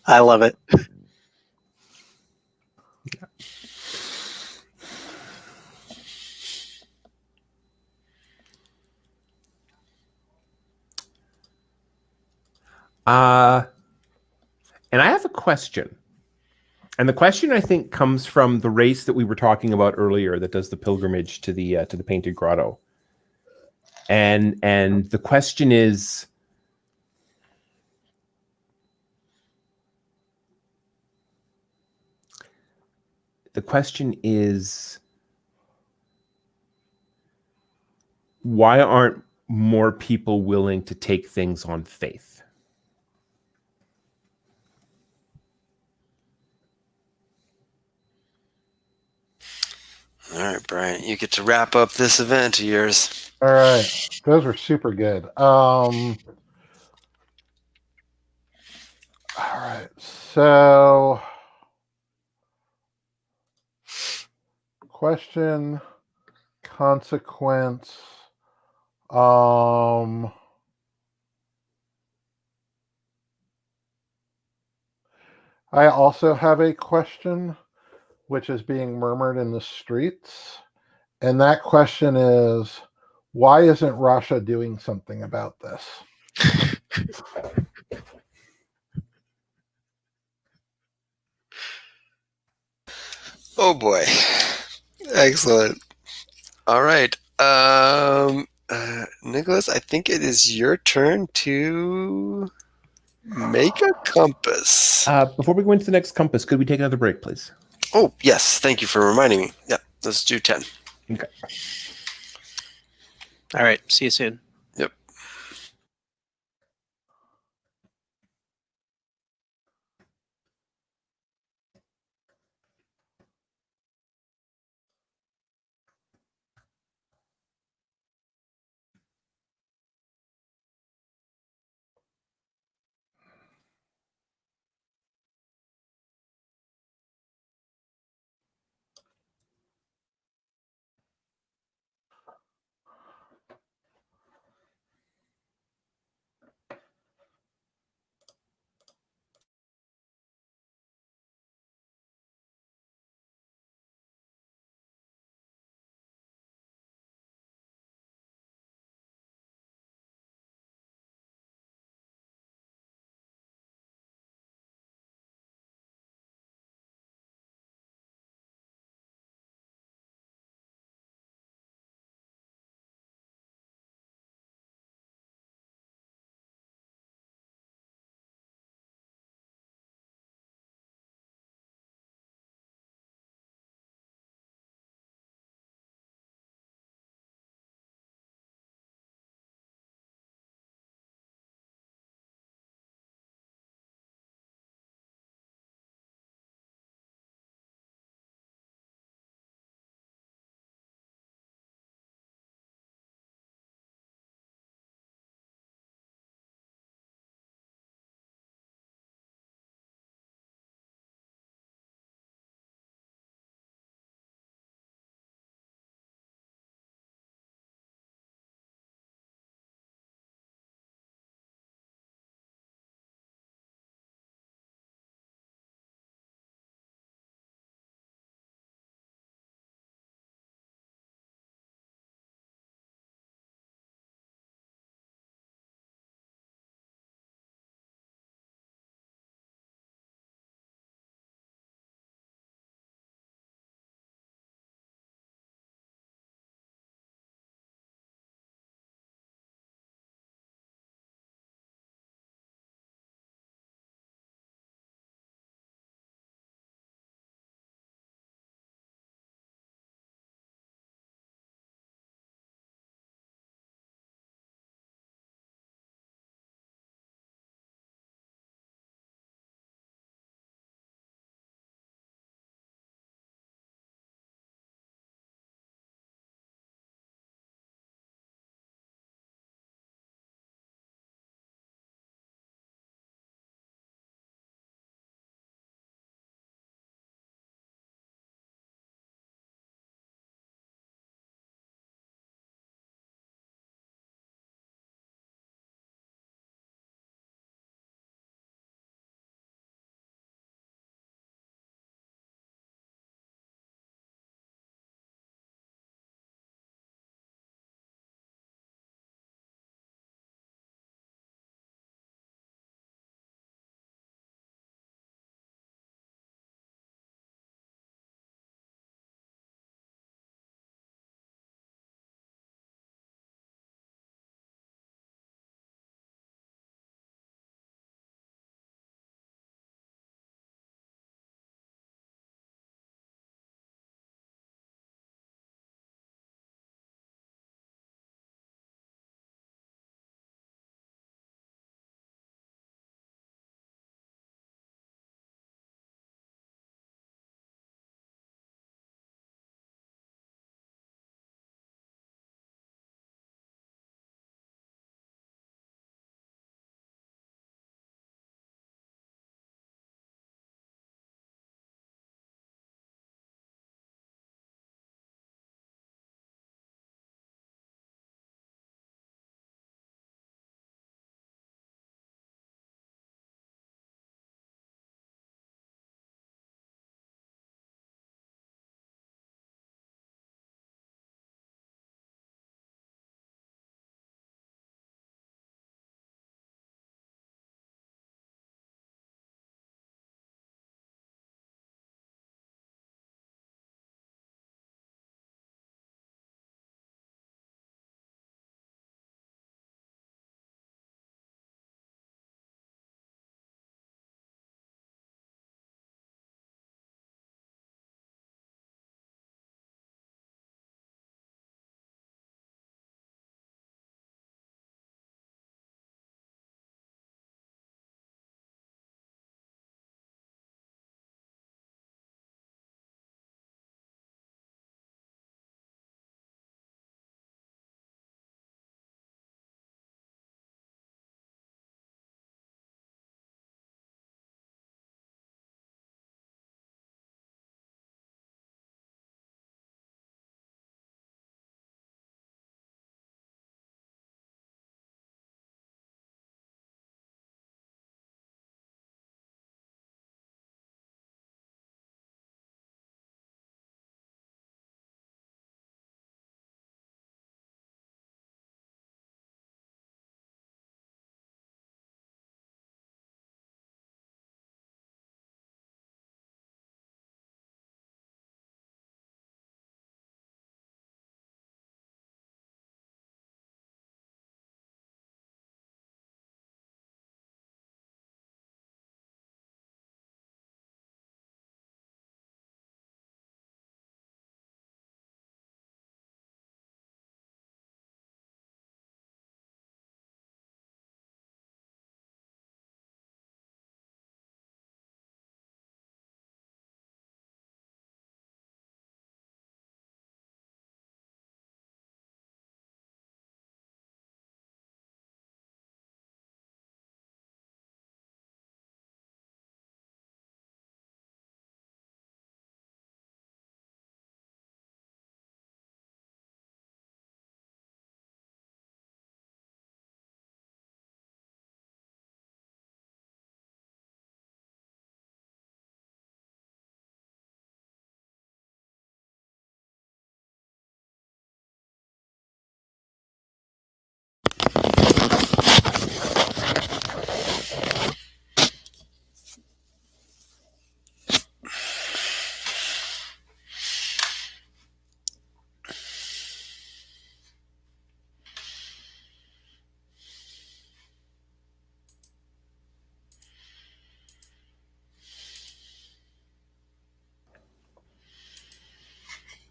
I love it. And I have a question. And the question, I think, comes from the race that we were talking about earlier that does the pilgrimage to the painted grotto. And the question is, why aren't more people willing to take things on faith? All right, Bryant, you get to wrap up this event of yours. All right. Those were super good. All right. So, question, consequence. I also have a question, which is being murmured in the streets. And that question is, why isn't Russia doing something about this? Oh boy. Excellent. All right. Nicholas, I think it is your turn to make a compass. Before we go into the next compass, could we take another break, please? Oh, yes. Thank you for reminding me. Yeah, let's do 10. Okay. All right. See you soon. Yep.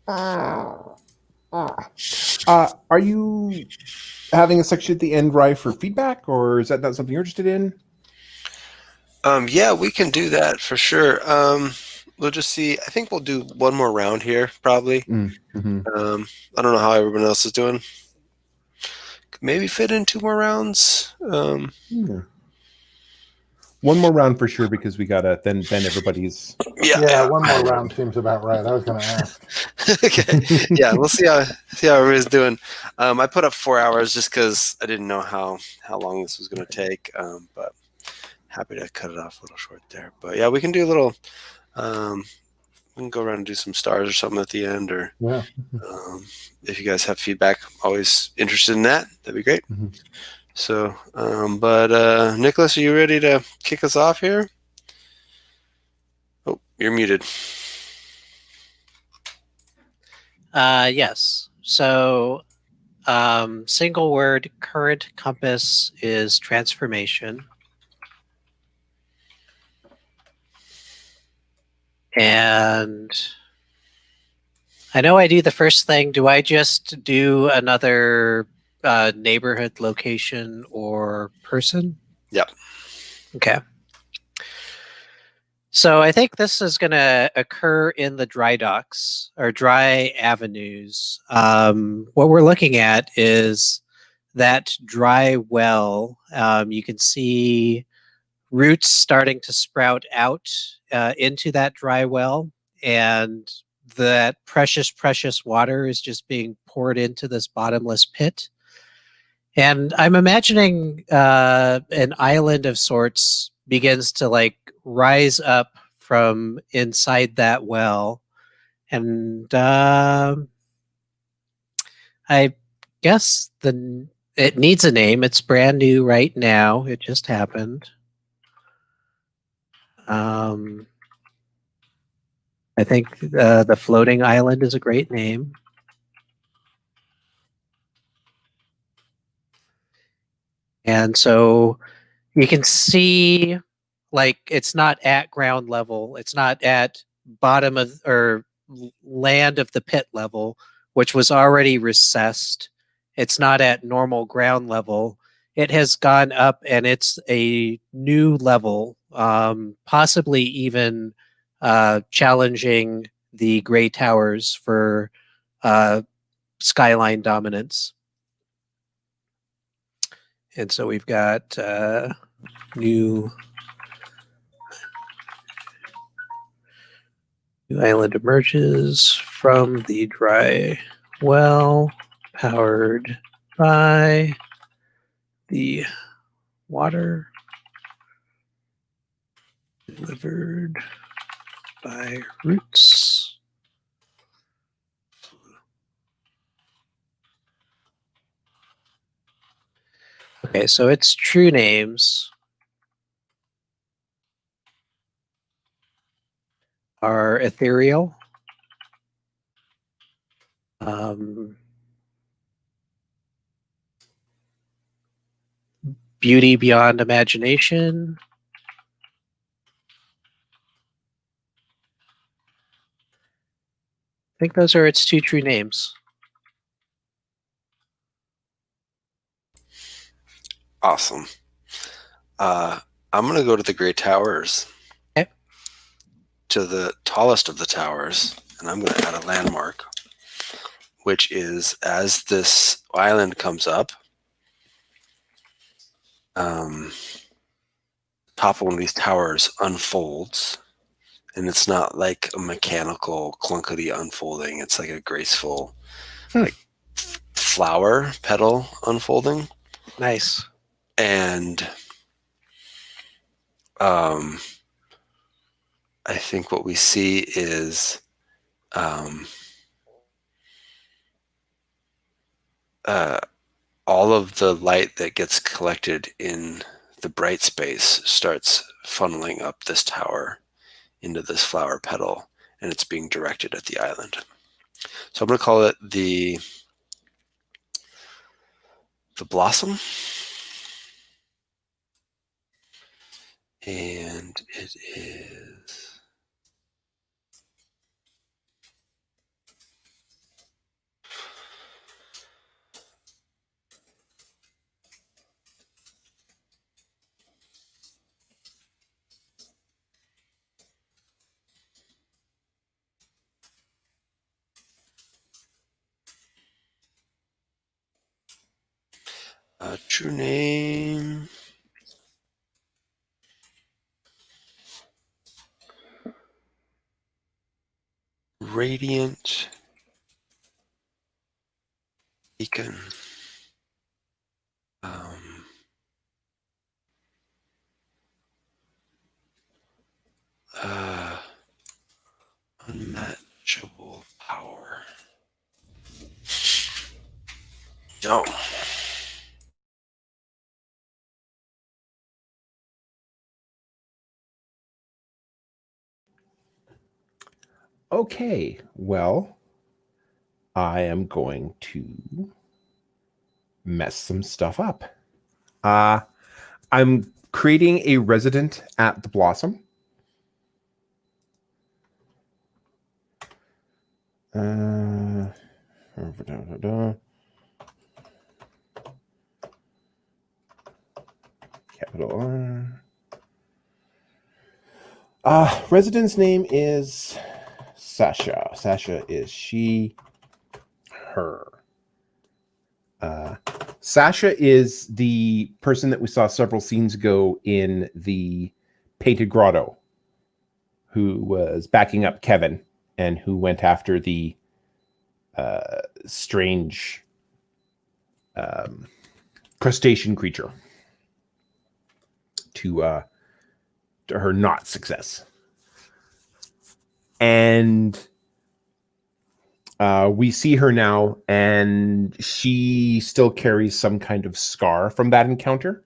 Are you having a section at the end, Rye, for feedback, or is that not something you're interested in? Yeah, we can do that for sure. We'll just see. I think we'll do one more round here, probably. Mm-hmm. I don't know how everyone else is doing. Could maybe fit in 2 more rounds. Yeah. One more round for sure, because we gotta then everybody's. Yeah, Yeah, one more round seems about right. I was going to ask. okay. Yeah, we'll see how everybody's doing. I put up 4 hours just because I didn't know how long this was going to take. But happy to cut it off a little short there. But yeah, we can do a little. We can go around and do some stars or something at the end, or Yeah. if you guys have feedback, always interested in that. That'd be great. Mhm. So, but Nicholas, are you ready to kick us off here? Oh, you're muted. Yes. So, single word current compass is transformation. And I know I do the first thing. Do I just do another neighborhood, location, or person? Yep. Okay. So I think this is going to occur in the dry docks or dry avenues. What we're looking at is that dry well. You can see roots starting to sprout out into that dry well, and that precious, precious water is just being poured into this bottomless pit. And I'm imagining an island of sorts begins to like rise up from inside that well. And I guess it needs a name. It's brand new right now. It just happened. I think the floating island is a great name. And so you can see like it's not at ground level. It's not at bottom of or land of the pit level, which was already recessed. It's not at normal ground level. It has gone up and it's a new level, possibly even challenging the gray towers for skyline dominance. And so we've got new island emerges from the dry well, powered by the water, delivered by roots. Okay, so its true names are ethereal, beauty beyond imagination, I think those are its two true names. Awesome. I'm gonna go to the Great Towers. Okay. To the tallest of the towers, and I'm gonna add a landmark, which is as this island comes up, top of one of these towers unfolds, and it's not like a mechanical clunkety unfolding. It's like a graceful, like flower petal unfolding. Nice. And I think what we see is all of the light that gets collected in the bright space starts funneling up this tower into this flower petal, and it's being directed at the island. So I'm going to call it the blossom, and it is True name. Radiant Beacon. Unmatchable power. No. Okay, well, I am going to mess some stuff up. I'm creating a resident at the Blossom. Capital R. Resident's name is Sasha. Sasha is she, her. Sasha is the person that we saw several scenes ago in the Painted Grotto, who was backing up Kevin and who went after the strange crustacean creature to her not success. And we see her now, and she still carries some kind of scar from that encounter.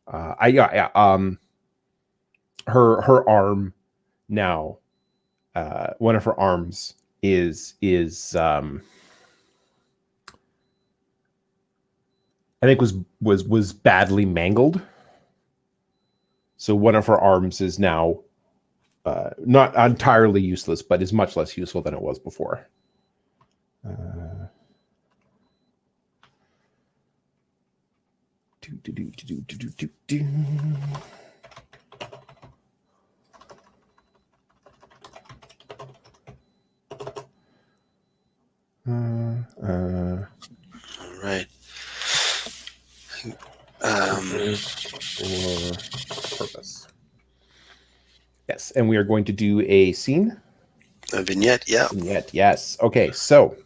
Her arm now, one of her arms is I think was badly mangled. So one of her arms is now not entirely useless, but is much less useful than it was before. All right. For purpose. Yes, and we are going to do a scene. A vignette, yeah. Vignette, yes. Okay, so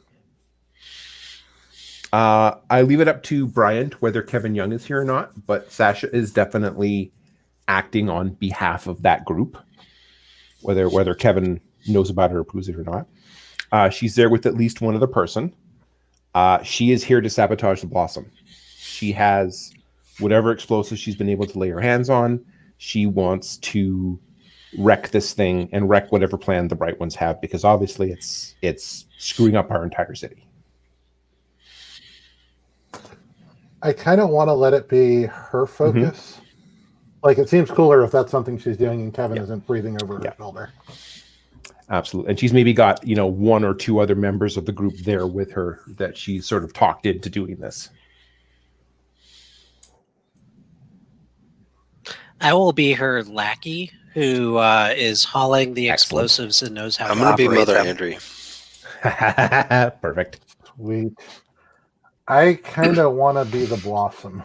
I leave it up to Bryant whether Kevin Young is here or not, but Sasha is definitely acting on behalf of that group, whether Kevin knows about it or approves it or not. She's there with at least one other person. She is here to sabotage the Blossom. She has whatever explosives she's been able to lay her hands on. She wants to wreck this thing and wreck whatever plan the Bright Ones have, because obviously it's screwing up our entire city. I kind of want to let it be her focus. Like, it seems cooler if that's something she's doing and Kevin isn't breathing over her shoulder. Absolutely. And she's maybe got, one or two other members of the group there with her that she sort of talked into doing this. I will be her lackey who is hauling the Excellent. explosives and knows how I'm to going to be operate Mother them. Andrew. Perfect. Sweet. I kind of want to be the Blossom.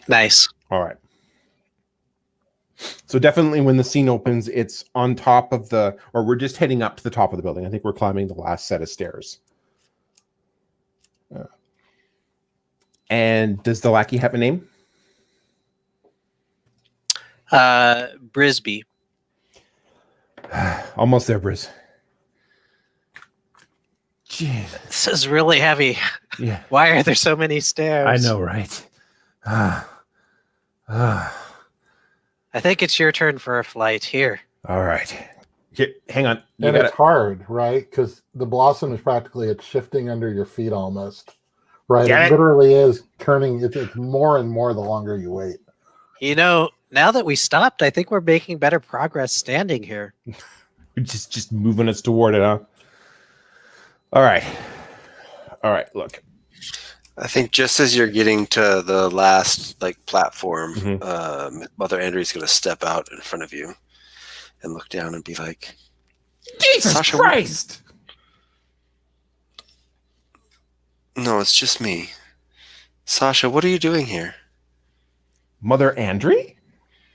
Nice. All right. So definitely when the scene opens, it's on top of or we're just heading up to the top of the building. I think we're climbing the last set of stairs. And does the lackey have a name? Brisby. Almost there, Briz. Jeez. This is really heavy. Yeah. Why are there so many stairs? I know, right? I think it's your turn for a flight here. All right. Here, hang on. And it's hard, right? Because the Blossom is practically, it's shifting under your feet almost. Right? It literally is turning. It's more and more the longer you wait. Now that we stopped, I think we're making better progress standing here. We're just moving us toward it, huh? All right, look. I think just as you're getting to the last platform, Mother Andrew's going to step out in front of you and look down and be like, Jesus Sasha, Christ! No, it's just me. Sasha, what are you doing here? Mother Andre?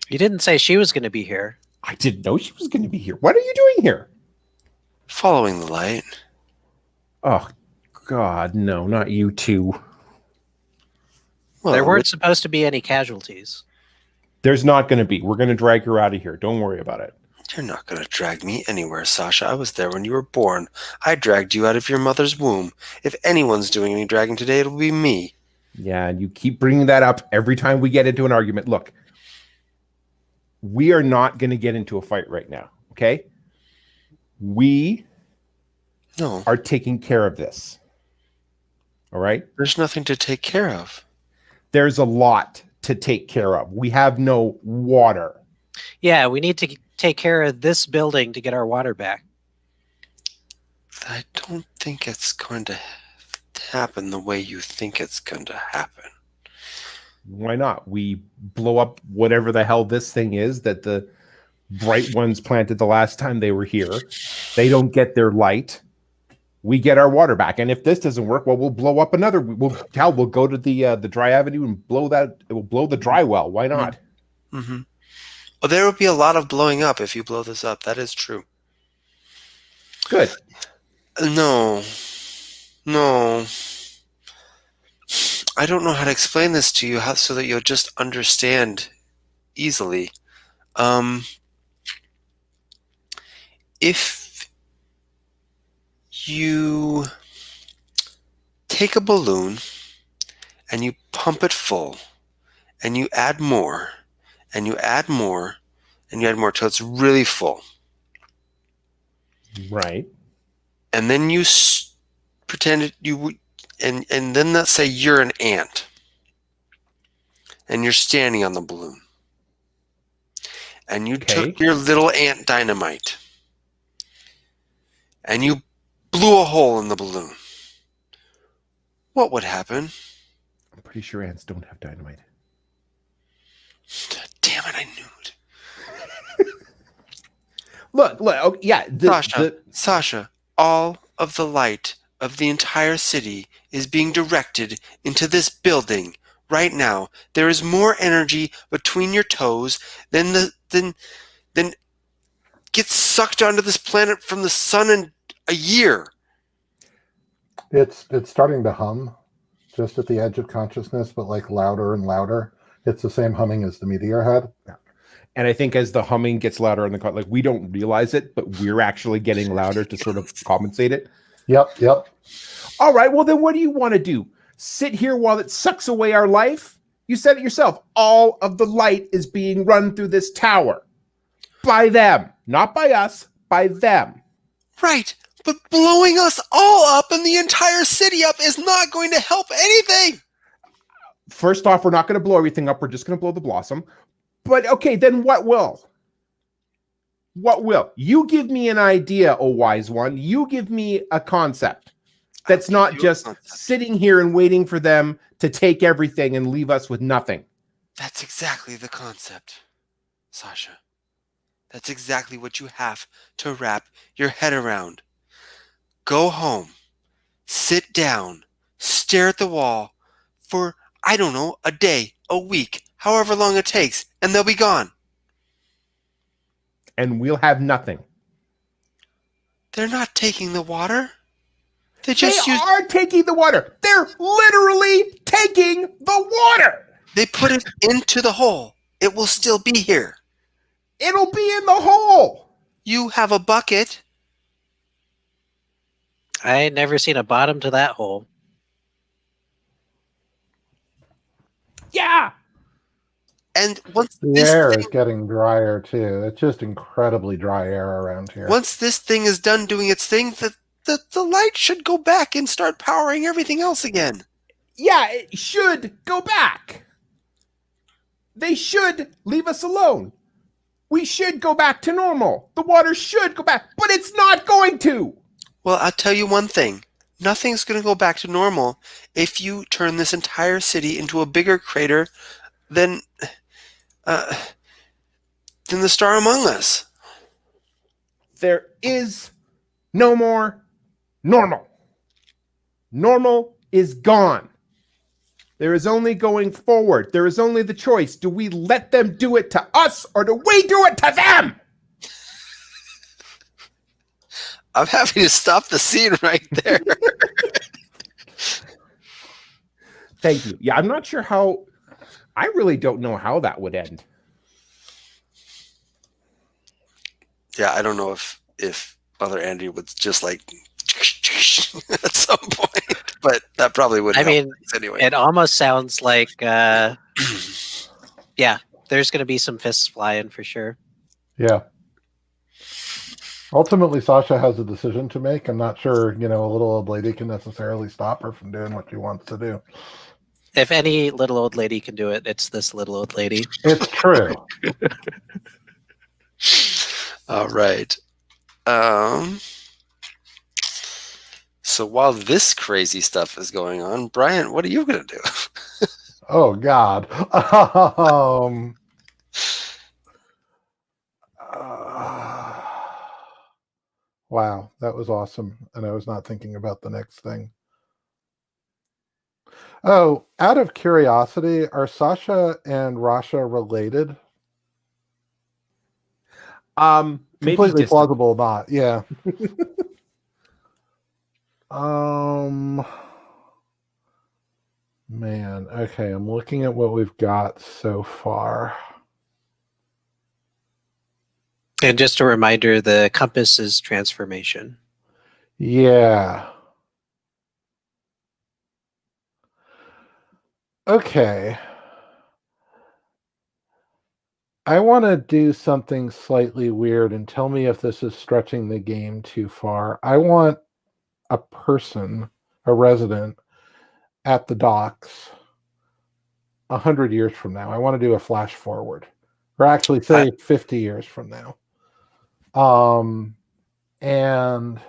You didn't say she was going to be here. I didn't know she was going to be here. What are you doing here? Following the light. Oh, God, no, not you two. Well, There weren't supposed to be any casualties. There's not going to be. We're going to drag her out of here. Don't worry about it. You're not going to drag me anywhere, Sasha. I was there when you were born. I dragged you out of your mother's womb. If anyone's doing any dragging today, it'll be me. Yeah, and you keep bringing that up every time we get into an argument. Look, we are not going to get into a fight right now, okay? We are taking care of this. All right? There's nothing to take care of. There's a lot to take care of. We have no water. Yeah, we need to take care of this building to get our water back. I don't think it's going to happen the way you think it's going to happen. Why not? We blow up whatever the hell this thing is that the bright ones planted the last time they were here. They don't get their light. We get our water back. And if this doesn't work, well, we'll blow up another. We'll go to the dry avenue and blow that. It will blow the dry well. Why not? Mm-hmm. Well, there will be a lot of blowing up if you blow this up. That is true. Good. No. I don't know how to explain this to you so that you'll just understand easily. If you take a balloon and you pump it full and you add more and you add more and you add more till it's really full. Right. And then you pretend and then let's say you're an ant and you're standing on the balloon and you took your little ant dynamite and you blew a hole in the balloon. What would happen? I'm pretty sure ants don't have dynamite. Damn it, I knew it. Look, yeah. Sasha, all of the light of the entire city is being directed into this building right now. There is more energy between your toes than gets sucked onto this planet from the sun in a year. It's starting to hum just at the edge of consciousness, but like louder and louder. It's the same humming as the meteor had. Yeah. And I think as the humming gets louder in the car, like we don't realize it, but we're actually getting louder to sort of compensate it. Yep. All right. Well, then what do you want to do? Sit here while it sucks away our life? You said it yourself. All of the light is being run through this tower. By them. Not by us. By them. Right. But blowing us all up and the entire city up is not going to help anything. First off, we're not going to blow everything up. We're just going to blow the blossom. But okay, then what will? What will? You give me an idea, oh wise one. You give me a concept that's not just sitting here and waiting for them to take everything and leave us with nothing. That's exactly the concept, Sasha. That's exactly what you have to wrap your head around. Go home, sit down, stare at the wall for, I don't know, a day, a week, however long it takes, and they'll be gone. And we'll have nothing. They're not taking the water. They are taking the water. They're literally taking the water. They put it into the hole. It will still be here. It'll be in the hole. You have a bucket. I ain't never seen a bottom to that hole. Yeah. And once the air is getting drier too. It's just incredibly dry air around here. Once this thing is done doing its thing, the light should go back and start powering everything else again. Yeah, it should go back. They should leave us alone. We should go back to normal. The water should go back, but it's not going to. Well, I'll tell you one thing. Nothing's going to go back to normal if you turn this entire city into a bigger crater than the star among us. There is no more normal. Normal is gone. There is only going forward. There is only the choice. Do we let them do it to us, or do we do it to them? I'm happy to stop the scene right there. Thank you. Yeah, I'm not sure how. I really don't know how that would end. Yeah, I don't know if Mother Andy would just like at some point, but that probably wouldn't. I mean, help things anyway. it almost sounds like, yeah, there's going to be some fists flying for sure. Yeah. Ultimately, Sasha has a decision to make. I'm not sure, a little old lady can necessarily stop her from doing what she wants to do. If any little old lady can do it, it's this little old lady. It's true. All right. So while this crazy stuff is going on, Bryant, what are you going to do? Oh, God. Wow, that was awesome. And I was not thinking about the next thing. Oh, out of curiosity, are Sasha and Rasha related? Maybe Completely distant. plausible, not. Yeah. Man, okay, I'm looking at what we've got so far. And just a reminder, the compass is transformation. Yeah. Okay. I want to do something slightly weird, and tell me if this is stretching the game too far. I want a person, a resident, at the docks 100 years from now. I want to do a flash forward, or actually say 50 years from now. And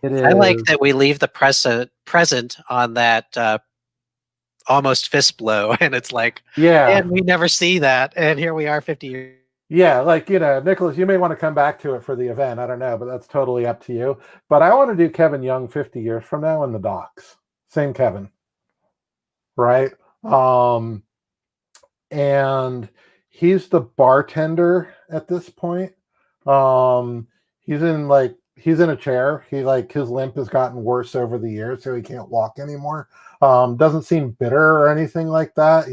it is. I like that we leave the present on that almost fist blow, and it's like, Yeah. and we never see that, and here we are 50 years. Yeah, like, Nicholas, you may want to come back to it for the event. I don't know, but that's totally up to you. But I want to do Kevin Young 50 years from now in the docks. Same Kevin. Right? And he's the bartender at this point. He's in a chair. His limp has gotten worse over the years, so he can't walk anymore. Doesn't seem bitter or anything like that.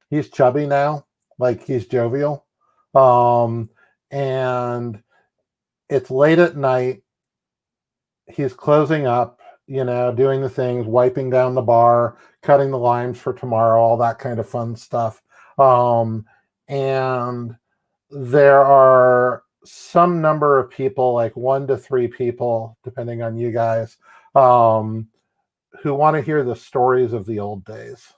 He's chubby now. He's jovial. And it's late at night. He's closing up, doing the things, wiping down the bar, cutting the limes for tomorrow, all that kind of fun stuff. And there are some number of people, like 1 to 3 people, depending on you guys, who want to hear the stories of the old days.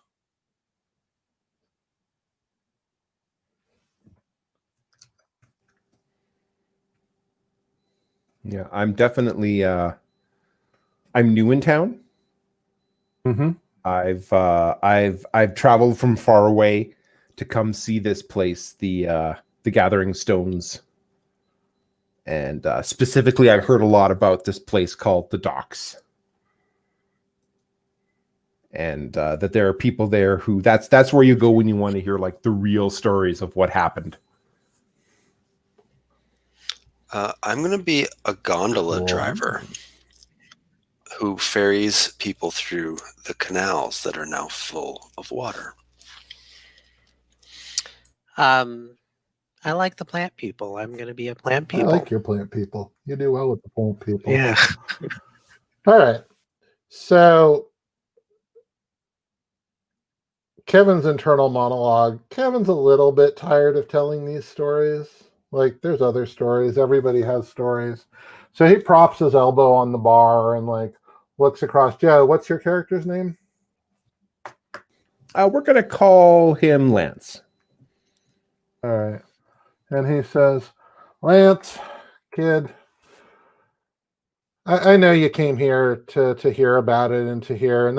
Yeah, I'm definitely I'm new in town. Mm-hmm. I've traveled from far away to come see this place, the Gathering Stones. And specifically, I've heard a lot about this place called the Docks. And that there are people there who that's where you go when you want to hear the real stories of what happened. I'm going to be a gondola driver who ferries people through the canals that are now full of water. I like the plant people. I'm going to be a plant people. I like your plant people. You do well with the plant people. Yeah. All right. So Kevin's internal monologue. Kevin's a little bit tired of telling these stories. There's other stories. Everybody has stories. So he props his elbow on the bar and looks across. Joe, what's your character's name? We're going to call him Lance. All right. And he says, Lance, kid, I know you came here to hear about it and to hear, and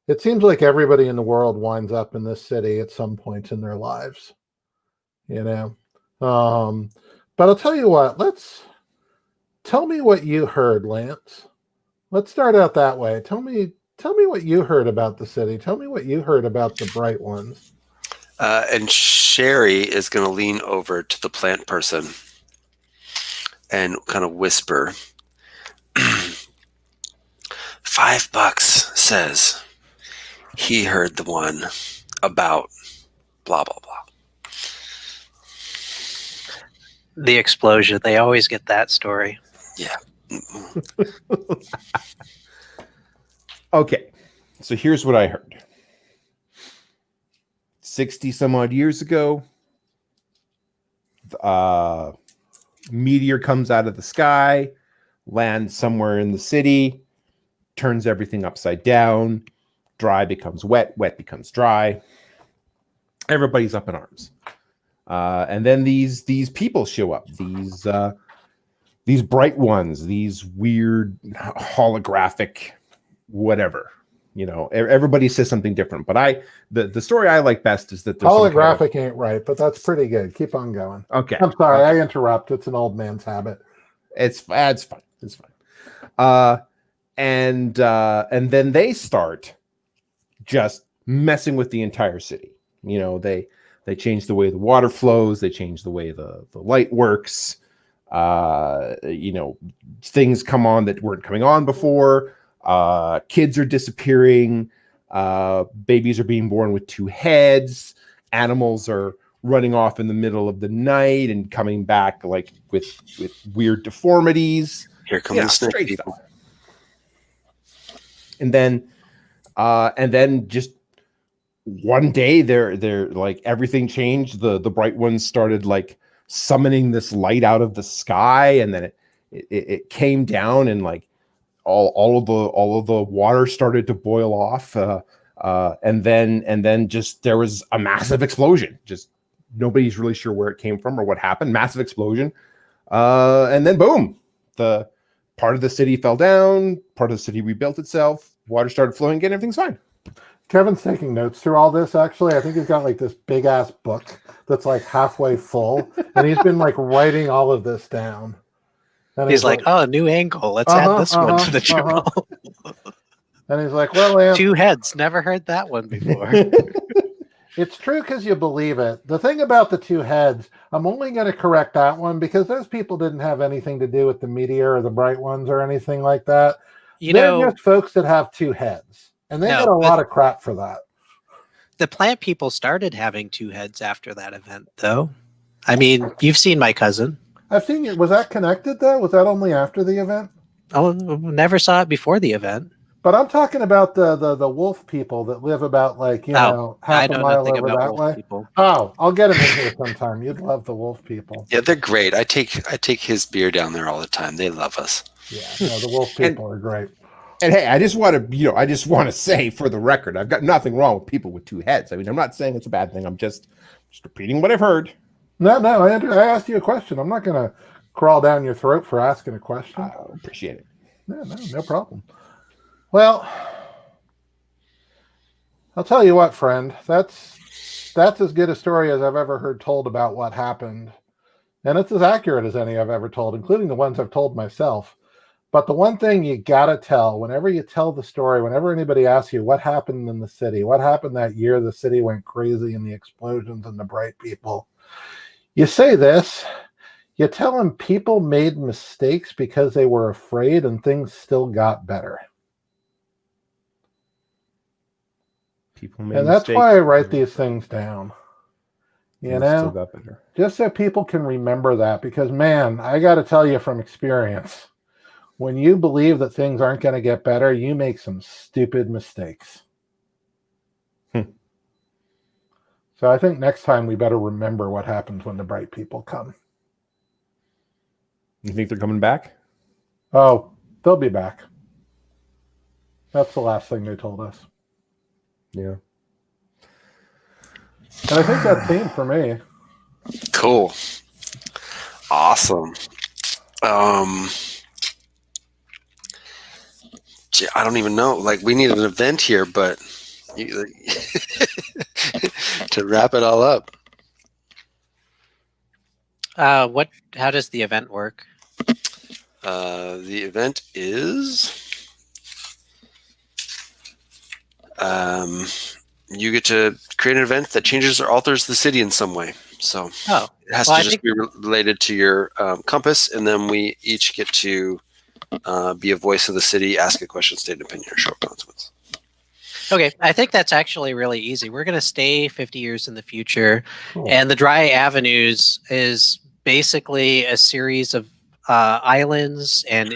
it seems like everybody in the world winds up in this city at some point in their lives, But I'll tell you what, let's tell me what you heard, Lance. Let's start out that way. Tell me what you heard about the city. Tell me what you heard about the bright ones. And Sherry is going to lean over to the plant person and kind of whisper, $5 says he heard the one about blah, blah, blah. The explosion. They always get that story. Yeah. Okay, so here's what I heard. 60 some odd years ago, meteor comes out of the sky, lands somewhere in the city, turns everything upside down. Dry becomes wet, wet becomes dry. Everybody's up in arms. And then these people show up. These bright ones, these weird holographic whatever. You know, everybody says something different, but the story I like best is that there's holographic ain't right, but that's pretty good. Keep on going. Okay. I'm sorry, okay. I interrupt. It's an old man's habit. It's fine. It's fine. And then they start just messing with the entire city. You know, they change the way the water flows. They change the way the light works. You know, things come on that weren't coming on before. Kids are disappearing. Babies are being born with 2 heads. Animals are running off in the middle of the night and coming back like with weird deformities. Here come the snake people. Stuff. And then just one day they're like everything changed. The bright ones started like summoning this light out of the sky, and then it came down, and like all of the water started to boil off, and then just there was a massive explosion. Just nobody's really sure where it came from or what happened. Massive explosion, and then boom, the part of the city fell down. Part of the city rebuilt itself. Water started flowing again. Everything's fine. Kevin's taking notes through all this, actually. I think he's got like this big ass book that's like halfway full, and he's been like writing all of this down. And he's like, oh, new angle. Let's add this one to the journal. And he's like, well, 2 heads. Never heard that one before. It's true because you believe it. The thing about the 2 heads, I'm only going to correct that one because those people didn't have anything to do with the meteor or the bright ones or anything like that. They're just folks that have 2 heads. And they get a lot of crap for that. The plant people started having 2 heads after that event, though. I mean, you've seen my cousin. I've seen it. Was that connected, though? Was that only after the event? Oh, never saw it before the event. But I'm talking about the wolf people that live about like, half a mile over that way. People. Oh, I'll get him in here sometime. You'd love the wolf people. Yeah, they're great. I take his beer down there all the time. They love us. Yeah, no, the wolf people are great. And hey, I just want to say for the record, I've got nothing wrong with people with 2 heads. I mean, I'm not saying it's a bad thing. I'm just repeating what I've heard. No, I asked you a question. I'm not going to crawl down your throat for asking a question. I appreciate it. No problem. Well, I'll tell you what, friend. That's as good a story as I've ever heard told about what happened. And it's as accurate as any I've ever told, including the ones I've told myself. But the one thing you got to tell, whenever you tell the story, whenever anybody asks you what happened in the city, what happened that year the city went crazy and the explosions and the bright people, you say this, you tell them people made mistakes because they were afraid and things still got better. And that's why I write these things down. You know, just so people can remember that, because man, I got to tell you from experience, when you believe that things aren't going to get better, you make some stupid mistakes. So I think next time we better remember what happens when the bright people come. You think they're coming back? Oh, they'll be back. That's the last thing they told us. Yeah. And I think that's it for me. Cool. Awesome. I don't even know. Like, we need an event here, but to wrap it all up. How does the event work? The event is you get to create an event that changes or alters the city in some way. So it has to just be related to your compass, and then we each get to be a voice of the city, ask a question, state an opinion, or show a consequence. Okay, I think that's actually really easy. We're going to stay 50 years in the future, Cool. and the Dry Avenues is basically a series of islands and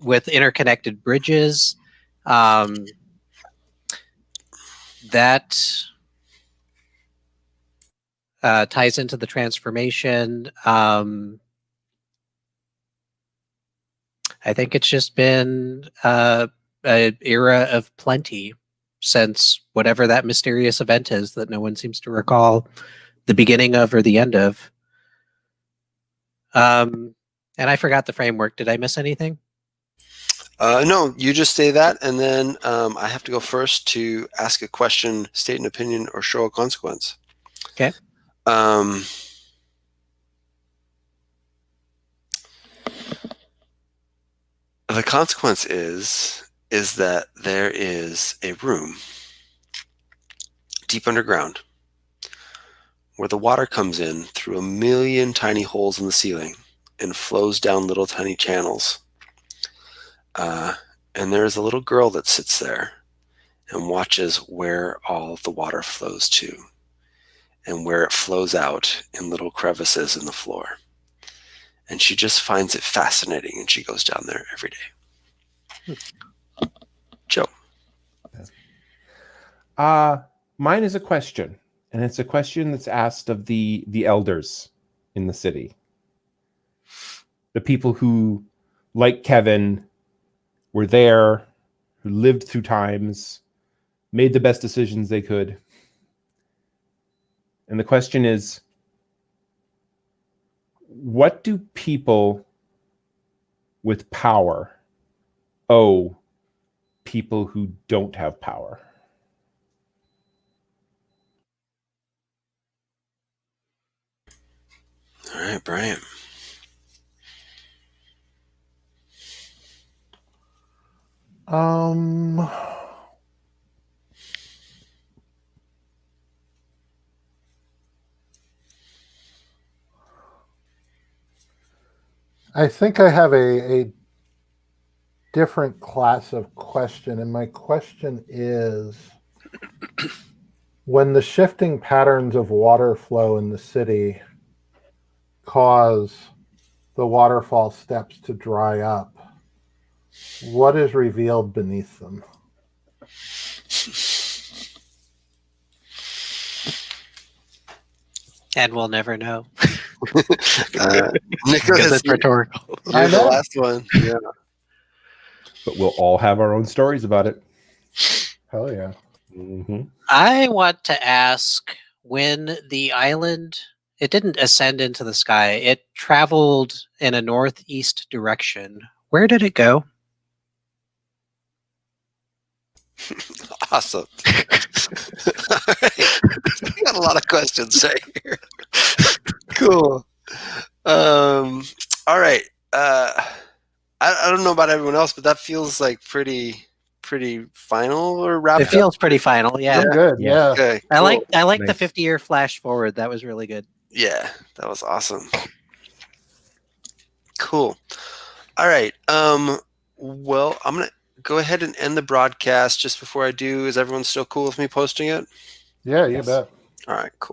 with interconnected bridges that ties into the transformation. I think it's just been an era of plenty since whatever that mysterious event is that no one seems to recall the beginning of or the end of. And I forgot the framework. Did I miss anything? No, you just say that, and then I have to go first to ask a question, state an opinion, or show a consequence. Okay. The consequence is that there is a room deep underground where the water comes in through a million tiny holes in the ceiling and flows down little tiny channels. And there is a little girl that sits there and watches where all the water flows to and where it flows out in little crevices in the floor. And she just finds it fascinating, and she goes down there every day. Joe. Mine is a question, and it's a question that's asked of the elders in the city. The people who, like Kevin, were there, who lived through times, made the best decisions they could. And the question is, what do people with power owe people who don't have power? All right, Bryant. I think I have a different class of question, and my question is, when the shifting patterns of water flow in the city cause the waterfall steps to dry up, what is revealed beneath them? And we'll never know. Nicholas, It's rhetorical. you're the last one. Yeah. But we'll all have our own stories about it. Hell yeah. Mm-hmm. I want to ask, when the island, it didn't ascend into the sky, it traveled in a northeast direction. Where did it go? Awesome. All right. We got a lot of questions right here. Cool. All right. I don't know about everyone else, but that feels like pretty final or wrapped It feels pretty final, yeah. I'm good. Yeah. Yeah. Okay, I cool. like the Nice. 50-year flash forward. That was really good. Yeah, that was awesome. Cool. All right. Well, I'm gonna go ahead and end the broadcast. Just before I do, is everyone still cool with me posting it? Yeah, you Yes. bet. All right, cool.